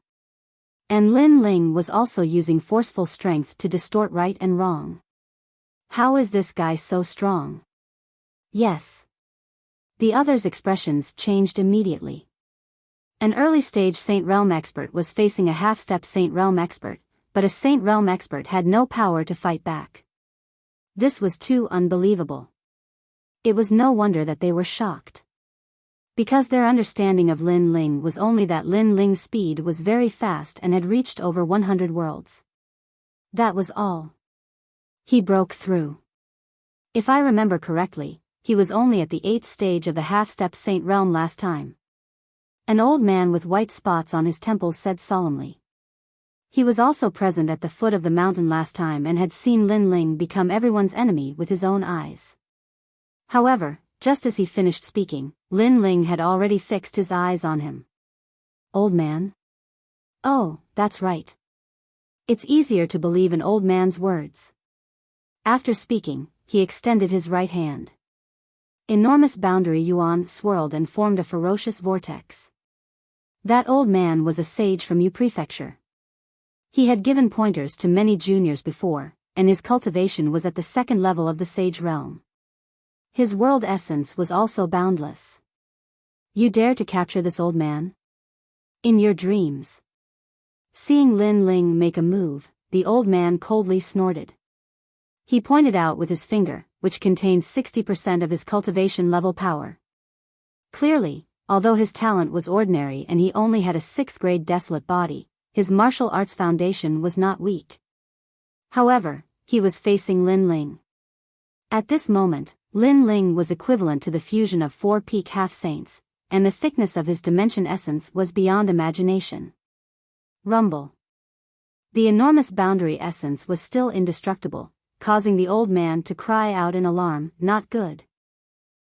And Lin Ling was also using forceful strength to distort right and wrong. How is this guy so strong? Yes. The others' expressions changed immediately. An early-stage Saint Realm expert was facing a half-step Saint Realm expert, but a Saint Realm expert had no power to fight back. This was too unbelievable. It was no wonder that they were shocked. Because their understanding of Lin Ling was only that Lin Ling's speed was very fast and had reached over 100 worlds. That was all. He broke through. If I remember correctly, he was only at the 8th stage of the half-step Saint Realm last time. An old man with white spots on his temples said solemnly. He was also present at the foot of the mountain last time and had seen Lin Ling become everyone's enemy with his own eyes. However, just as he finished speaking, Lin Ling had already fixed his eyes on him. Old man? Oh, that's right. It's easier to believe an old man's words. After speaking, he extended his right hand. Enormous boundary yuan swirled and formed a ferocious vortex. That old man was a sage from Yu Prefecture. He had given pointers to many juniors before, and his cultivation was at the 2nd level of the sage realm. His world essence was also boundless. You dare to capture this old man? In your dreams. Seeing Lin Ling make a move, the old man coldly snorted. He pointed out with his finger, which contained 60% of his cultivation level power. Clearly, although his talent was ordinary and he only had a 6th grade desolate body, his martial arts foundation was not weak. However, he was facing Lin Ling. At this moment, Lin Ling was equivalent to the fusion of 4 peak half-saints, and the thickness of his dimension essence was beyond imagination. Rumble. The enormous boundary essence was still indestructible, causing the old man to cry out in alarm, not good.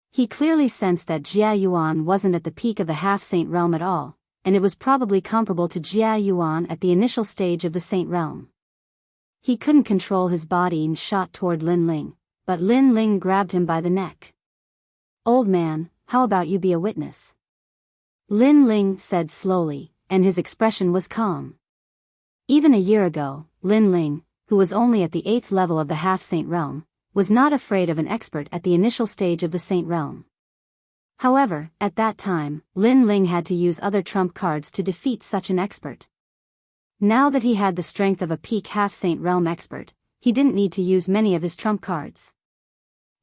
He clearly sensed that Jia Yuan wasn't at the peak of the half-saint realm at all, and it was probably comparable to Jia Yuan at the initial stage of the saint realm. He couldn't control his body and shot toward Lin Ling, but Lin Ling grabbed him by the neck. Old man, how about you be a witness? Lin Ling said slowly, and his expression was calm. Even a year ago, Lin Ling, who was only at the 8th level of the half-saint realm, was not afraid of an expert at the initial stage of the saint realm. However, at that time, Lin Ling had to use other trump cards to defeat such an expert. Now that he had the strength of a peak half-saint realm expert, he didn't need to use many of his trump cards.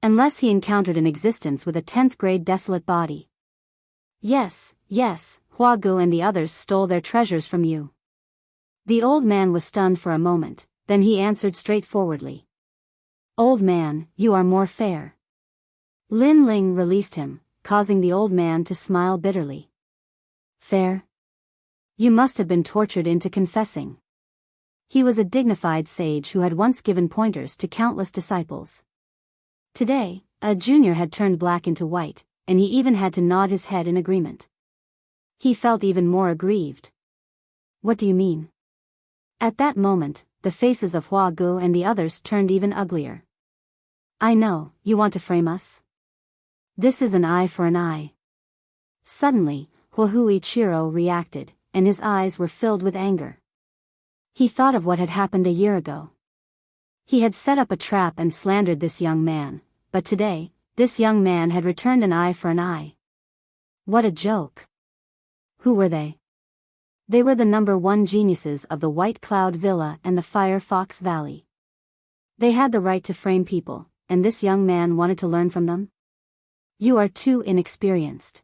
Unless he encountered an existence with a 10th grade desolate body. Yes, yes, Huagu and the others stole their treasures from you. The old man was stunned for a moment, then he answered straightforwardly. Old man, you are more fair. Lin Ling released him, causing the old man to smile bitterly. Fair? You must have been tortured into confessing. He was a dignified sage who had once given pointers to countless disciples. Today, a junior had turned black into white, and he even had to nod his head in agreement. He felt even more aggrieved. What do you mean? At that moment, the faces of Huagu and the others turned even uglier. I know, you want to frame us? This is an eye for an eye. Suddenly, Huichiro reacted, and his eyes were filled with anger. He thought of what had happened a year ago. He had set up a trap and slandered this young man, but today, this young man had returned an eye for an eye. What a joke! Who were they? They were the #1 geniuses of the White Cloud Villa and the Fire Fox Valley. They had the right to frame people, and this young man wanted to learn from them? You are too inexperienced.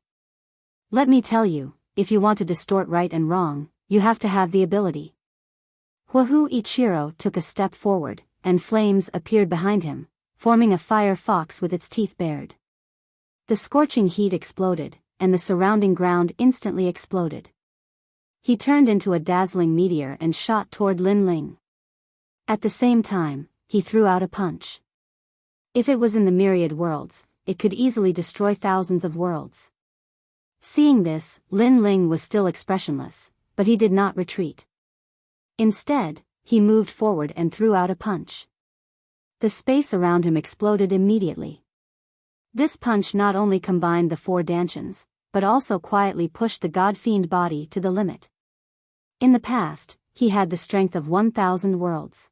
Let me tell you, if you want to distort right and wrong, you have to have the ability. Wuxia Ichiro took a step forward, and flames appeared behind him, forming a fire fox with its teeth bared. The scorching heat exploded, and the surrounding ground instantly exploded. He turned into a dazzling meteor and shot toward Lin Ling. At the same time, he threw out a punch. If it was in the myriad worlds, it could easily destroy thousands of worlds. Seeing this, Lin Ling was still expressionless, but he did not retreat. Instead, he moved forward and threw out a punch. The space around him exploded immediately. This punch not only combined the 4 dantians, but also quietly pushed the god-fiend body to the limit. In the past, he had the strength of 1,000 worlds.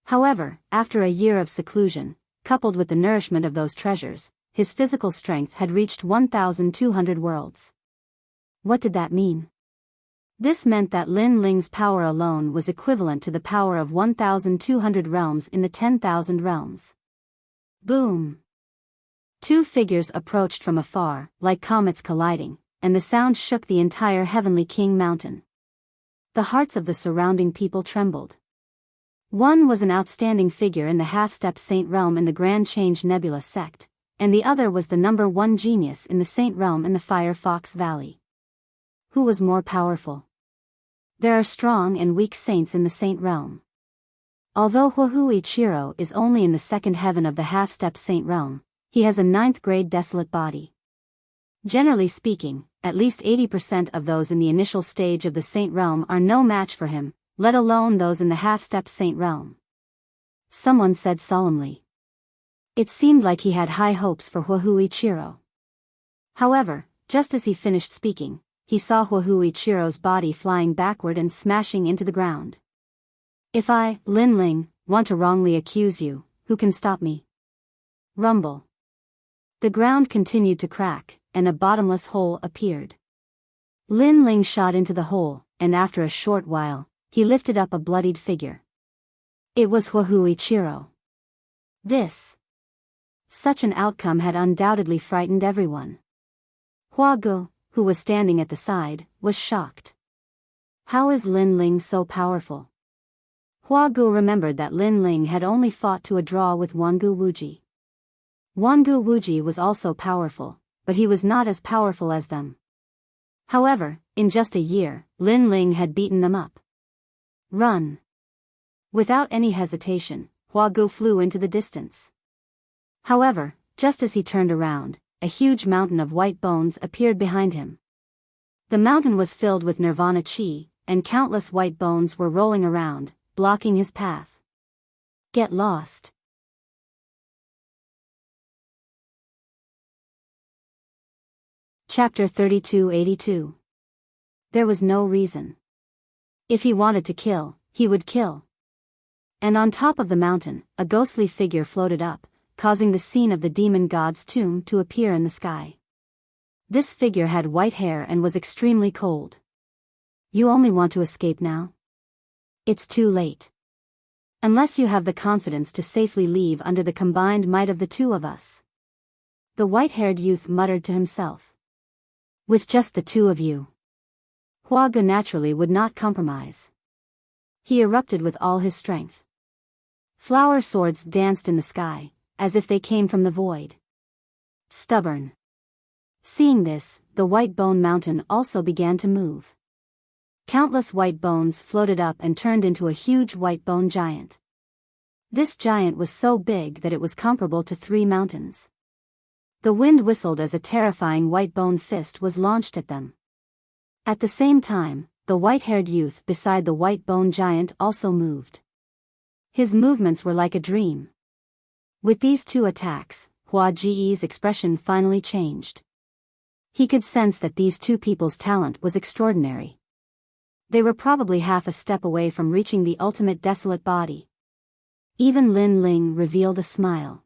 However, after a year of seclusion, coupled with the nourishment of those treasures, his physical strength had reached 1,200 worlds. What did that mean? This meant that Lin Ling's power alone was equivalent to the power of 1,200 realms in the 10,000 realms. Boom! 2 figures approached from afar, like comets colliding, and the sound shook the entire Heavenly King Mountain. The hearts of the surrounding people trembled. One was an outstanding figure in the half-step saint realm in the Grand Change Nebula sect, and the other was the #1 genius in the saint realm in the Fire Fox Valley. Who was more powerful? There are strong and weak saints in the saint realm. Although Wuxia Ichiro is only in the 2nd heaven of the half-step saint realm, he has a 9th grade desolate body. Generally speaking, at least 80% of those in the initial stage of the saint realm are no match for him, let alone those in the half-step saint realm. Someone said solemnly. It seemed like he had high hopes for Wuxia Ichiro. However, just as he finished speaking, he saw Wuxia Ichiro's body flying backward and smashing into the ground. If I, Lin Ling, want to wrongly accuse you, who can stop me? Rumble. The ground continued to crack, and a bottomless hole appeared. Lin Ling shot into the hole, and after a short while, he lifted up a bloodied figure. It was Wuxia Ichiro. Such an outcome had undoubtedly frightened everyone. Huagu, who was standing at the side, was shocked. How is Lin Ling so powerful? Huagu remembered that Lin Ling had only fought to a draw with Wangu Wuji. Wangu Wuji was also powerful, but he was not as powerful as them. However, in just a year, Lin Ling had beaten them up. Run! Without any hesitation, Huagu flew into the distance. However, just as he turned around, a huge mountain of white bones appeared behind him. The mountain was filled with nirvana chi, and countless white bones were rolling around, blocking his path. Get lost. Chapter 3282. There was no reason. If he wanted to kill, he would kill. And on top of the mountain, a ghostly figure floated up, causing the scene of the demon god's tomb to appear in the sky. This figure had white hair and was extremely cold. You only want to escape now? It's too late. Unless you have the confidence to safely leave under the combined might of the 2 of us. The white-haired youth muttered to himself. With just the 2 of you. Huagu naturally would not compromise. He erupted with all his strength. Flower swords danced in the sky, as if they came from the void. Stubborn. Seeing this, the white bone mountain also began to move. Countless white bones floated up and turned into a huge white bone giant. This giant was so big that it was comparable to 3 mountains. The wind whistled as a terrifying white bone fist was launched at them. At the same time, the white-haired youth beside the white bone giant also moved. His movements were like a dream. With these 2 attacks, Hua Ji's expression finally changed. He could sense that these 2 people's talent was extraordinary. They were probably half a step away from reaching the ultimate desolate body. Even Lin Ling revealed a smile.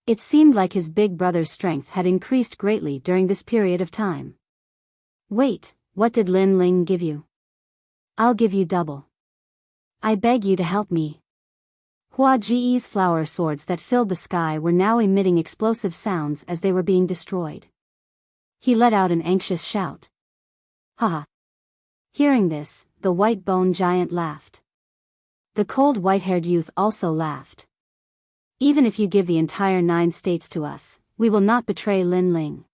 It seemed like his big brother's strength had increased greatly during this period of time. Wait, what did Lin Ling give you? I'll give you double. I beg you to help me. Hua Ji's flower swords that filled the sky were now emitting explosive sounds as they were being destroyed. He let out an anxious shout. Haha. Hearing this, the white bone giant laughed. The cold white-haired youth also laughed. Even if you give the entire 9 states to us, we will not betray Lin Ling.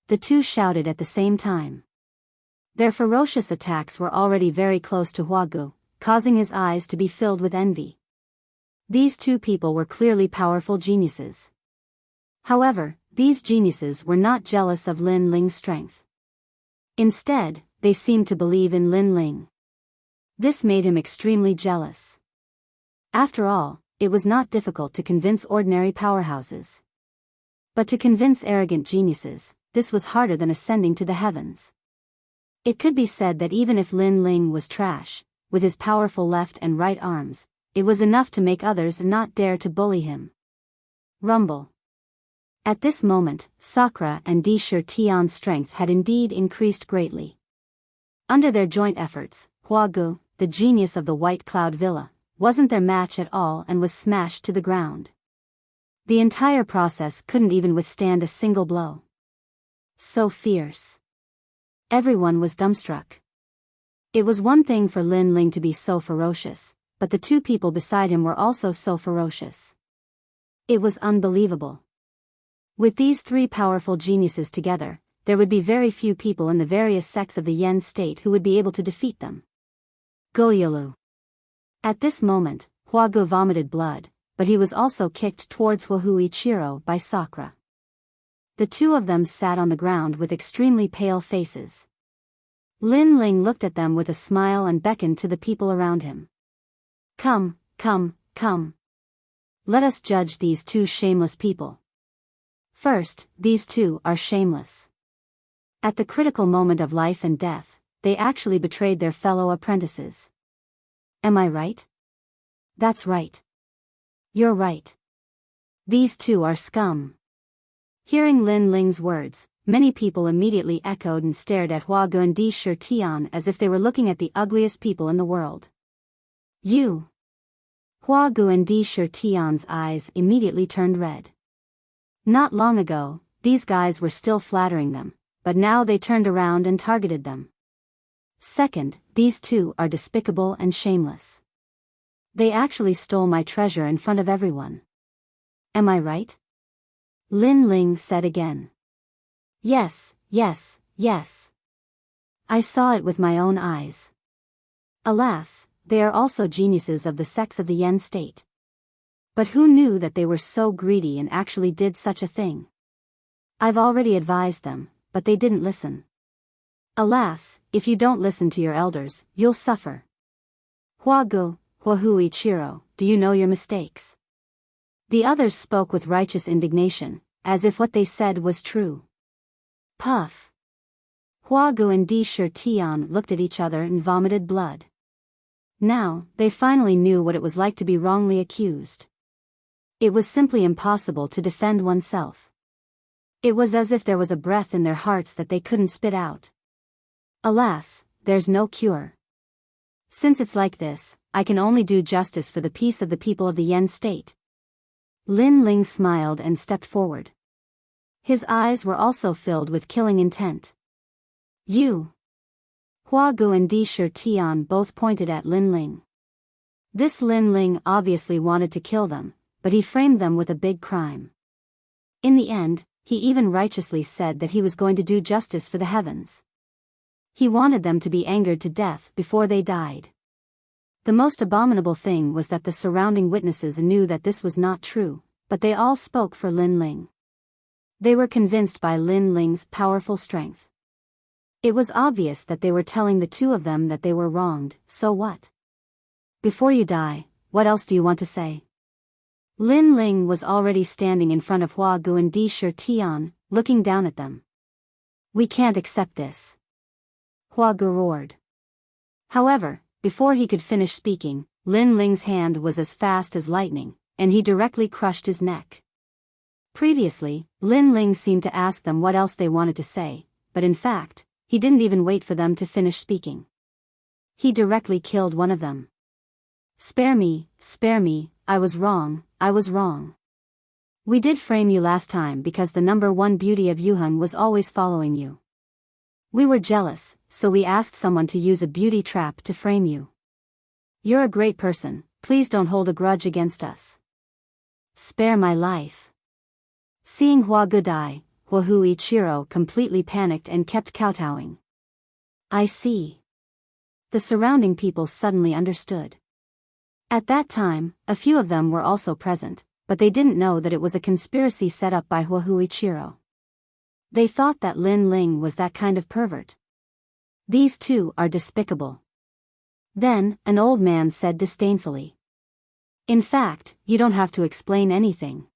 The two shouted at the same time. Their ferocious attacks were already very close to Huagu, causing his eyes to be filled with envy. These two people were clearly powerful geniuses. However, these geniuses were not jealous of Lin Ling's strength. Instead, they seemed to believe in Lin Ling. This made him extremely jealous. After all, it was not difficult to convince ordinary powerhouses. But to convince arrogant geniuses, this was harder than ascending to the heavens. It could be said that even if Lin Ling was trash, with his powerful left and right arms, it was enough to make others not dare to bully him. Rumble. At this moment, Sakura and Di Tian's strength had indeed increased greatly. Under their joint efforts, Huagu, the genius of the White Cloud Villa, wasn't their match at all and was smashed to the ground. The entire process couldn't even withstand a single blow. So fierce. Everyone was dumbstruck. It was one thing for Lin Ling to be so ferocious, but the two people beside him were also so ferocious. It was unbelievable. With these 3 powerful geniuses together, there would be very few people in the various sects of the Yen state who would be able to defeat them. Goryulu. At this moment, Huagu vomited blood, but he was also kicked towards Wuxia by Sakura. The two of them sat on the ground with extremely pale faces. Lin Ling looked at them with a smile and beckoned to the people around him. Come, come, come. Let us judge these 2 shameless people. First, these 2 are shameless. At the critical moment of life and death, they actually betrayed their fellow apprentices. Am I right? That's right. You're right. These 2 are scum. Hearing Lin Ling's words, many people immediately echoed and stared at Huagu and Di Tian as if they were looking at the ugliest people in the world. You! Huagu and Di Tian's eyes immediately turned red. Not long ago, these guys were still flattering them, but now they turned around and targeted them. Second, these 2 are despicable and shameless. They actually stole my treasure in front of everyone. Am I right? Lin Ling said again. Yes, yes, yes. I saw it with my own eyes. Alas, they are also geniuses of the sects of the Yen state. But who knew that they were so greedy and actually did such a thing? I've already advised them, but they didn't listen. Alas, if you don't listen to your elders, you'll suffer. Huagu, Wuxia, do you know your mistakes? The others spoke with righteous indignation, as if what they said was true. Puff. Huagu and Di Tian looked at each other and vomited blood. Now, they finally knew what it was like to be wrongly accused. It was simply impossible to defend oneself. It was as if there was a breath in their hearts that they couldn't spit out. Alas, there's no cure. Since it's like this, I can only do justice for the peace of the people of the Yen state. Lin Ling smiled and stepped forward. His eyes were also filled with killing intent. You! Huagu and Di Tian both pointed at Lin Ling. This Lin Ling obviously wanted to kill them, but he framed them with a big crime. In the end, he even righteously said that he was going to do justice for the heavens. He wanted them to be angered to death before they died. The most abominable thing was that the surrounding witnesses knew that this was not true, but they all spoke for Lin Ling. They were convinced by Lin Ling's powerful strength. It was obvious that they were telling the 2 of them that they were wronged, so what? Before you die, what else do you want to say? Lin Ling was already standing in front of Huagu and Di Tian, looking down at them. We can't accept this. Huagu roared. However, before he could finish speaking, Lin Ling's hand was as fast as lightning, and he directly crushed his neck. Previously, Lin Ling seemed to ask them what else they wanted to say, but in fact, he didn't even wait for them to finish speaking. He directly killed one of them. Spare me, I was wrong, I was wrong. We did frame you last time because the number one beauty of Yuhun was always following you. We were jealous, so we asked someone to use a beauty trap to frame you. You're a great person, please don't hold a grudge against us. Spare my life. Seeing Hua Ge die, Hu Ichiro completely panicked and kept kowtowing. I see. The surrounding people suddenly understood. At that time, a few of them were also present, but they didn't know that it was a conspiracy set up by Hu Ichiro. They thought that Lin Ling was that kind of pervert. These two are despicable. Then, an old man said disdainfully. In fact, you don't have to explain anything.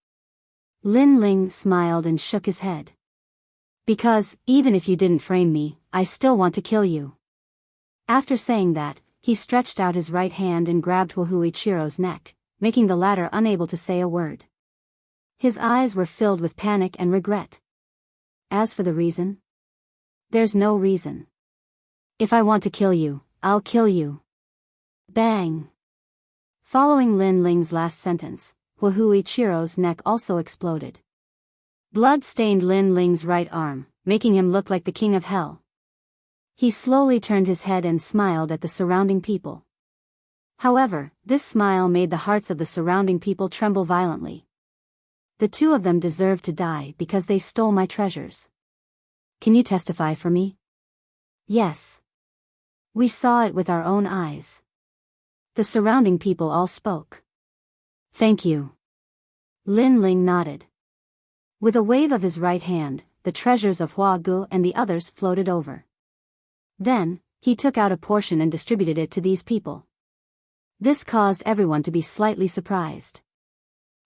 Lin Ling smiled and shook his head. Because, even if you didn't frame me, I still want to kill you. After saying that, he stretched out his right hand and grabbed Hu Ichiro's neck, making the latter unable to say a word. His eyes were filled with panic and regret. As for the reason? There's no reason. If I want to kill you, I'll kill you. Bang! Following Lin Ling's last sentence, Hu Ichiro's neck also exploded. Blood stained Lin Ling's right arm, making him look like the king of hell. He slowly turned his head and smiled at the surrounding people. However, this smile made the hearts of the surrounding people tremble violently. The two of them deserved to die because they stole my treasures. Can you testify for me? Yes. We saw it with our own eyes. The surrounding people all spoke. Thank you. Lin Ling nodded. With a wave of his right hand, the treasures of Hua Ge and the others floated over. Then, he took out a portion and distributed it to these people. This caused everyone to be slightly surprised.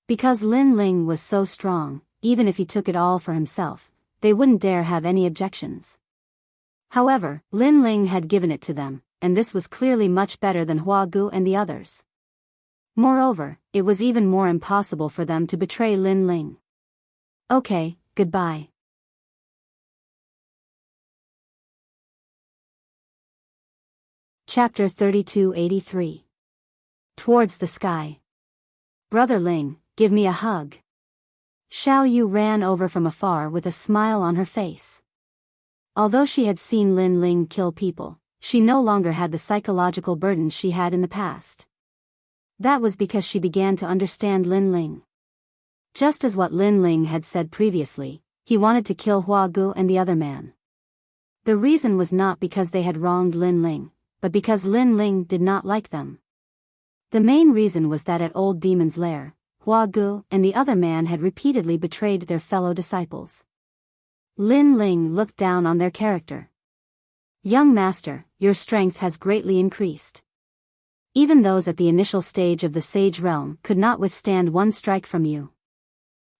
Because Lin Ling was so strong, even if he took it all for himself, they wouldn't dare have any objections. However, Lin Ling had given it to them, and this was clearly much better than Hua Ge and the others. Moreover, it was even more impossible for them to betray Lin Ling. Okay, goodbye. Chapter 3283. Towards the sky. Brother Ling, give me a hug. Xiao Yu ran over from afar with a smile on her face. Although she had seen Lin Ling kill people, she no longer had the psychological burden she had in the past. That was because she began to understand Lin Ling. Just as what Lin Ling had said previously, he wanted to kill Hua Ge and the other man. The reason was not because they had wronged Lin Ling, but because Lin Ling did not like them. The main reason was that at Old Demon's Lair, Hua Ge and the other man had repeatedly betrayed their fellow disciples. Lin Ling looked down on their character. Young master, your strength has greatly increased. Even those at the initial stage of the Sage Realm could not withstand one strike from you.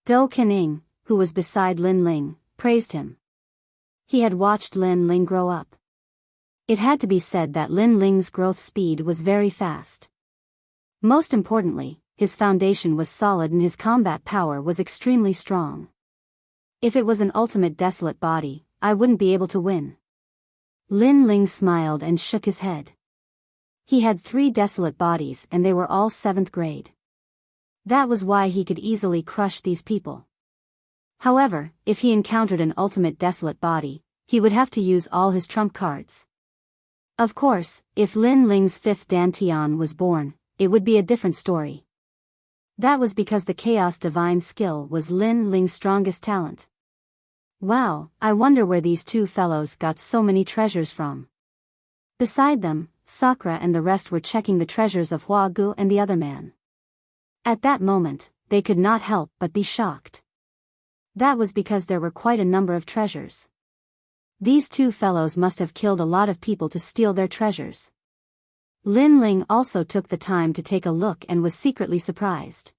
Do Kening, who was beside Lin Ling, praised him. He had watched Lin Ling grow up. It had to be said that Lin Ling's growth speed was very fast. Most importantly, his foundation was solid and his combat power was extremely strong. If it was an ultimate desolate body, I wouldn't be able to win. Lin Ling smiled and shook his head. He had 3 desolate bodies and they were all 7th grade. That was why he could easily crush these people. However, if he encountered an ultimate desolate body, he would have to use all his trump cards. Of course, if Lin Ling's 5th Dantian was born, it would be a different story. That was because the Chaos Divine skill was Lin Ling's strongest talent. Wow, I wonder where these two fellows got so many treasures from. Beside them, Sakura and the rest were checking the treasures of Hua Ge and the other man. At that moment, they could not help but be shocked. That was because there were quite a number of treasures. These two fellows must have killed a lot of people to steal their treasures. Lin Ling also took the time to take a look and was secretly surprised.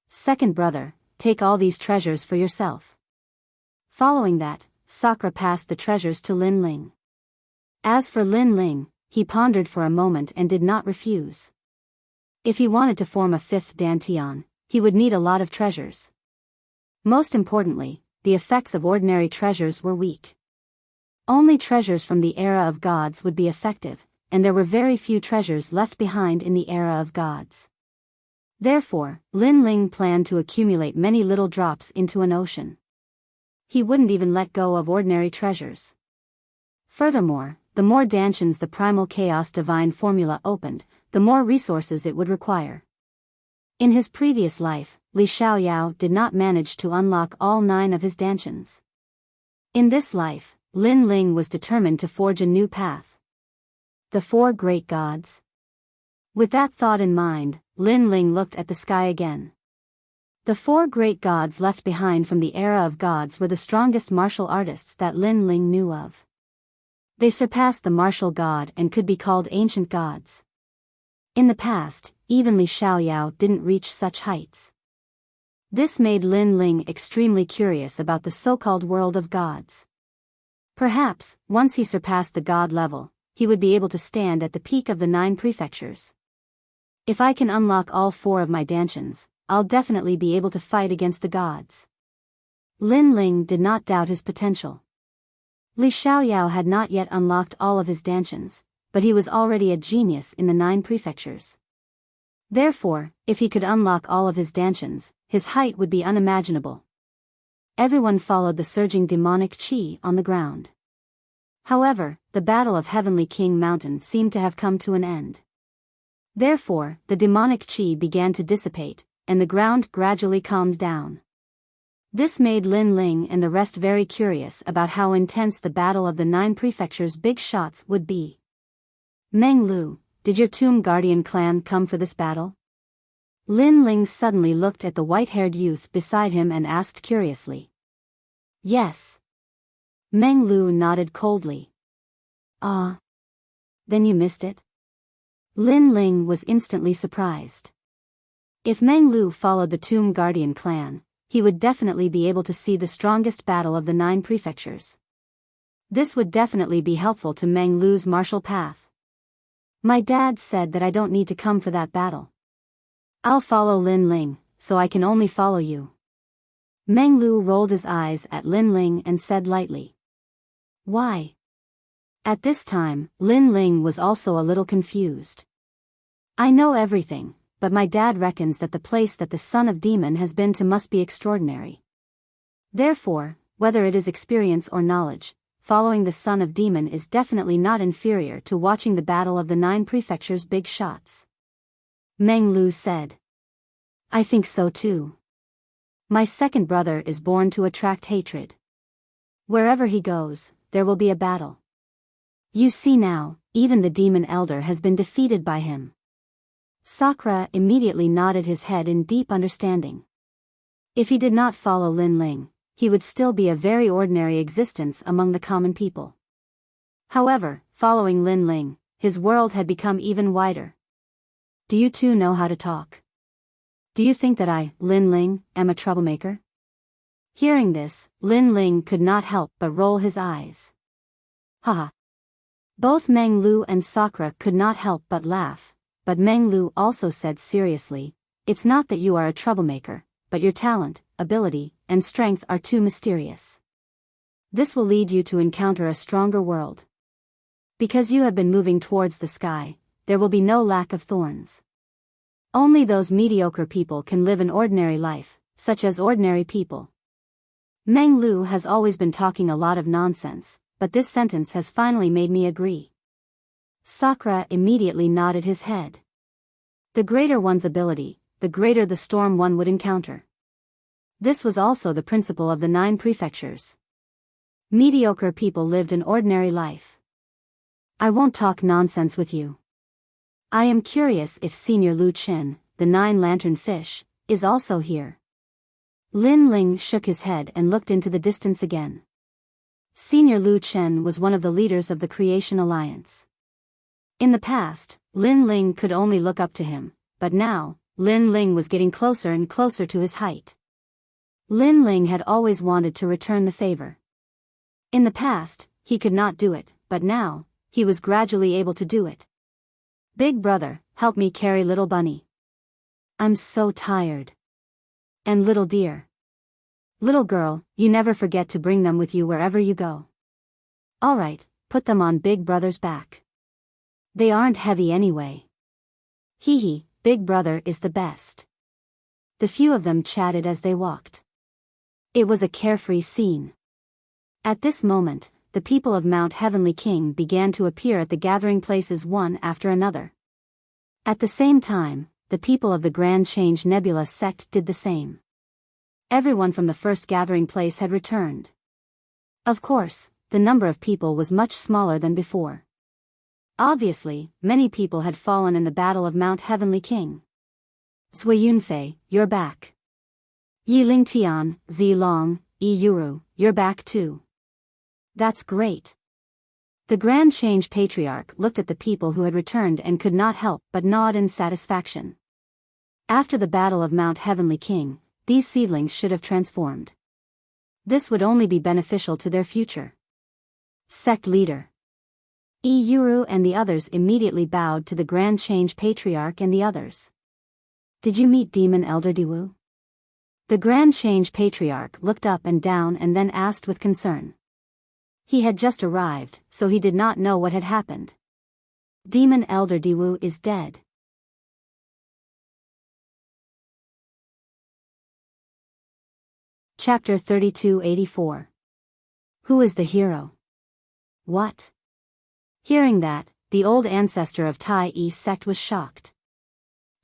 Second brother, take all these treasures for yourself. Following that, Sakura passed the treasures to Lin Ling. As for Lin Ling, he pondered for a moment and did not refuse. If he wanted to form a fifth dantian, he would need a lot of treasures. Most importantly, the effects of ordinary treasures were weak. Only treasures from the era of gods would be effective, and there were very few treasures left behind in the era of gods. Therefore, Lin Ling planned to accumulate many little drops into an ocean. He wouldn't even let go of ordinary treasures. Furthermore, the more dantians the primal chaos divine formula opened, the more resources it would require. In his previous life, Li Xiaoyao did not manage to unlock all 9 of his dantians. In this life, Lin Ling was determined to forge a new path. The 4 great gods. With that thought in mind, Lin Ling looked at the sky again. The 4 great gods left behind from the era of gods were the strongest martial artists that Lin Ling knew of. They surpassed the martial god and could be called ancient gods. In the past, even Li Xiaoyao didn't reach such heights. This made Lin Ling extremely curious about the so-called world of gods. Perhaps, once he surpassed the god level, he would be able to stand at the peak of the 9 prefectures. If I can unlock all 4 of my dantians, I'll definitely be able to fight against the gods. Lin Ling did not doubt his potential. Li Xiaoyao had not yet unlocked all of his dantians, but he was already a genius in the 9 prefectures. Therefore, if he could unlock all of his dantians, his height would be unimaginable. Everyone followed the surging demonic qi on the ground. However, the battle of Heavenly King Mountain seemed to have come to an end. Therefore, the demonic qi began to dissipate, and the ground gradually calmed down. This made Lin Ling and the rest very curious about how intense the battle of the 9 prefectures' big shots would be. Meng Lu, did your Tomb Guardian clan come for this battle? Lin Ling suddenly looked at the white-haired youth beside him and asked curiously. Yes. Meng Lu nodded coldly. Ah. Then you missed it? Lin Ling was instantly surprised. If Meng Lu followed the Tomb Guardian clan, he would definitely be able to see the strongest battle of the 9 prefectures. This would definitely be helpful to Meng Lu's martial path. My dad said that I don't need to come for that battle. I'll follow Lin Ling, so I can only follow you. Meng Lu rolled his eyes at Lin Ling and said lightly. Why? At this time, Lin Ling was also a little confused. I know everything, but my dad reckons that the place that the son of demon has been to must be extraordinary. Therefore, whether it is experience or knowledge, following the son of demon is definitely not inferior to watching the battle of the 9 prefectures' big shots. Meng Lu said. I think so too. My second brother is born to attract hatred. Wherever he goes, there will be a battle. You see now, even the demon elder has been defeated by him. Sakura immediately nodded his head in deep understanding. If he did not follow Lin Ling, he would still be a very ordinary existence among the common people. However, following Lin Ling, his world had become even wider. Do you two know how to talk? Do you think that I, Lin Ling, am a troublemaker? Hearing this, Lin Ling could not help but roll his eyes. Haha. Both Meng Lu and Sakura could not help but laugh. But Meng Lu also said seriously, it's not that you are a troublemaker, but your talent, ability, and strength are too mysterious. This will lead you to encounter a stronger world. Because you have been moving towards the sky, there will be no lack of thorns. Only those mediocre people can live an ordinary life, such as ordinary people. Meng Lu has always been talking a lot of nonsense, but this sentence has finally made me agree. Sakura immediately nodded his head. The greater one's ability, the greater the storm one would encounter. This was also the principle of the 9 prefectures. Mediocre people lived an ordinary life. I won't talk nonsense with you. I am curious if Senior Lu Qin, the 9-lantern fish, is also here. Lin Ling shook his head and looked into the distance again. Senior Lu Qin was one of the leaders of the Creation Alliance. In the past, Lin Ling could only look up to him, but now, Lin Ling was getting closer and closer to his height. Lin Ling had always wanted to return the favor. In the past, he could not do it, but now, he was gradually able to do it. Big brother, help me carry little bunny. I'm so tired. And little dear. Little girl, you never forget to bring them with you wherever you go. All right, put them on Big Brother's back. They aren't heavy anyway. Hee hee, Big Brother is the best. The few of them chatted as they walked. It was a carefree scene. At this moment, the people of Mount Heavenly King began to appear at the gathering places one after another. At the same time, the people of the Grand Change Nebula sect did the same. Everyone from the first gathering place had returned. Of course, the number of people was much smaller than before. Obviously, many people had fallen in the Battle of Mount Heavenly King. Zui Yunfei, you're back. Yi Ling Tian, Zi Long, Yi Yuru, you're back too. That's great. The Grand Change Patriarch looked at the people who had returned and could not help but nod in satisfaction. After the Battle of Mount Heavenly King, these seedlings should have transformed. This would only be beneficial to their future. Sect Leader Yi Yuru and the others immediately bowed to the Grand Change Patriarch and the others. Did you meet Demon Elder Diwu? The Grand Change Patriarch looked up and down and then asked with concern. He had just arrived, so he did not know what had happened. Demon Elder Diwu is dead. Chapter 3284. Who is the hero? What? Hearing that, the old ancestor of Tai Yi sect was shocked.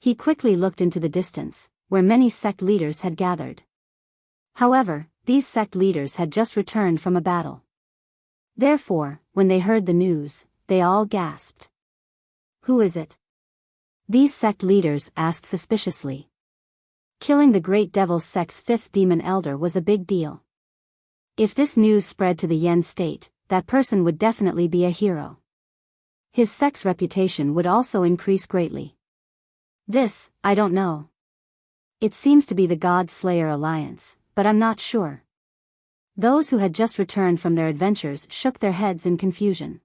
He quickly looked into the distance, where many sect leaders had gathered. However, these sect leaders had just returned from a battle. Therefore, when they heard the news, they all gasped. Who is it? These sect leaders asked suspiciously. Killing the Great Devil sect's fifth demon elder was a big deal. If this news spread to the Yen state, that person would definitely be a hero. His sect's reputation would also increase greatly. This, I don't know. It seems to be the God Slayer Alliance, but I'm not sure. Those who had just returned from their adventures shook their heads in confusion.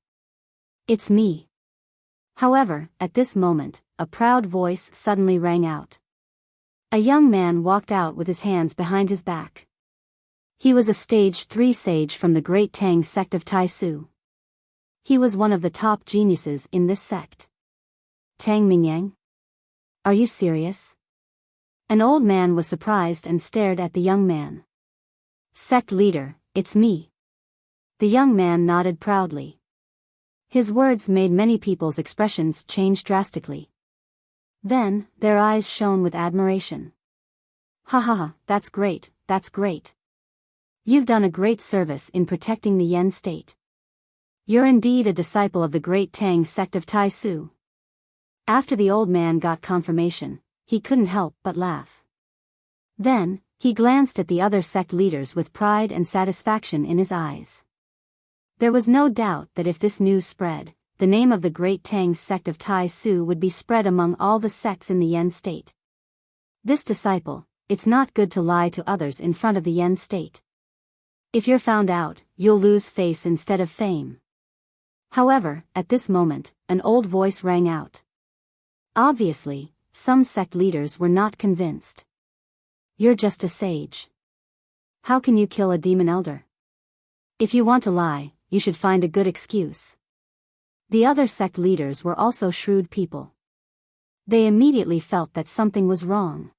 It's me. However, at this moment, a proud voice suddenly rang out. A young man walked out with his hands behind his back. He was a stage 3 sage from the Great Tang sect of Taisu. He was one of the top geniuses in this sect. Tang Mingyang? Are you serious? An old man was surprised and stared at the young man. Sect leader, it's me. The young man nodded proudly. His words made many people's expressions change drastically. Then, their eyes shone with admiration. Ha ha ha, that's great, that's great. You've done a great service in protecting the Yen state. You're indeed a disciple of the Great Tang sect of Taisu. After the old man got confirmation, he couldn't help but laugh. Then, he glanced at the other sect leaders with pride and satisfaction in his eyes. There was no doubt that if this news spread, the name of the Great Tang sect of Taisu would be spread among all the sects in the Yen state. This disciple, it's not good to lie to others in front of the Yen state. If you're found out, you'll lose face instead of fame. However, at this moment, an old voice rang out. Obviously, some sect leaders were not convinced. You're just a sage. How can you kill a demon elder? If you want to lie, you should find a good excuse. The other sect leaders were also shrewd people. They immediately felt that something was wrong.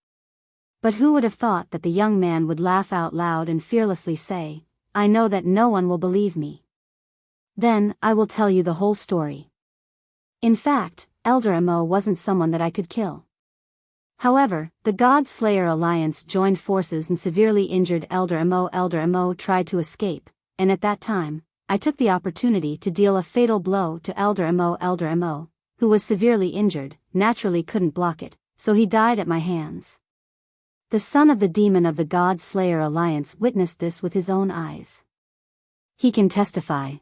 But who would have thought that the young man would laugh out loud and fearlessly say, I know that no one will believe me. Then, I will tell you the whole story. In fact, Elder Mo wasn't someone that I could kill. However, the God Slayer Alliance joined forces and severely injured Elder Mo. Elder Mo tried to escape, and at that time, I took the opportunity to deal a fatal blow to Elder Mo. Elder Mo, who was severely injured, naturally couldn't block it, so he died at my hands. The son of the demon of the God Slayer Alliance witnessed this with his own eyes. He can testify.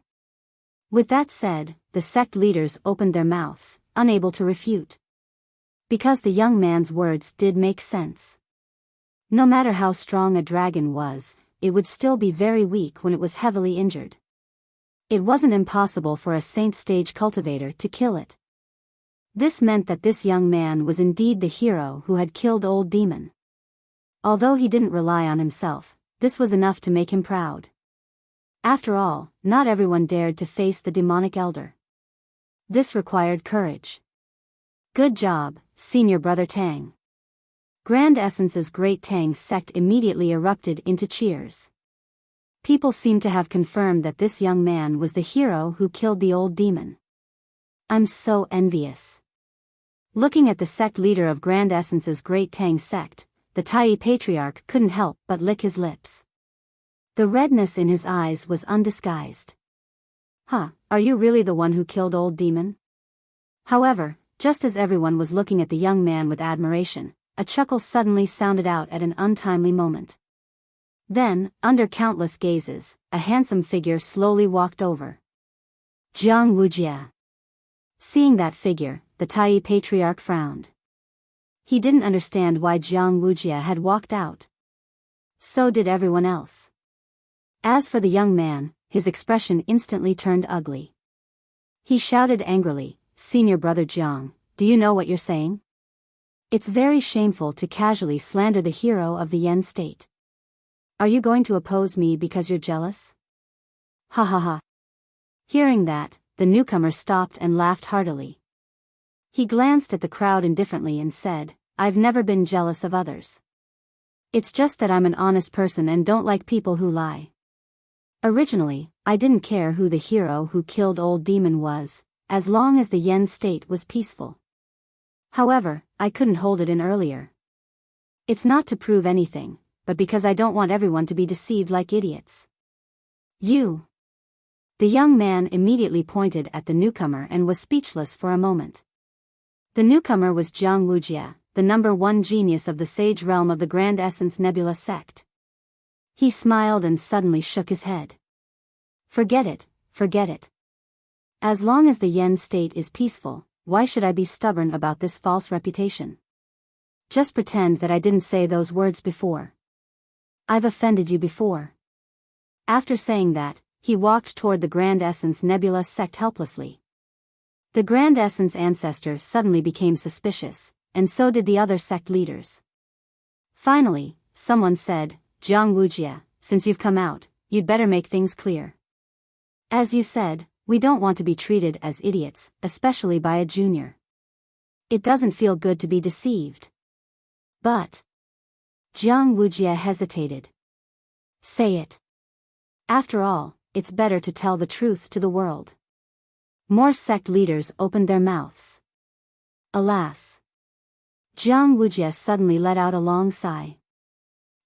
With that said, the sect leaders opened their mouths, unable to refute. Because the young man's words did make sense. No matter how strong a dragon was, it would still be very weak when it was heavily injured. It wasn't impossible for a saint stage cultivator to kill it. This meant that this young man was indeed the hero who had killed Old Demon. Although he didn't rely on himself, this was enough to make him proud. After all, not everyone dared to face the demonic elder. This required courage. Good job, Senior Brother Tang. Grand Essence's Great Tang sect immediately erupted into cheers. People seemed to have confirmed that this young man was the hero who killed the old demon. I'm so envious. Looking at the sect leader of Grand Essence's Great Tang sect, the Tai Patriarch couldn't help but lick his lips. The redness in his eyes was undisguised. Huh, are you really the one who killed Old Demon? However, just as everyone was looking at the young man with admiration, a chuckle suddenly sounded out at an untimely moment. Then, under countless gazes, a handsome figure slowly walked over. Jiang Wujia. Seeing that figure, the Tai Patriarch frowned. He didn't understand why Jiang Wujia had walked out. So did everyone else. As for the young man, his expression instantly turned ugly. He shouted angrily, "Senior Brother Jiang, do you know what you're saying? It's very shameful to casually slander the hero of the Yen state. Are you going to oppose me because you're jealous?" Ha ha ha. Hearing that, the newcomer stopped and laughed heartily. He glanced at the crowd indifferently and said, "I've never been jealous of others. It's just that I'm an honest person and don't like people who lie. Originally, I didn't care who the hero who killed Old Demon was, as long as the Yen state was peaceful. However, I couldn't hold it in earlier. It's not to prove anything, but because I don't want everyone to be deceived like idiots." "You." The young man immediately pointed at the newcomer and was speechless for a moment. The newcomer was Jiang Wujia, the #1 genius of the sage realm of the Grand Essence Nebula sect. He smiled and suddenly shook his head. Forget it, forget it. As long as the Yen state is peaceful, why should I be stubborn about this false reputation? Just pretend that I didn't say those words before. I've offended you before." After saying that, he walked toward the Grand Essence Nebula sect helplessly. The Grand Essence ancestor suddenly became suspicious, and so did the other sect leaders. Finally, someone said, "Jiang Wujia, since you've come out, you'd better make things clear. As you said, we don't want to be treated as idiots, especially by a junior. It doesn't feel good to be deceived." "But..." Jiang Wujia hesitated. "Say it. After all, it's better to tell the truth to the world." More sect leaders opened their mouths. Alas. Jiang Wujia suddenly let out a long sigh.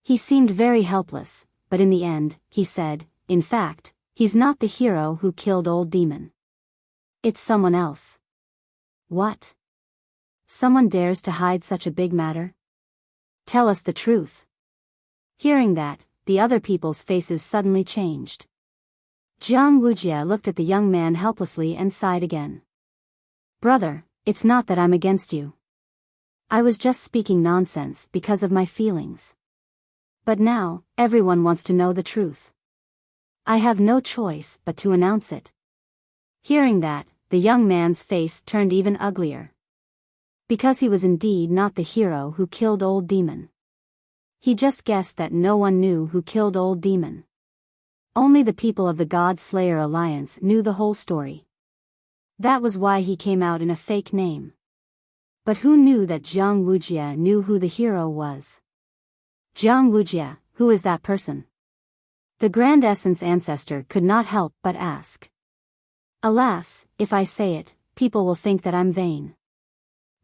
He seemed very helpless, but in the end, he said, "In fact, he's not the hero who killed Old Demon. It's someone else." "What? Someone dares to hide such a big matter? Tell us the truth." Hearing that, the other people's faces suddenly changed. Jiang Wujia looked at the young man helplessly and sighed again. "Brother, it's not that I'm against you. I was just speaking nonsense because of my feelings. But now, everyone wants to know the truth. I have no choice but to announce it." Hearing that, the young man's face turned even uglier. Because he was indeed not the hero who killed Old Demon. He just guessed that no one knew who killed Old Demon. Only the people of the God Slayer Alliance knew the whole story. That was why he came out in a fake name. But who knew that Jiang Wujia knew who the hero was? "Jiang Wujia, who is that person?" The Grand Essence ancestor could not help but ask. "Alas, if I say it, people will think that I'm vain.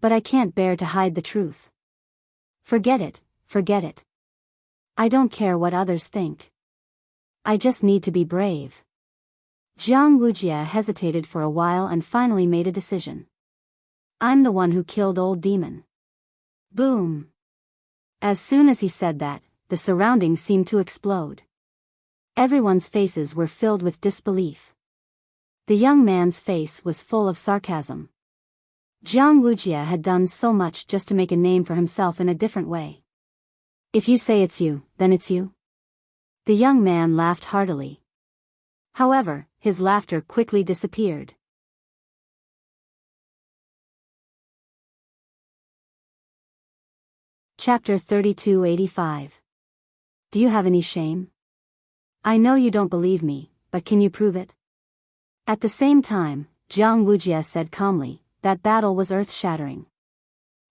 But I can't bear to hide the truth. Forget it, forget it. I don't care what others think. I just need to be brave." Jiang Wujia hesitated for a while and finally made a decision. "I'm the one who killed Old Demon." Boom! As soon as he said that, the surroundings seemed to explode. Everyone's faces were filled with disbelief. The young man's face was full of sarcasm. Jiang Wujia had done so much just to make a name for himself in a different way. "If you say it's you, then it's you?" The young man laughed heartily. However, his laughter quickly disappeared. Chapter 3285. Do you have any shame? I know you don't believe me, but can you prove it? At the same time, Jiang Wujie said calmly, that battle was earth-shattering.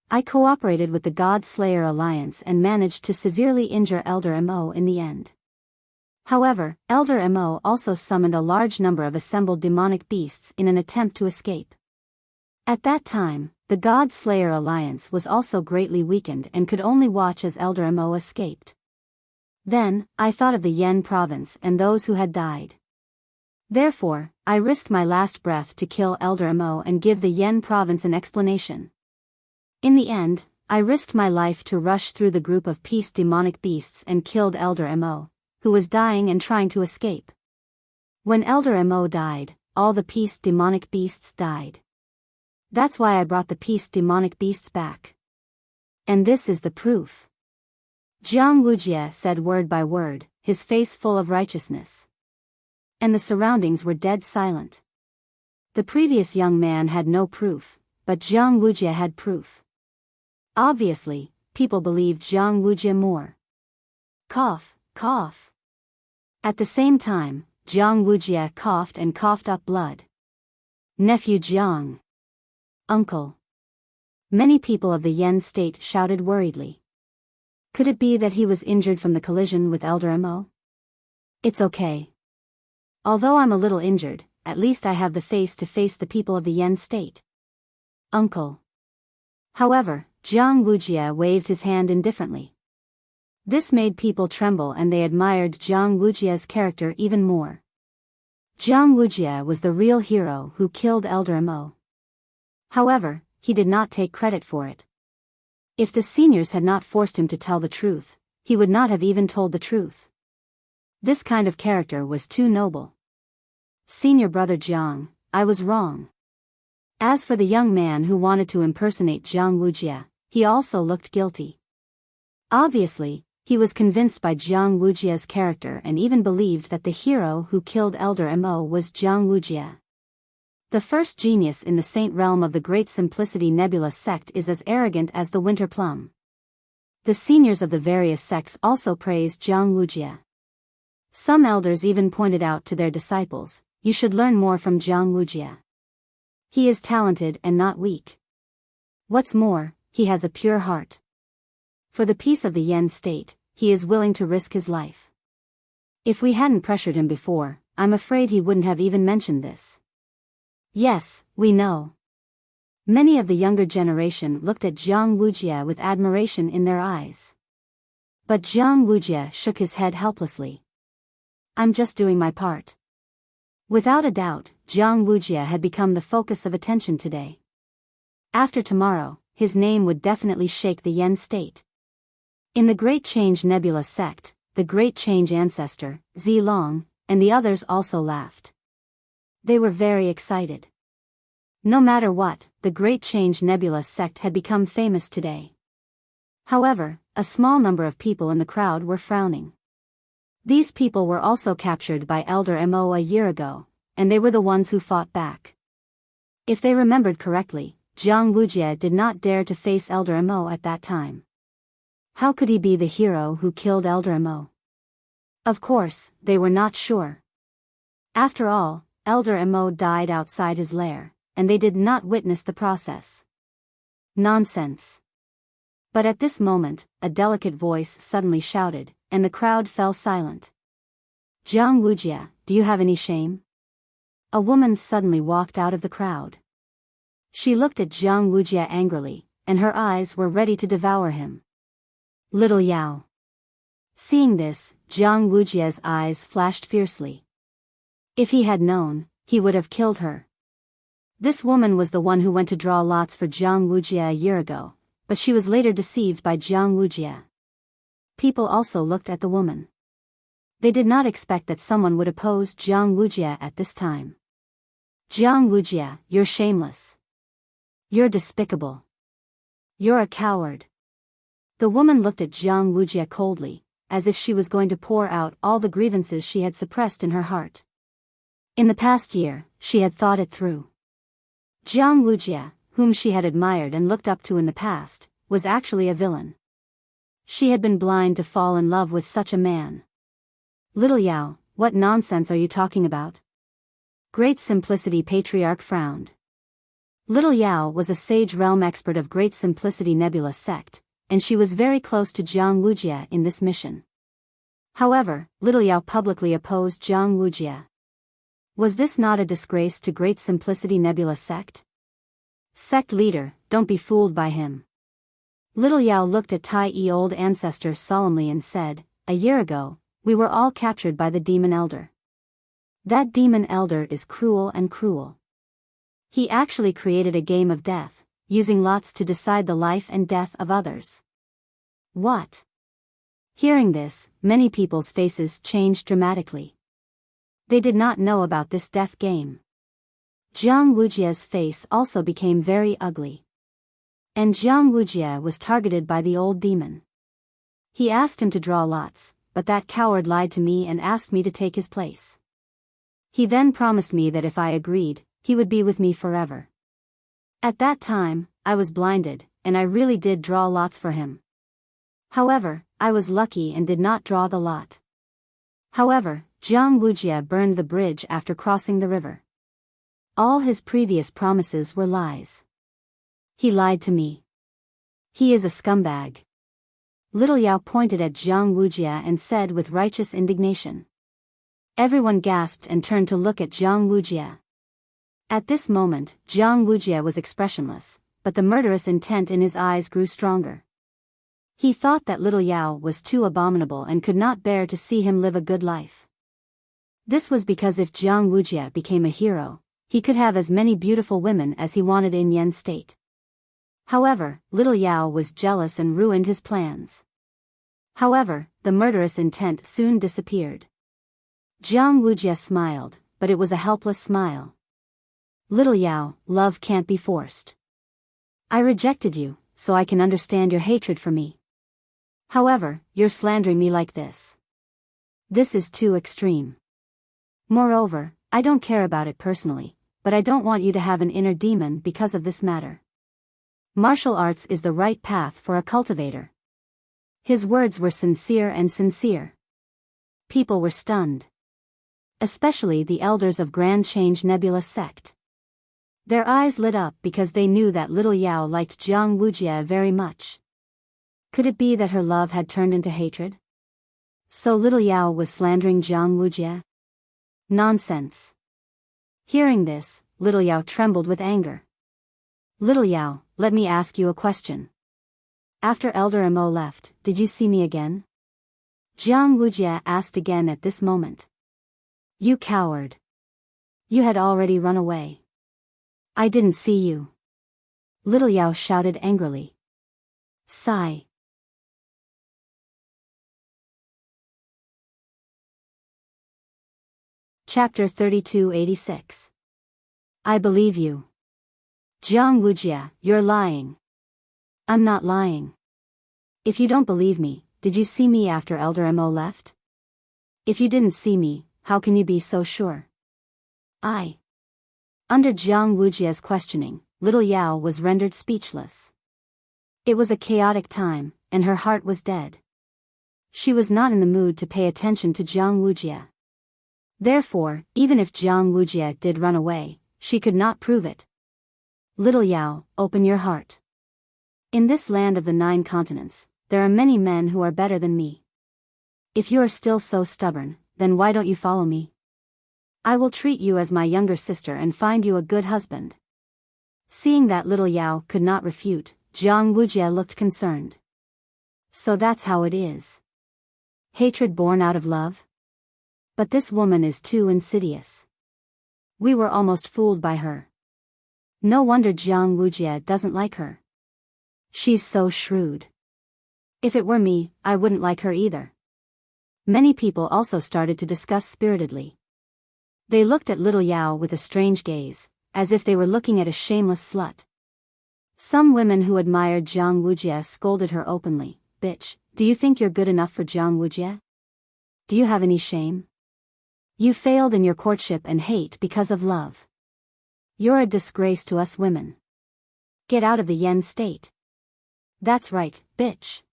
I cooperated with the God Slayer Alliance and managed to severely injure Elder Mo in the end. However, Elder Mo also summoned a large number of assembled demonic beasts in an attempt to escape. At that time, the God Slayer Alliance was also greatly weakened and could only watch as Elder Mo escaped. Then, I thought of the Yen province and those who had died. Therefore, I risked my last breath to kill Elder Mo and give the Yen province an explanation. In the end, I risked my life to rush through the group of peace demonic beasts and killed Elder Mo, who was dying and trying to escape. When Elder Mo died, all the peace demonic beasts died. That's why I brought the peace demonic beasts back. And this is the proof. Jiang Wujie said word by word, his face full of righteousness. And the surroundings were dead silent. The previous young man had no proof, but Jiang Wujie had proof. Obviously, people believed Jiang Wujie more. Cough, cough. At the same time, Jiang Wujie coughed and coughed up blood. Nephew Jiang. Uncle. Many people of the Yen state shouted worriedly. Could it be that he was injured from the collision with Elder Mo? It's okay. Although I'm a little injured, at least I have the face to face the people of the Yen state. Uncle. However, Jiang Wujie waved his hand indifferently. This made people tremble and they admired Jiang Wujie's character even more. Jiang Wujie was the real hero who killed Elder Mo. However, he did not take credit for it. If the seniors had not forced him to tell the truth, he would not have even told the truth. This kind of character was too noble. Senior brother Jiang, I was wrong. As for the young man who wanted to impersonate Jiang Wujie, he also looked guilty. Obviously, he was convinced by Jiang Wujie's character and even believed that the hero who killed Elder Mo was Jiang Wujie. The first genius in the saint realm of the Great Simplicity Nebula sect is as arrogant as the winter plum. The seniors of the various sects also praised Jiang Wujie. Some elders even pointed out to their disciples, you should learn more from Jiang Wujie. He is talented and not weak. What's more, he has a pure heart. For the peace of the Yen state, he is willing to risk his life. If we hadn't pressured him before, I'm afraid he wouldn't have even mentioned this. Yes, we know. Many of the younger generation looked at Jiang Wujie with admiration in their eyes. But Jiang Wujie shook his head helplessly. I'm just doing my part. Without a doubt, Jiang Wujie had become the focus of attention today. After tomorrow, his name would definitely shake the Yen state. In the Great Change Nebula sect, the Great Change ancestor, Zilong, and the others also laughed. They were very excited. No matter what, the Great Change Nebula sect had become famous today. However, a small number of people in the crowd were frowning. These people were also captured by Elder Mo a year ago, and they were the ones who fought back. If they remembered correctly, Jiang Wujie did not dare to face Elder Mo at that time. How could he be the hero who killed Elder Mo? Of course, they were not sure. After all, Elder Mo died outside his lair, and they did not witness the process. Nonsense. But at this moment, a delicate voice suddenly shouted, and the crowd fell silent. Jiang Wujie, do you have any shame? A woman suddenly walked out of the crowd. She looked at Jiang Wujie angrily, and her eyes were ready to devour him. Little Yao. Seeing this, Jiang Wujie's eyes flashed fiercely. If he had known, he would have killed her. This woman was the one who went to draw lots for Jiang Wujie a year ago, but she was later deceived by Jiang Wujie. People also looked at the woman. They did not expect that someone would oppose Jiang Wujie at this time. Jiang Wujie, you're shameless. You're despicable. You're a coward. The woman looked at Jiang Wujie coldly, as if she was going to pour out all the grievances she had suppressed in her heart. In the past year, she had thought it through. Jiang Wujie, whom she had admired and looked up to in the past, was actually a villain. She had been blind to fall in love with such a man. Little Yao, what nonsense are you talking about? Great Simplicity Patriarch frowned. Little Yao was a sage realm expert of Great Simplicity Nebula sect, and she was very close to Jiang Wujia in this mission. However, Little Yao publicly opposed Jiang Wujia. Was this not a disgrace to Great Simplicity Nebula sect? Sect leader, don't be fooled by him. Little Yao looked at Tai Yi old ancestor solemnly and said, a year ago, we were all captured by the demon elder. That demon elder is cruel and cruel. He actually created a game of death, using lots to decide the life and death of others. What? Hearing this, many people's faces changed dramatically. They did not know about this death game. Jiang Wujia's face also became very ugly. And Jiang Wujia was targeted by the old demon. He asked him to draw lots, but that coward lied to me and asked me to take his place. He then promised me that if I agreed, he would be with me forever. At that time, I was blinded, and I really did draw lots for him. However, I was lucky and did not draw the lot. However, Jiang Wujia burned the bridge after crossing the river. All his previous promises were lies. He lied to me. He is a scumbag. Little Yao pointed at Jiang Wujia and said with righteous indignation. Everyone gasped and turned to look at Jiang Wujia. At this moment, Jiang Wujia was expressionless, but the murderous intent in his eyes grew stronger. He thought that Little Yao was too abominable and could not bear to see him live a good life. This was because if Jiang Wujia became a hero, he could have as many beautiful women as he wanted in Yen State. However, Little Yao was jealous and ruined his plans. However, the murderous intent soon disappeared. Jiang Wujia smiled, but it was a helpless smile. Little Yao, love can't be forced. I rejected you, so I can understand your hatred for me. However, you're slandering me like this. This is too extreme. Moreover, I don't care about it personally, but I don't want you to have an inner demon because of this matter. Martial arts is the right path for a cultivator. His words were sincere and sincere. People were stunned. Especially the elders of Grand Change Nebula sect. Their eyes lit up because they knew that Little Yao liked Jiang Wujia very much. Could it be that her love had turned into hatred? So Little Yao was slandering Jiang Wujia? Nonsense. Hearing this, Little Yao trembled with anger. Little Yao, let me ask you a question. After Elder Mo left, did you see me again? Jiang Wujia asked again at this moment. You coward. You had already run away. I didn't see you. Little Yao shouted angrily. Sigh. Chapter 3286. I believe you. Jiang Wujia, you're lying. I'm not lying. If you don't believe me, did you see me after Elder Mo left? If you didn't see me, how can you be so sure? Under Jiang Wujia's questioning, Little Yao was rendered speechless. It was a chaotic time, and her heart was dead. She was not in the mood to pay attention to Jiang Wujia. Therefore, even if Jiang Wujia did run away, she could not prove it. Little Yao, open your heart. In this land of the 9 continents, there are many men who are better than me. If you are still so stubborn, then why don't you follow me? I will treat you as my younger sister and find you a good husband. Seeing that Little Yao could not refute, Jiang Wujia looked concerned. So that's how it is. Hatred born out of love? But this woman is too insidious. We were almost fooled by her. No wonder Jiang Wujia doesn't like her. She's so shrewd. If it were me, I wouldn't like her either. Many people also started to discuss spiritedly. They looked at Little Yao with a strange gaze, as if they were looking at a shameless slut. Some women who admired Jiang Wujia scolded her openly. Bitch, do you think you're good enough for Jiang Wujia? Do you have any shame? You failed in your courtship and hate because of love. You're a disgrace to us women. Get out of the Yen State. That's right, bitch.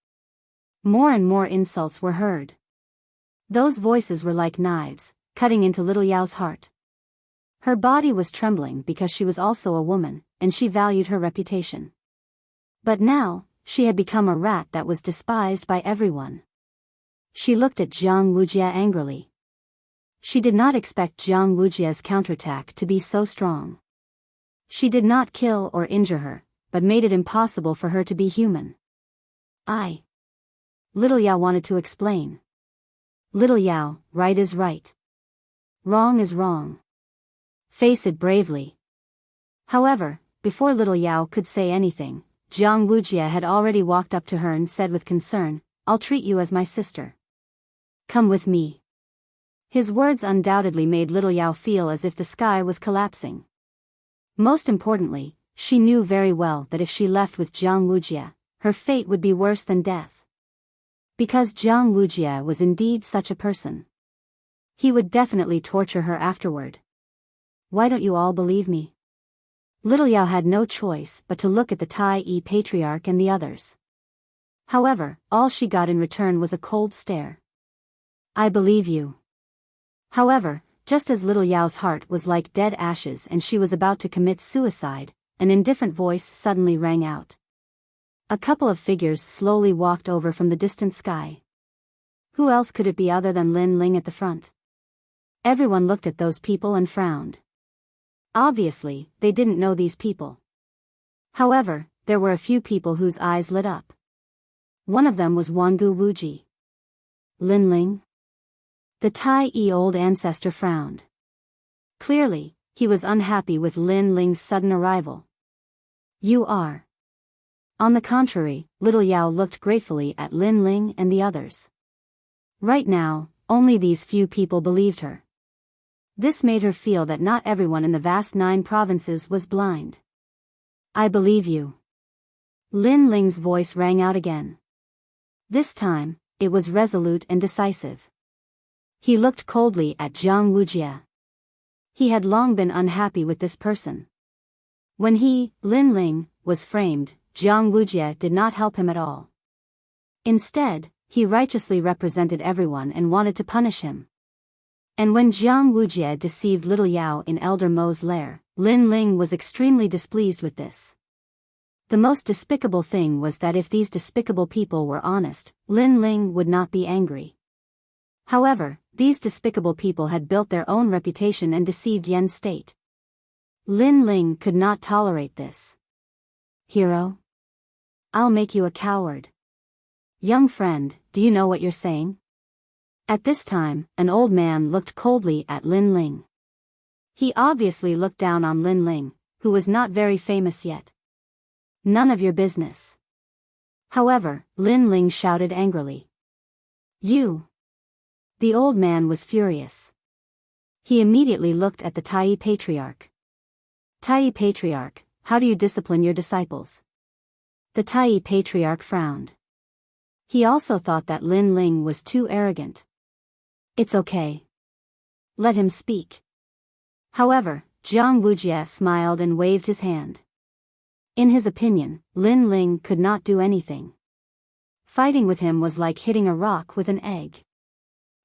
More and more insults were heard. Those voices were like knives, cutting into little Yao's heart. Her body was trembling because she was also a woman, and she valued her reputation. But now, she had become a rat that was despised by everyone. She looked at Jiang Wujia angrily. She did not expect Jiang Wujia's counterattack to be so strong. She did not kill or injure her, but made it impossible for her to be human. Little Yao wanted to explain. Little Yao, right is right. Wrong is wrong. Face it bravely. However, before little Yao could say anything, Jiang Wujia had already walked up to her and said with concern, "I'll treat you as my sister. Come with me." His words undoubtedly made little Yao feel as if the sky was collapsing. Most importantly, she knew very well that if she left with Jiang Wujia, her fate would be worse than death. Because Jiang Wujia was indeed such a person. He would definitely torture her afterward. Why don't you all believe me? Little Yao had no choice but to look at the Tai patriarch and the others. However, all she got in return was a cold stare. I believe you. However, just as little Yao's heart was like dead ashes and she was about to commit suicide, an indifferent voice suddenly rang out. A couple of figures slowly walked over from the distant sky. Who else could it be other than Lin Ling at the front? Everyone looked at those people and frowned. Obviously, they didn't know these people. However, there were a few people whose eyes lit up. One of them was Wangu Wuji. Lin Ling? The Tai old ancestor frowned. Clearly, he was unhappy with Lin Ling's sudden arrival. You are. On the contrary, little Yao looked gratefully at Lin Ling and the others. Right now, only these few people believed her. This made her feel that not everyone in the vast 9 provinces was blind. I believe you. Lin Ling's voice rang out again. This time, it was resolute and decisive. He looked coldly at Jiang Wujia. He had long been unhappy with this person. When he, Lin Ling, was framed, Jiang Wujia did not help him at all. Instead, he righteously represented everyone and wanted to punish him. And when Jiang Wujia deceived little Yao in Elder Mo's lair, Lin Ling was extremely displeased with this. The most despicable thing was that if these despicable people were honest, Lin Ling would not be angry. However, these despicable people had built their own reputation and deceived Yen's state. Lin Ling could not tolerate this. Hero? I'll make you a coward. Young friend, do you know what you're saying? At this time, an old man looked coldly at Lin Ling. He obviously looked down on Lin Ling, who was not very famous yet. None of your business. However, Lin Ling shouted angrily. You! The old man was furious. He immediately looked at the Tai patriarch. Tai patriarch, how do you discipline your disciples? The Tai patriarch frowned. He also thought that Lin Ling was too arrogant. It's okay. Let him speak. However, Jiang Wujia smiled and waved his hand. In his opinion, Lin Ling could not do anything. Fighting with him was like hitting a rock with an egg.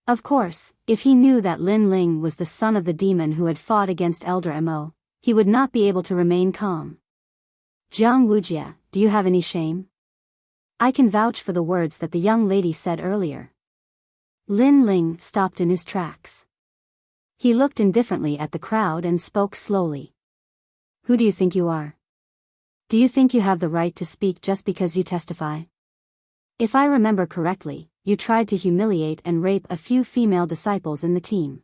Of course, if he knew that Lin Ling was the son of the demon who had fought against Elder Mo, he would not be able to remain calm. Jiang Wujia, do you have any shame? I can vouch for the words that the young lady said earlier. Lin Ling stopped in his tracks. He looked indifferently at the crowd and spoke slowly. Who do you think you are? Do you think you have the right to speak just because you testify? If I remember correctly, you tried to humiliate and rape a few female disciples in the team.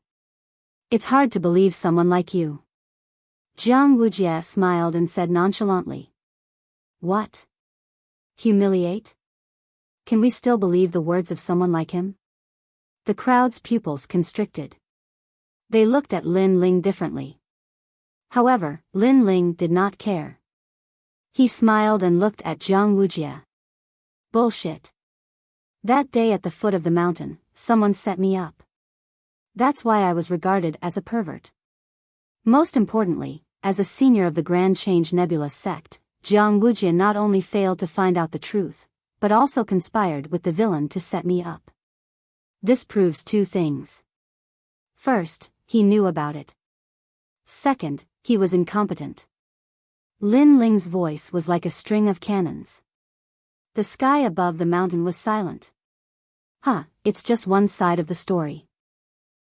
It's hard to believe someone like you. Jiang Wujia smiled and said nonchalantly. What? Humiliate? Can we still believe the words of someone like him? The crowd's pupils constricted. They looked at Lin Ling differently. However, Lin Ling did not care. He smiled and looked at Jiang Wujia. Bullshit. That day at the foot of the mountain, someone set me up. That's why I was regarded as a pervert. Most importantly, as a senior of the Grand Change Nebula sect, Jiang Wujia not only failed to find out the truth, but also conspired with the villain to set me up. This proves two things. First, he knew about it. Second, he was incompetent. Lin Ling's voice was like a string of cannons. The sky above the mountain was silent. It's just one side of the story.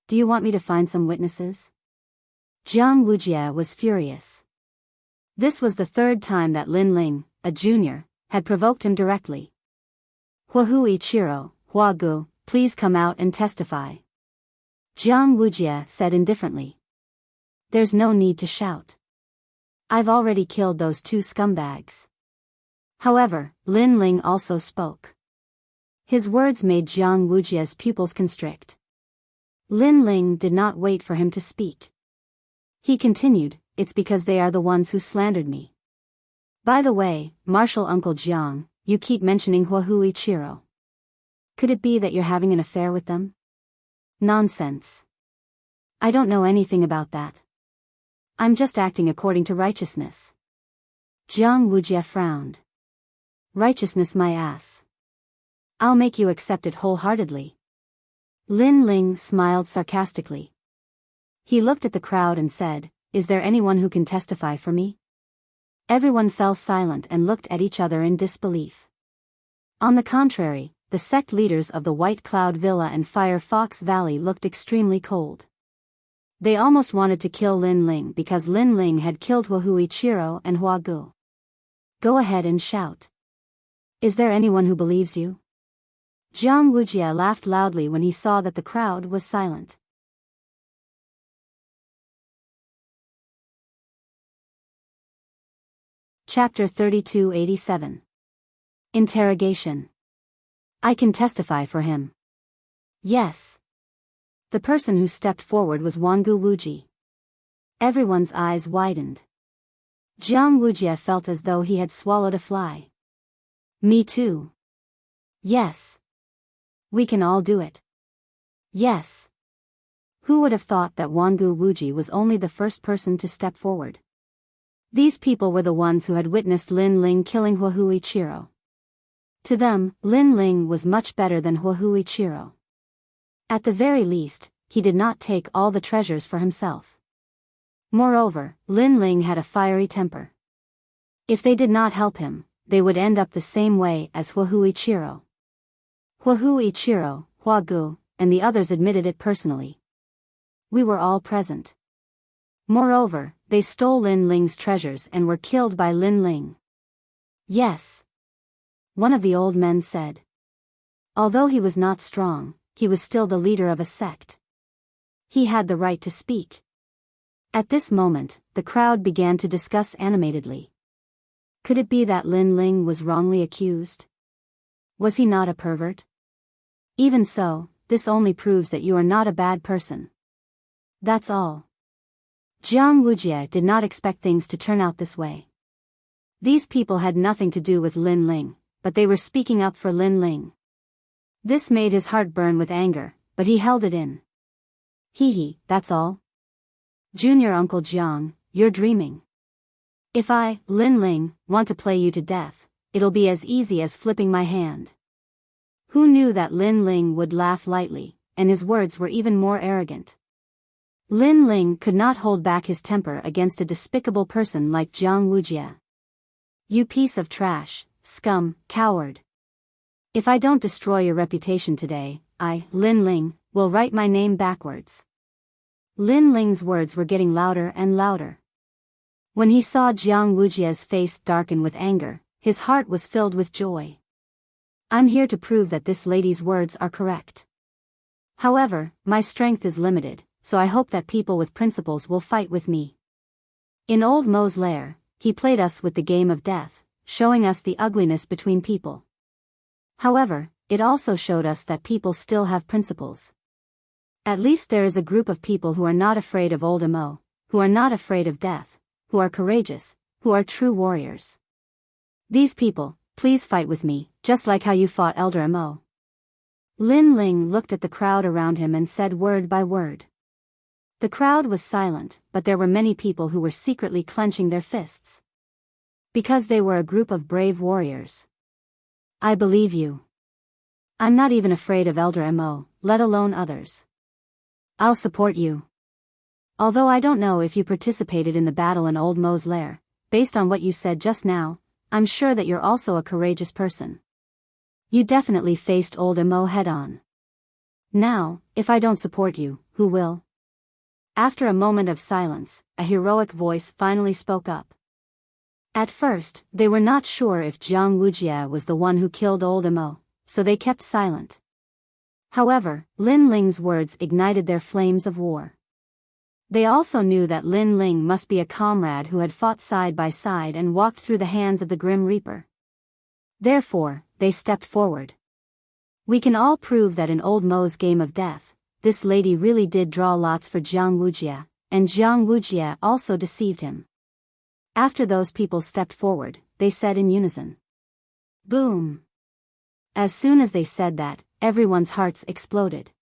Do you want me to find some witnesses? Jiang Wujie was furious. This was the third time that Lin Ling, a junior, had provoked him directly. Huahu Ichiro, Huagu, please come out and testify. Jiang Wujie said indifferently. There's no need to shout. I've already killed those two scumbags. However, Lin Ling also spoke. His words made Jiang Wujie's pupils constrict. Lin Ling did not wait for him to speak. He continued, it's because they are the ones who slandered me. By the way, Martial Uncle Jiang, you keep mentioning Huahu Ichiro. Could it be that you're having an affair with them? Nonsense. I don't know anything about that. I'm just acting according to righteousness. Jiang Wujie frowned. Righteousness my ass. I'll make you accept it wholeheartedly. Lin Ling smiled sarcastically. He looked at the crowd and said, is there anyone who can testify for me? Everyone fell silent and looked at each other in disbelief. On the contrary, the sect leaders of the White Cloud Villa and Fire Fox Valley looked extremely cold. They almost wanted to kill Lin Ling because Lin Ling had killed Huahu Ichiro and Huagu. Go ahead and shout. Is there anyone who believes you? Jiang Wujie laughed loudly when he saw that the crowd was silent. Chapter 3287. Interrogation. I can testify for him. Yes. The person who stepped forward was Wangu Wuji. Everyone's eyes widened. Jiang Wujie felt as though he had swallowed a fly. Me too. Yes. We can all do it. Yes. Who would have thought that Wangu Wuji was only the first person to step forward? These people were the ones who had witnessed Lin Ling killing Huahu Ichiro. To them, Lin Ling was much better than Huahu Ichiro. At the very least, he did not take all the treasures for himself. Moreover, Lin Ling had a fiery temper. If they did not help him, they would end up the same way as Huahu Ichiro. Huahu Ichiro, Huagu, and the others admitted it personally. We were all present. Moreover, they stole Lin Ling's treasures and were killed by Lin Ling. Yes. One of the old men said. Although he was not strong, he was still the leader of a sect. He had the right to speak. At this moment, the crowd began to discuss animatedly. Could it be that Lin Ling was wrongly accused? Was he not a pervert? Even so, this only proves that you are not a bad person. That's all. Jiang Wujie did not expect things to turn out this way. These people had nothing to do with Lin Ling, but they were speaking up for Lin Ling. This made his heart burn with anger, but he held it in. Hee, that's all? Junior Uncle Jiang, you're dreaming. If I, Lin Ling, want to play you to death, it'll be as easy as flipping my hand. Who knew that Lin Ling would laugh lightly, and his words were even more arrogant. Lin Ling could not hold back his temper against a despicable person like Jiang Wujie. You piece of trash, scum, coward. If I don't destroy your reputation today, I, Lin Ling, will write my name backwards. Lin Ling's words were getting louder and louder. When he saw Jiang Wujie's face darken with anger, his heart was filled with joy. I'm here to prove that this lady's words are correct. However, my strength is limited, so I hope that people with principles will fight with me. In Old Mo's lair, he played us with the game of death, showing us the ugliness between people. However, it also showed us that people still have principles. At least there is a group of people who are not afraid of Old Mo, who are not afraid of death, who are courageous, who are true warriors. These people, please fight with me, just like how you fought Elder Mo. Lin Ling looked at the crowd around him and said word by word. The crowd was silent, but there were many people who were secretly clenching their fists. Because they were a group of brave warriors. I believe you. I'm not even afraid of Elder Mo, let alone others. I'll support you. Although I don't know if you participated in the battle in Old Mo's lair, based on what you said just now, I'm sure that you're also a courageous person. You definitely faced Old Mo head-on. Now, if I don't support you, who will? After a moment of silence, a heroic voice finally spoke up. At first, they were not sure if Jiang Wujie was the one who killed Old Mo, so they kept silent. However, Lin Ling's words ignited their flames of war. They also knew that Lin Ling must be a comrade who had fought side by side and walked through the hands of the Grim Reaper. Therefore, they stepped forward. We can all prove that in Old Mo's game of death, this lady really did draw lots for Jiang Wujie, and Jiang Wujie also deceived him. After those people stepped forward, they said in unison. Boom! As soon as they said that, everyone's hearts exploded.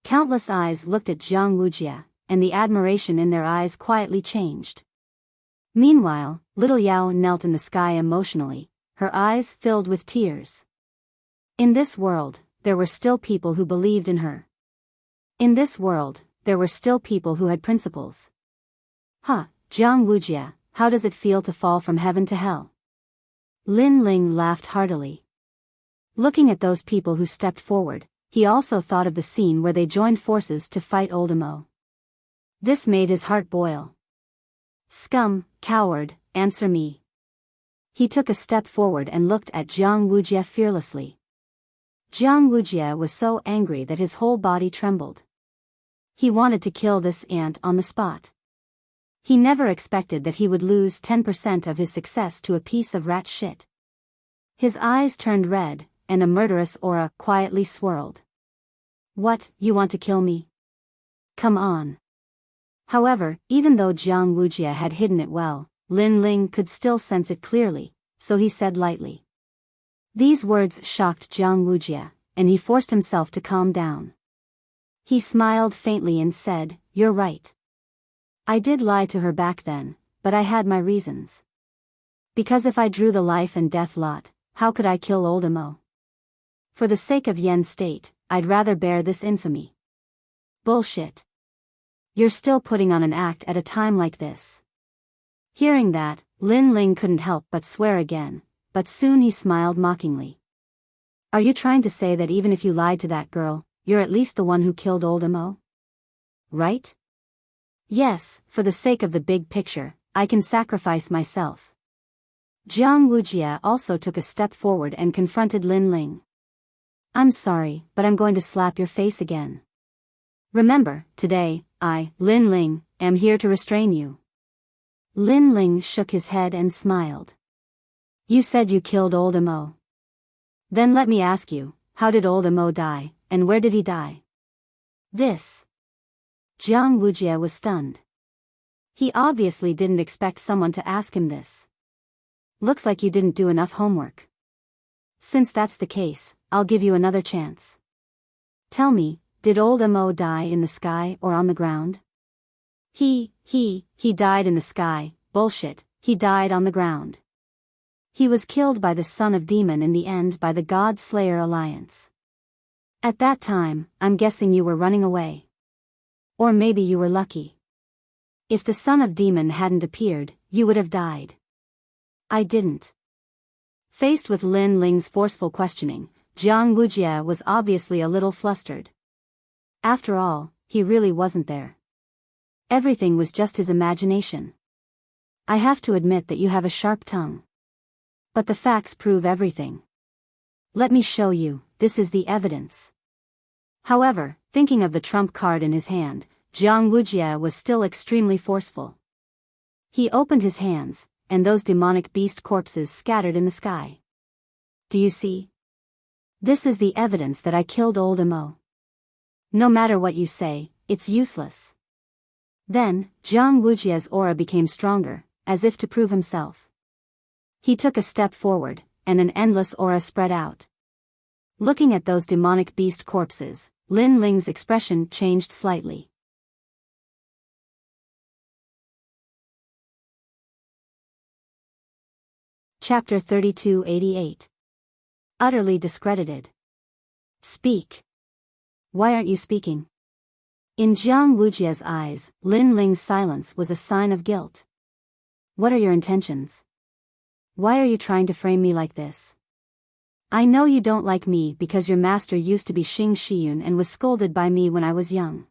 Countless eyes looked at Jiang Wujie, and the admiration in their eyes quietly changed. Meanwhile, little Yao knelt in the sky emotionally, her eyes filled with tears. In this world, there were still people who believed in her. In this world, there were still people who had principles. Jiang Wujie, how does it feel to fall from heaven to hell? Lin Ling laughed heartily. Looking at those people who stepped forward, he also thought of the scene where they joined forces to fight Old Mo. This made his heart boil. Scum, coward, answer me. He took a step forward and looked at Jiang Wujie fearlessly. Jiang Wujie was so angry that his whole body trembled. He wanted to kill this ant on the spot. He never expected that he would lose 10% of his success to a piece of rat shit. His eyes turned red, and a murderous aura quietly swirled. What, you want to kill me? Come on. However, even though Jiang Wujie had hidden it well, Lin Ling could still sense it clearly, so he said lightly. These words shocked Jiang Wujie, and he forced himself to calm down. He smiled faintly and said, You're right. I did lie to her back then, but I had my reasons. Because if I drew the life and death lot, how could I kill Old Mo? For the sake of Yen State, I'd rather bear this infamy. Bullshit. You're still putting on an act at a time like this. Hearing that, Lin Ling couldn't help but swear again, but soon he smiled mockingly. Are you trying to say that even if you lied to that girl, you're at least the one who killed Old Mo? Right? Yes, for the sake of the big picture, I can sacrifice myself. Jiang Wujie also took a step forward and confronted Lin Ling. I'm sorry, but I'm going to slap your face again. Remember, today, I, Lin Ling, am here to restrain you. Lin Ling shook his head and smiled. You said you killed Old Mo. Then let me ask you, how did Old Mo die, and where did he die? This. Jiang Wujie was stunned. He obviously didn't expect someone to ask him this. Looks like you didn't do enough homework. Since that's the case, I'll give you another chance. Tell me, did Old Mo die in the sky or on the ground? He died in the sky, bullshit, he died on the ground. He was killed by the son of demon in the end by the God Slayer Alliance. At that time, I'm guessing you were running away. Or maybe you were lucky. If the son of demon hadn't appeared, you would have died. I didn't. Faced with Lin Ling's forceful questioning, Jiang Wujie was obviously a little flustered. After all, he really wasn't there. Everything was just his imagination. I have to admit that you have a sharp tongue. But the facts prove everything. Let me show you, this is the evidence. However, thinking of the trump card in his hand, Jiang Wujie was still extremely forceful. He opened his hands, and those demonic beast corpses scattered in the sky. Do you see? This is the evidence that I killed Old Mo. No matter what you say, it's useless. Then, Jiang Wujie's aura became stronger, as if to prove himself. He took a step forward, and an endless aura spread out. Looking at those demonic beast corpses, Lin Ling's expression changed slightly. Chapter 3288. utterly discredited. Speak. Why aren't you speaking? In Jiang Wujia's eyes, Lin Ling's silence was a sign of guilt. What are your intentions? Why are you trying to frame me like this? I know you don't like me because your master used to be Xing Shiyun and was scolded by me when I was young.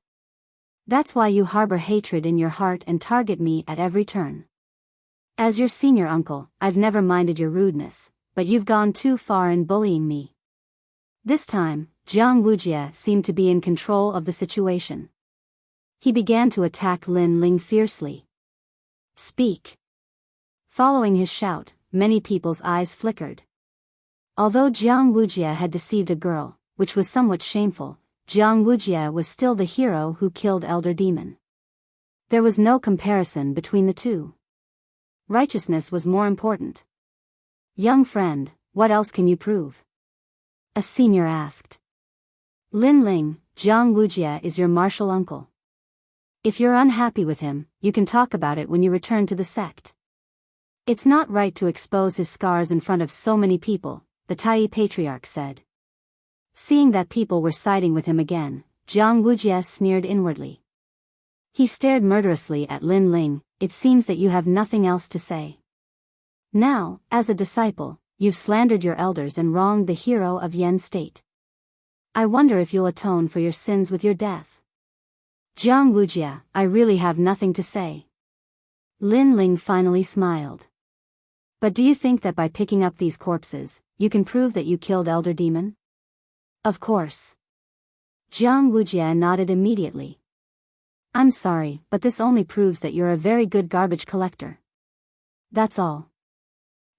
That's why you harbor hatred in your heart and target me at every turn. As your senior uncle, I've never minded your rudeness, but you've gone too far in bullying me. This time, Jiang Wujia seemed to be in control of the situation. He began to attack Lin Ling fiercely. Speak. Following his shout, many people's eyes flickered. Although Jiang Wujia had deceived a girl, which was somewhat shameful, Jiang Wujia was still the hero who killed Elder Demon. There was no comparison between the two. Righteousness was more important. Young friend, what else can you prove? A senior asked. Lin Ling, Jiang Wujia is your martial uncle. If you're unhappy with him, you can talk about it when you return to the sect. It's not right to expose his scars in front of so many people, the Tai Patriarch said. Seeing that people were siding with him again, Jiang Wujia sneered inwardly. He stared murderously at Lin Ling. It seems that you have nothing else to say. Now, as a disciple, you've slandered your elders and wronged the hero of Yen State. I wonder if you'll atone for your sins with your death. Jiang Wujia, I really have nothing to say. Lin Ling finally smiled. But do you think that by picking up these corpses, you can prove that you killed Elder Demon? Of course. Jiang Wujia nodded immediately. I'm sorry, but this only proves that you're a very good garbage collector. That's all.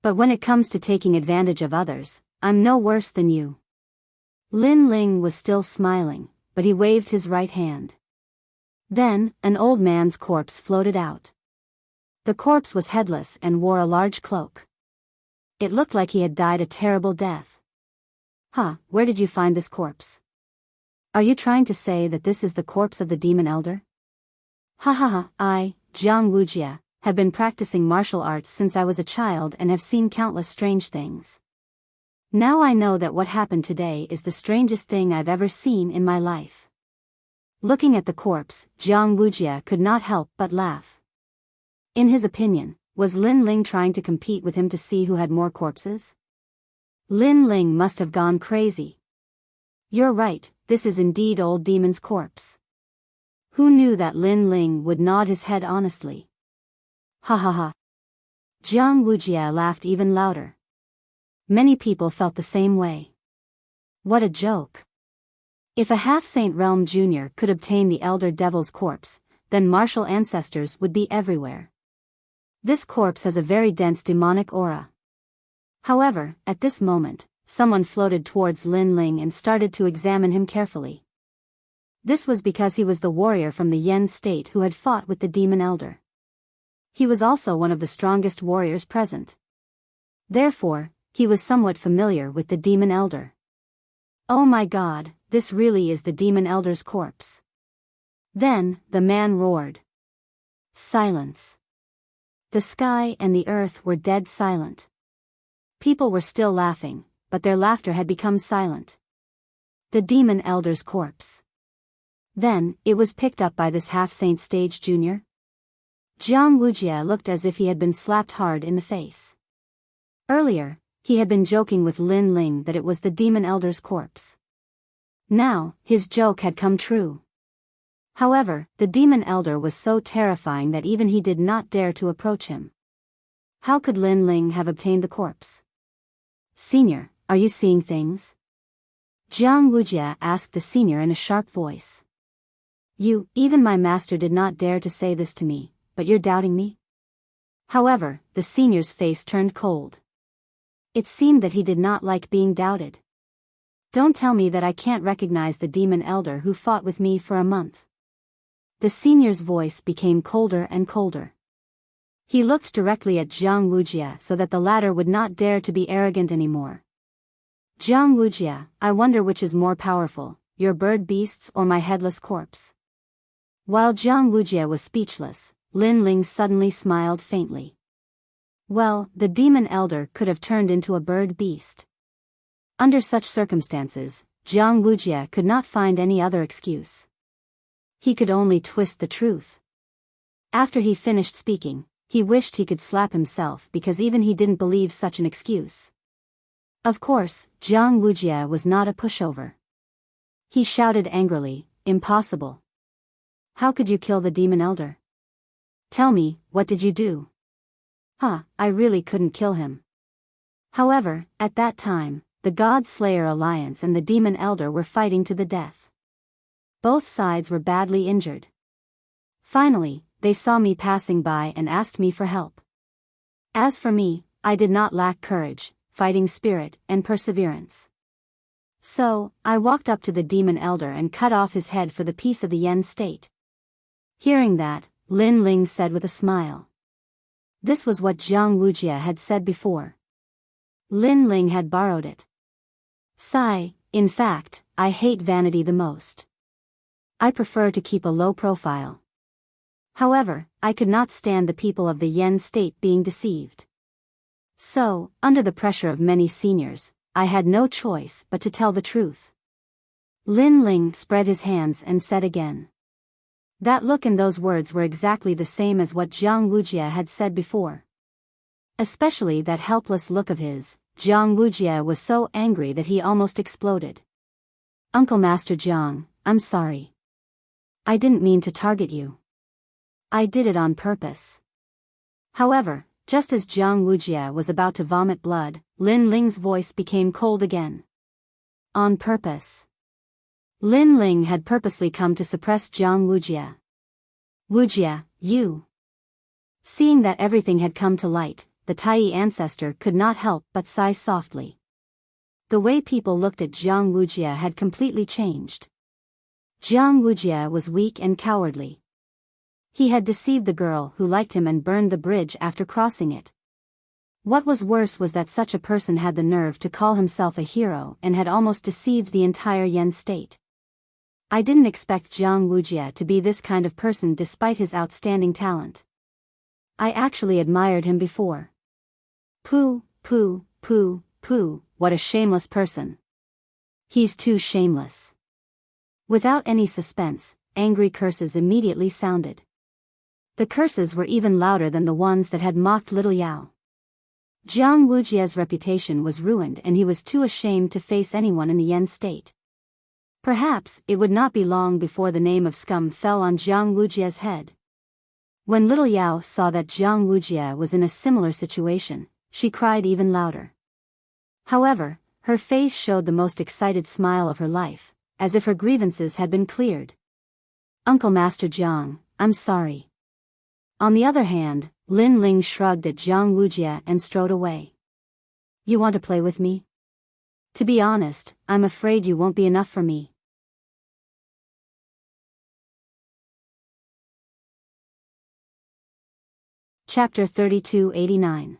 But when it comes to taking advantage of others, I'm no worse than you. Lin Ling was still smiling, but he waved his right hand. Then, an old man's corpse floated out. The corpse was headless and wore a large cloak. It looked like he had died a terrible death. Where did you find this corpse? Are you trying to say that this is the corpse of the demon elder? I, Jiang Wujia, have been practicing martial arts since I was a child and have seen countless strange things. Now I know that what happened today is the strangest thing I've ever seen in my life. Looking at the corpse, Jiang Wujia could not help but laugh. In his opinion, was Lin Ling trying to compete with him to see who had more corpses? Lin Ling must have gone crazy. You're right, this is indeed old demon's corpse. Who knew that Lin Ling would nod his head honestly? Ha. Jiang Wujia laughed even louder. Many people felt the same way. What a joke. If a half-saint realm junior could obtain the elder devil's corpse, then martial ancestors would be everywhere. This corpse has a very dense demonic aura. However, at this moment, someone floated towards Lin Ling and started to examine him carefully. This was because he was the warrior from the Yen state who had fought with the demon elder. He was also one of the strongest warriors present. Therefore, he was somewhat familiar with the demon elder. Oh my God, this really is the demon elder's corpse. Then, the man roared. Silence. The sky and the earth were dead silent. People were still laughing, but their laughter had become silent. The demon elder's corpse. Then, it was picked up by this half-saint stage junior? Jiang Wujia looked as if he had been slapped hard in the face. Earlier, he had been joking with Lin Ling that it was the demon elder's corpse. Now, his joke had come true. However, the demon elder was so terrifying that even he did not dare to approach him. How could Lin Ling have obtained the corpse? Senior, are you seeing things? Jiang Wujia asked the senior in a sharp voice. Even my master did not dare to say this to me, but you're doubting me? However, the senior's face turned cold. It seemed that he did not like being doubted. Don't tell me that I can't recognize the demon elder who fought with me for a month. The senior's voice became colder and colder. He looked directly at Jiang Wujia so that the latter would not dare to be arrogant anymore. Jiang Wujia, I wonder which is more powerful, your bird beasts or my headless corpse. While Jiang Wujia was speechless, Lin Ling suddenly smiled faintly. Well, the demon elder could have turned into a bird beast. Under such circumstances, Jiang Wujie could not find any other excuse. He could only twist the truth. After he finished speaking, he wished he could slap himself because even he didn't believe such an excuse. Of course, Jiang Wujie was not a pushover. He shouted angrily, "Impossible! How could you kill the demon elder? Tell me, what did you do?" I really couldn't kill him." However, at that time, the God Slayer Alliance and the Demon Elder were fighting to the death. Both sides were badly injured. Finally, they saw me passing by and asked me for help. As for me, I did not lack courage, fighting spirit, and perseverance. So, I walked up to the Demon Elder and cut off his head for the peace of the Yen state. Hearing that, Lin Ling said with a smile. This was what Jiang Wujie had said before. Lin Ling had borrowed it. Sigh, in fact, I hate vanity the most. I prefer to keep a low profile. However, I could not stand the people of the Yen state being deceived. So, under the pressure of many seniors, I had no choice but to tell the truth. Lin Ling spread his hands and said again. That look and those words were exactly the same as what Jiang Wujie had said before. Especially that helpless look of his. Jiang Wujie was so angry that he almost exploded. Uncle Master Jiang, I'm sorry. I didn't mean to target you. I did it on purpose. However, just as Jiang Wujie was about to vomit blood, Lin Ling's voice became cold again. On purpose. Lin Ling had purposely come to suppress Jiang Wujie. Wujie, you. Seeing that everything had come to light, the Tai ancestor could not help but sigh softly. The way people looked at Jiang Wujie had completely changed. Jiang Wujie was weak and cowardly. He had deceived the girl who liked him and burned the bridge after crossing it. What was worse was that such a person had the nerve to call himself a hero and had almost deceived the entire Yen state. I didn't expect Jiang Wujie to be this kind of person despite his outstanding talent. I actually admired him before. Pooh, what a shameless person. He's too shameless. Without any suspense, angry curses immediately sounded. The curses were even louder than the ones that had mocked little Yao. Jiang Wujie's reputation was ruined and he was too ashamed to face anyone in the Yen state. Perhaps it would not be long before the name of scum fell on Jiang Wujie's head. When little Yao saw that Jiang Wujie was in a similar situation, she cried even louder. However, her face showed the most excited smile of her life, as if her grievances had been cleared. Uncle Master Jiang, I'm sorry. On the other hand, Lin Ling shrugged at Jiang Wujie and strode away. You want to play with me? To be honest, I'm afraid you won't be enough for me. Chapter 3289.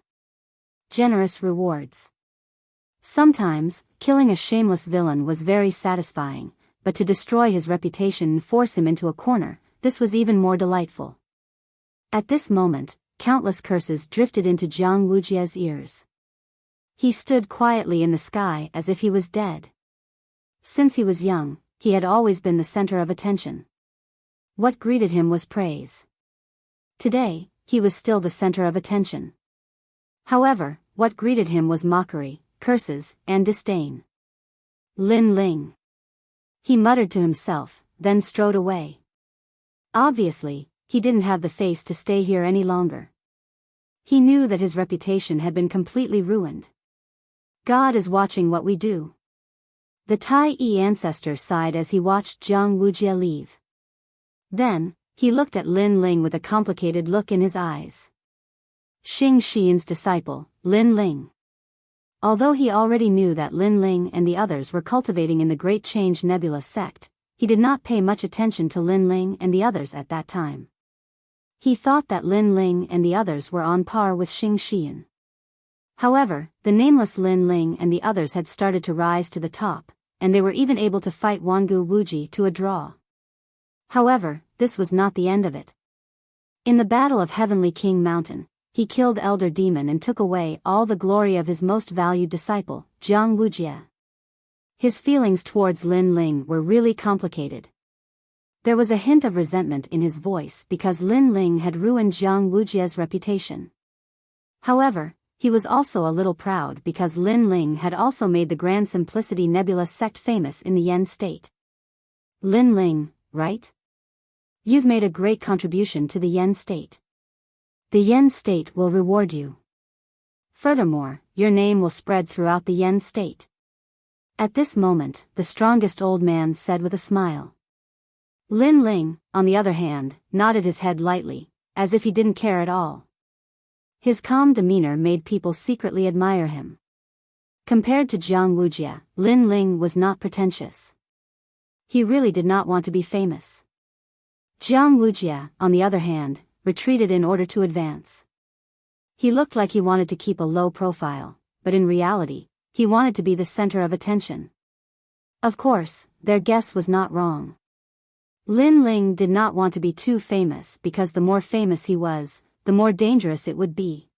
Generous Rewards. Sometimes, killing a shameless villain was very satisfying, but to destroy his reputation and force him into a corner, this was even more delightful. At this moment, countless curses drifted into Jiang Wujie's ears. He stood quietly in the sky as if he was dead. Since he was young, he had always been the center of attention. What greeted him was praise. Today, he was still the center of attention. However, what greeted him was mockery, curses, and disdain. Lin Ling. He muttered to himself, then strode away. Obviously, he didn't have the face to stay here any longer. He knew that his reputation had been completely ruined. God is watching what we do. The Tai ancestor sighed as he watched Jiang Wujie leave. Then, he looked at Lin Ling with a complicated look in his eyes. Xing Xian's disciple, Lin Ling. Although he already knew that Lin Ling and the others were cultivating in the Great Change Nebula sect, he did not pay much attention to Lin Ling and the others at that time. He thought that Lin Ling and the others were on par with Xing Xian. However, the nameless Lin Ling and the others had started to rise to the top, and they were even able to fight Wangu Wuji to a draw. However, this was not the end of it. In the Battle of Heavenly King Mountain, he killed Elder Demon and took away all the glory of his most valued disciple, Jiang Wujie. His feelings towards Lin Ling were really complicated. There was a hint of resentment in his voice because Lin Ling had ruined Jiang Wujia's reputation. However, he was also a little proud because Lin Ling had also made the Grand Simplicity Nebula sect famous in the Yen state. Lin Ling, right? You've made a great contribution to the Yen state. The Yen state will reward you. Furthermore, your name will spread throughout the Yen state. At this moment, the strongest old man said with a smile. Lin Ling, on the other hand, nodded his head lightly, as if he didn't care at all. His calm demeanor made people secretly admire him. Compared to Jiang Wujia, Lin Ling was not pretentious. He really did not want to be famous. Jiang Wujia, on the other hand, retreated in order to advance. He looked like he wanted to keep a low profile, but in reality, he wanted to be the center of attention. Of course, their guess was not wrong. Lin Ling did not want to be too famous because the more famous he was, the more dangerous it would be.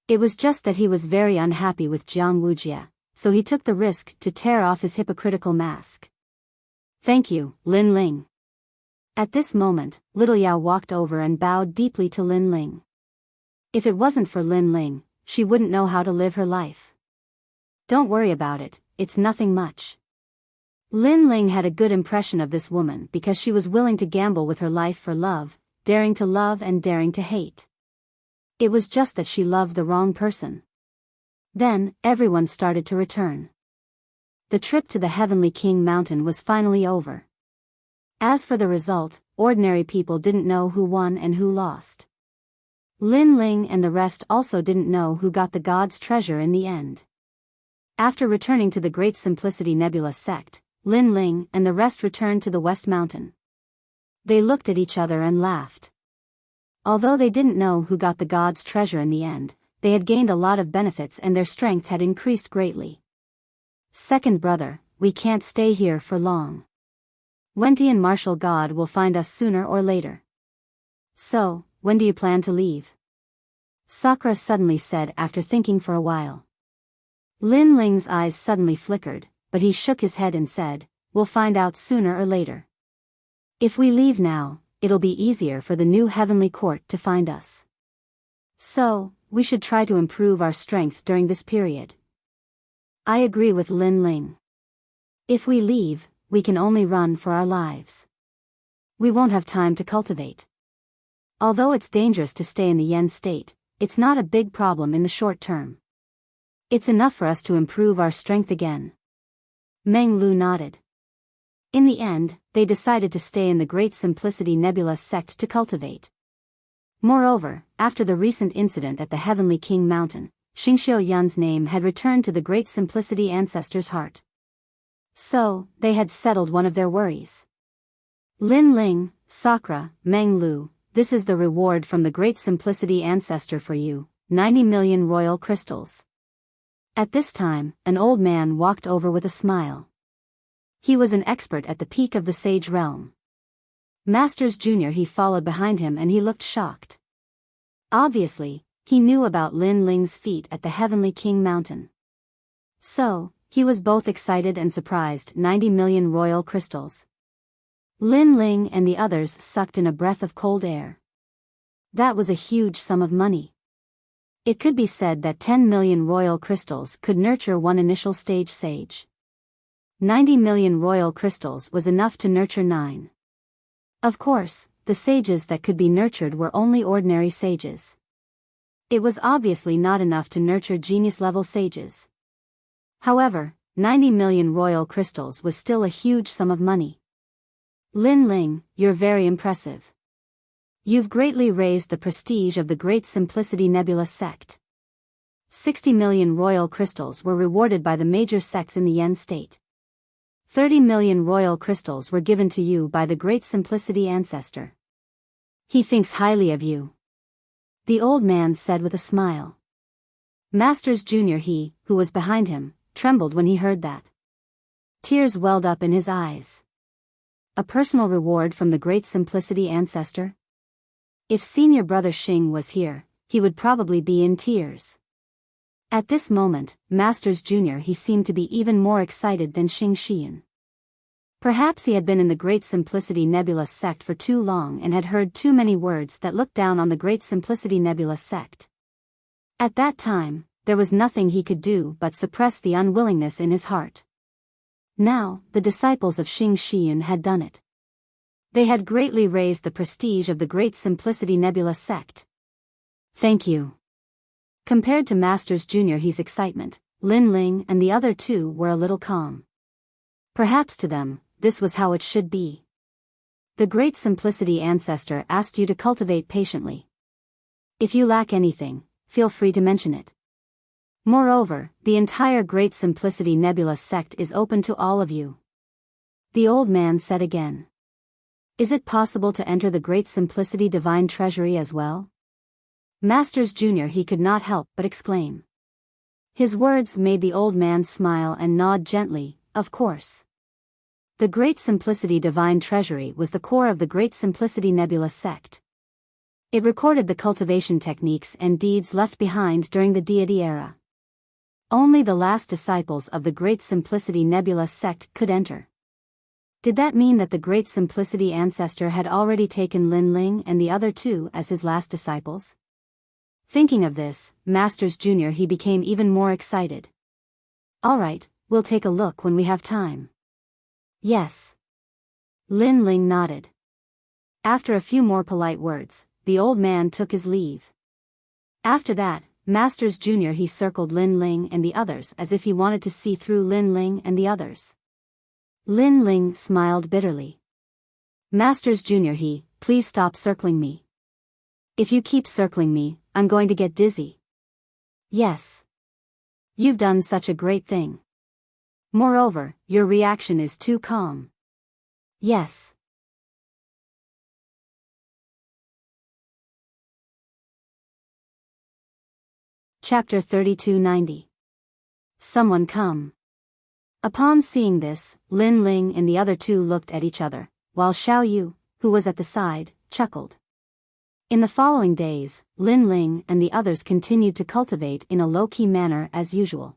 It was just that he was very unhappy with Jiang Wujia, so he took the risk to tear off his hypocritical mask. Thank you, Lin Ling. At this moment, Little Yao walked over and bowed deeply to Lin Ling. If it wasn't for Lin Ling, she wouldn't know how to live her life. Don't worry about it, it's nothing much. Lin Ling had a good impression of this woman because she was willing to gamble with her life for love, daring to love and daring to hate. It was just that she loved the wrong person. Then, everyone started to return. The trip to the Heavenly King Mountain was finally over. As for the result, ordinary people didn't know who won and who lost. Lin Ling and the rest also didn't know who got the god's treasure in the end. After returning to the Great Simplicity Nebula sect, Lin Ling and the rest returned to the West Mountain. They looked at each other and laughed. Although they didn't know who got the god's treasure in the end, they had gained a lot of benefits and their strength had increased greatly. Second brother, we can't stay here for long. Wentian martial god will find us sooner or later. So, when do you plan to leave? Sakura suddenly said after thinking for a while. Lin Ling's eyes suddenly flickered, but he shook his head and said, we'll find out sooner or later. If we leave now, it'll be easier for the new heavenly court to find us. So, we should try to improve our strength during this period. I agree with Lin Ling. If we leave, we can only run for our lives. We won't have time to cultivate. Although it's dangerous to stay in the Yen state, it's not a big problem in the short term. It's enough for us to improve our strength again. Meng Lu nodded. In the end, they decided to stay in the Great Simplicity Nebula sect to cultivate. Moreover, after the recent incident at the Heavenly King Mountain, Xingxiu Yun's name had returned to the Great Simplicity ancestor's heart. So, they had settled one of their worries. Lin Ling, Sakura, Meng Lu, this is the reward from the Great Simplicity ancestor for you, 90 million royal crystals. At this time, an old man walked over with a smile. He was an expert at the peak of the Sage Realm. Masters Jr. He followed behind him and he looked shocked. Obviously, he knew about Lin Ling's feat at the Heavenly King Mountain. So, he was both excited and surprised. 90 million royal crystals. Lin Ling and the others sucked in a breath of cold air. That was a huge sum of money. It could be said that 10 million royal crystals could nurture one initial stage sage. 90 million royal crystals was enough to nurture 9. Of course, the sages that could be nurtured were only ordinary sages. It was obviously not enough to nurture genius-level sages. However, 90 million royal crystals was still a huge sum of money. Lin Ling, you're very impressive. You've greatly raised the prestige of the Great Simplicity Nebula sect. 60 million royal crystals were rewarded by the major sects in the Yen state. 30 million royal crystals were given to you by the Great Simplicity ancestor. He thinks highly of you. The old man said with a smile. Masters Jr. He, who was behind him, trembled when he heard that. Tears welled up in his eyes. A personal reward from the Great Simplicity ancestor? If senior brother Xing was here, he would probably be in tears. At this moment, Masters Jr. he seemed to be even more excited than Xing Xian. Perhaps he had been in the Great Simplicity Nebula sect for too long and had heard too many words that looked down on the Great Simplicity Nebula sect. At that time, there was nothing he could do but suppress the unwillingness in his heart. Now, the disciples of Xing Xian had done it. They had greatly raised the prestige of the Great Simplicity Nebula sect. Thank you. Compared to Masters Jr. he's excitement, Lin Ling and the other two were a little calm. Perhaps to them, this was how it should be. The Great Simplicity Ancestor asked you to cultivate patiently. If you lack anything, feel free to mention it. Moreover, the entire Great Simplicity Nebula sect is open to all of you. The old man said again. Is it possible to enter the Great Simplicity Divine Treasury as well? Masters Jr. he could not help but exclaim. His words made the old man smile and nod gently, of course. The Great Simplicity Divine Treasury was the core of the Great Simplicity Nebula sect. It recorded the cultivation techniques and deeds left behind during the deity era. Only the last disciples of the Great Simplicity Nebula sect could enter. Did that mean that the Great Simplicity Ancestor had already taken Lin Ling and the other two as his last disciples? Thinking of this, Masters Jr. he became even more excited. Alright, we'll take a look when we have time. Yes. Lin Ling nodded. After a few more polite words, the old man took his leave. After that, Masters Jr. he circled Lin Ling and the others as if he wanted to see through Lin Ling and the others. Lin Ling smiled bitterly. Masters Jr. please stop circling me. If you keep circling me, I'm going to get dizzy. Yes. You've done such a great thing. Moreover, your reaction is too calm. Yes. Chapter 3290. Someone come. Upon seeing this, Lin Ling and the other two looked at each other, while Xiao Yu, who was at the side, chuckled. In the following days, Lin Ling and the others continued to cultivate in a low-key manner as usual.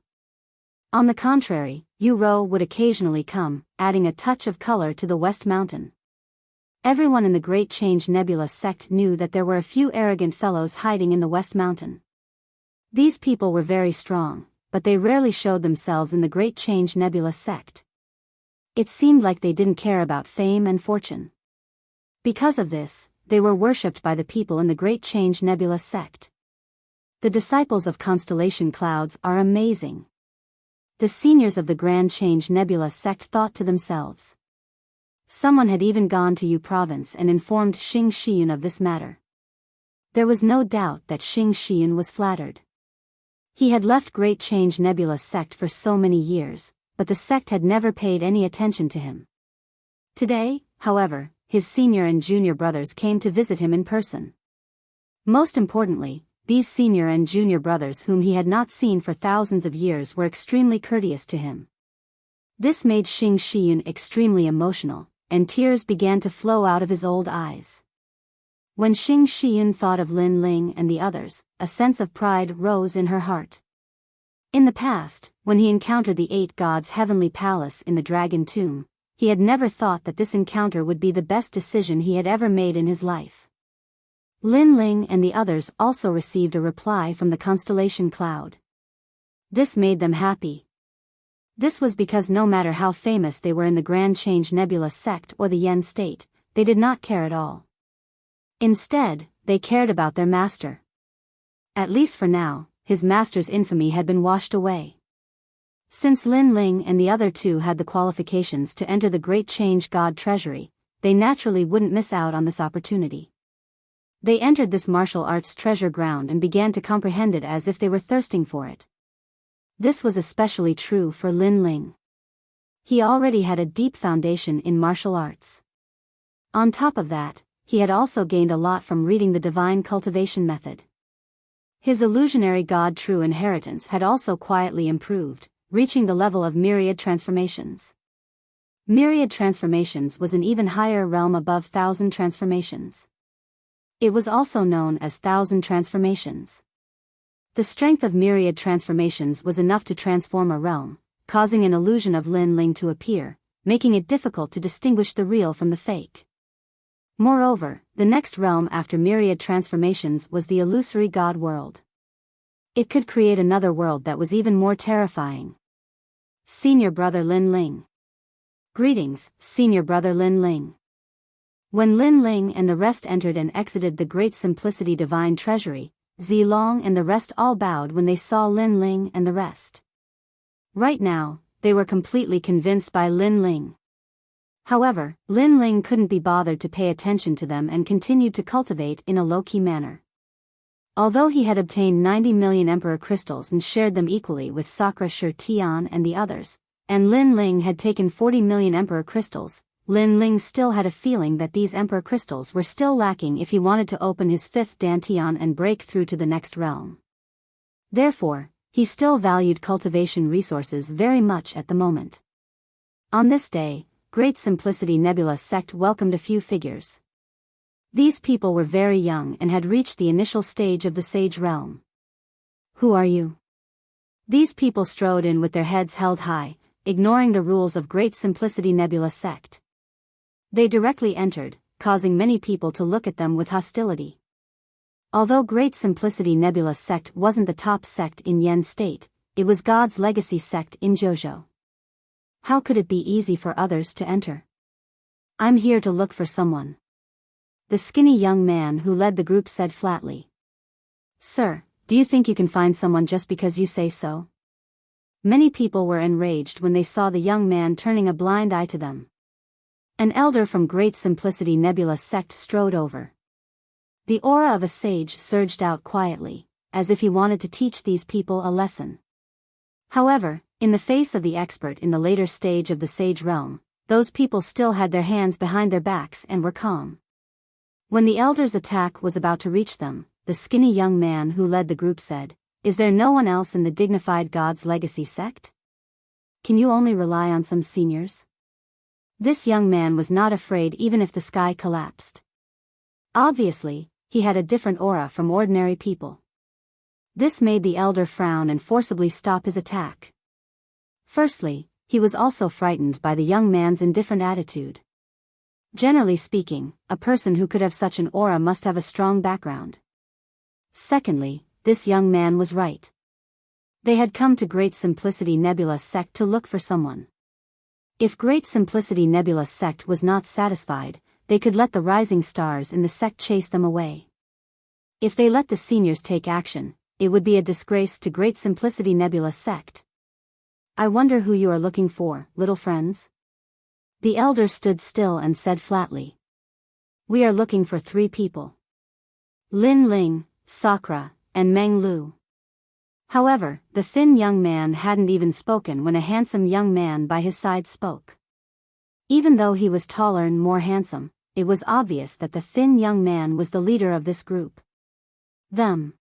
On the contrary, Yu Rou would occasionally come, adding a touch of color to the West Mountain. Everyone in the Great Change Nebula sect knew that there were a few arrogant fellows hiding in the West Mountain. These people were very strong, but they rarely showed themselves in the Great Change Nebula sect. It seemed like they didn't care about fame and fortune. Because of this, they were worshipped by the people in the Great Change Nebula sect. The disciples of Constellation Clouds are amazing. The seniors of the Grand Change Nebula sect thought to themselves. Someone had even gone to Yu Province and informed Xing Xian of this matter. There was no doubt that Xing Xian was flattered. He had left Great Change Nebula sect for so many years, but the sect had never paid any attention to him. Today, however, his senior and junior brothers came to visit him in person. Most importantly, these senior and junior brothers whom he had not seen for thousands of years were extremely courteous to him. This made Xing Xian extremely emotional, and tears began to flow out of his old eyes. When Xing Xian thought of Lin Ling and the others, a sense of pride rose in her heart. In the past, when he encountered the 8 gods' heavenly palace in the Dragon Tomb, he had never thought that this encounter would be the best decision he had ever made in his life. Lin Ling and the others also received a reply from the Constellation Cloud. This made them happy. This was because no matter how famous they were in the Grand Change Nebula sect or the Yen state, they did not care at all. Instead, they cared about their master. At least for now, his master's infamy had been washed away. Since Lin Ling and the other two had the qualifications to enter the Great Change God Treasury, they naturally wouldn't miss out on this opportunity. They entered this martial arts treasure ground and began to comprehend it as if they were thirsting for it. This was especially true for Lin Ling. He already had a deep foundation in martial arts. On top of that, he had also gained a lot from reading the divine cultivation method. His illusionary god true inheritance had also quietly improved, reaching the level of myriad transformations. Myriad transformations was an even higher realm above 1,000 transformations. It was also known as 1,000 transformations. The strength of myriad transformations was enough to transform a realm, causing an illusion of Lin Ling to appear, making it difficult to distinguish the real from the fake. Moreover, the next realm after myriad transformations was the illusory god world. It could create another world that was even more terrifying. Senior Brother Lin Ling. Greetings, Senior Brother Lin Ling. When Lin Ling and the rest entered and exited the Great Simplicity Divine Treasury, Zilong and the rest all bowed when they saw Lin Ling and the rest. Right now, they were completely convinced by Lin Ling. However, Lin Ling couldn't be bothered to pay attention to them and continued to cultivate in a low-key manner. Although he had obtained 90 million Emperor Crystals and shared them equally with Sakura Shi Tian and the others, and Lin Ling had taken 40 million Emperor Crystals, Lin Ling still had a feeling that these Emperor Crystals were still lacking if he wanted to open his 5th Dantian and break through to the next realm. Therefore, he still valued cultivation resources very much at the moment. On this day, Great Simplicity Nebula sect welcomed a few figures. These people were very young and had reached the initial stage of the Sage Realm. Who are you? These people strode in with their heads held high, ignoring the rules of Great Simplicity Nebula sect. They directly entered, causing many people to look at them with hostility. Although Great Simplicity Nebula sect wasn't the top sect in Yen State, it was God's Legacy sect in Jojo. How could it be easy for others to enter? I'm here to look for someone. The skinny young man who led the group said flatly. Sir, do you think you can find someone just because you say so? Many people were enraged when they saw the young man turning a blind eye to them. An elder from Great Simplicity Nebula sect strode over. The aura of a sage surged out quietly, as if he wanted to teach these people a lesson. However, in the face of the expert in the later stage of the Sage Realm, those people still had their hands behind their backs and were calm. When the elder's attack was about to reach them, the skinny young man who led the group said, "Is there no one else in the dignified God's Legacy sect? Can you only rely on some seniors?" This young man was not afraid even if the sky collapsed. Obviously, he had a different aura from ordinary people. This made the elder frown and forcibly stop his attack. Firstly, he was also frightened by the young man's indifferent attitude. Generally speaking, a person who could have such an aura must have a strong background. Secondly, this young man was right. They had come to Great Simplicity Nebula sect to look for someone. If Great Simplicity Nebula sect was not satisfied, they could let the rising stars in the sect chase them away. If they let the seniors take action, it would be a disgrace to Great Simplicity Nebula sect. I wonder who you are looking for, little friends? The elder stood still and said flatly. We are looking for 3 people. Lin Ling, Sakura, and Meng Lu. However, the thin young man hadn't even spoken when a handsome young man by his side spoke. Even though he was taller and more handsome, it was obvious that the thin young man was the leader of this group. Them.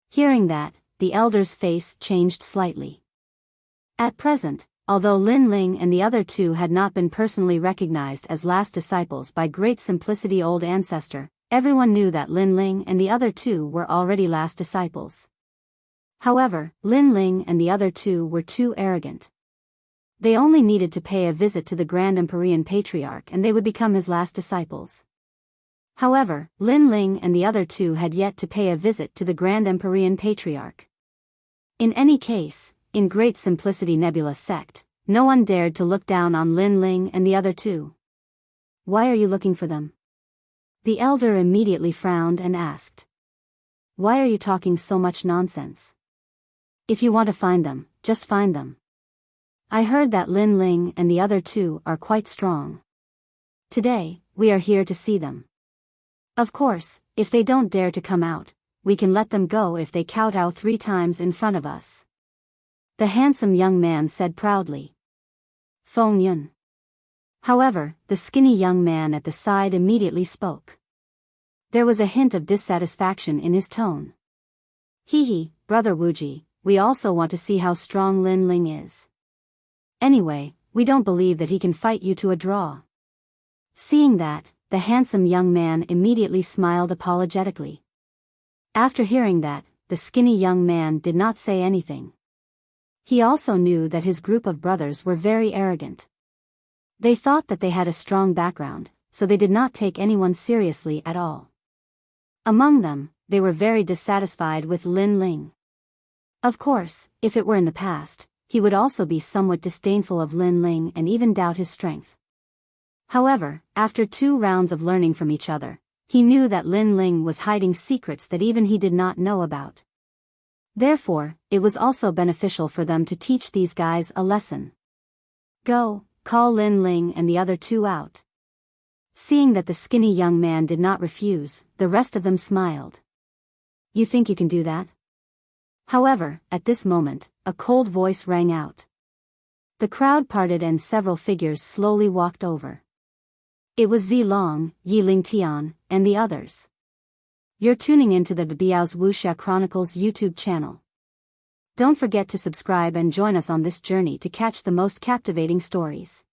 Hearing that, the elder's face changed slightly. At present, although Lin Ling and the other 2 had not been personally recognized as last disciples by Great Simplicity Old Ancestor, everyone knew that Lin Ling and the other 2 were already last disciples. However, Lin Ling and the other 2 were too arrogant. They only needed to pay a visit to the Grand Empyrean Patriarch and they would become his last disciples. However, Lin Ling and the other 2 had yet to pay a visit to the Grand Empyrean Patriarch. In any case, in Great Simplicity Nebula sect, no one dared to look down on Lin Ling and the other 2. Why are you looking for them? The elder immediately frowned and asked. Why are you talking so much nonsense? If you want to find them, just find them. I heard that Lin Ling and the other 2 are quite strong. Today, we are here to see them. Of course, if they don't dare to come out, we can let them go if they kowtow 3 times in front of us. The handsome young man said proudly. Feng Yun. However, the skinny young man at the side immediately spoke. There was a hint of dissatisfaction in his tone. Hee, Brother Wuji, we also want to see how strong Lin Ling is. Anyway, we don't believe that he can fight you to a draw. Seeing that, the handsome young man immediately smiled apologetically. After hearing that, the skinny young man did not say anything. He also knew that his group of brothers were very arrogant. They thought that they had a strong background, so they did not take anyone seriously at all. Among them, they were very dissatisfied with Lin Ling. Of course, if it were in the past, he would also be somewhat disdainful of Lin Ling and even doubt his strength. However, after 2 rounds of learning from each other, he knew that Lin Ling was hiding secrets that even he did not know about. Therefore, it was also beneficial for them to teach these guys a lesson. Go, call Lin Ling and the other 2 out. Seeing that the skinny young man did not refuse, the rest of them smiled. You think you can do that? However, at this moment, a cold voice rang out. The crowd parted and several figures slowly walked over. It was Zilong, Yiling Tian, and the others. You're tuning into the Biyao's Wuxia Chronicles YouTube channel. Don't forget to subscribe and join us on this journey to catch the most captivating stories.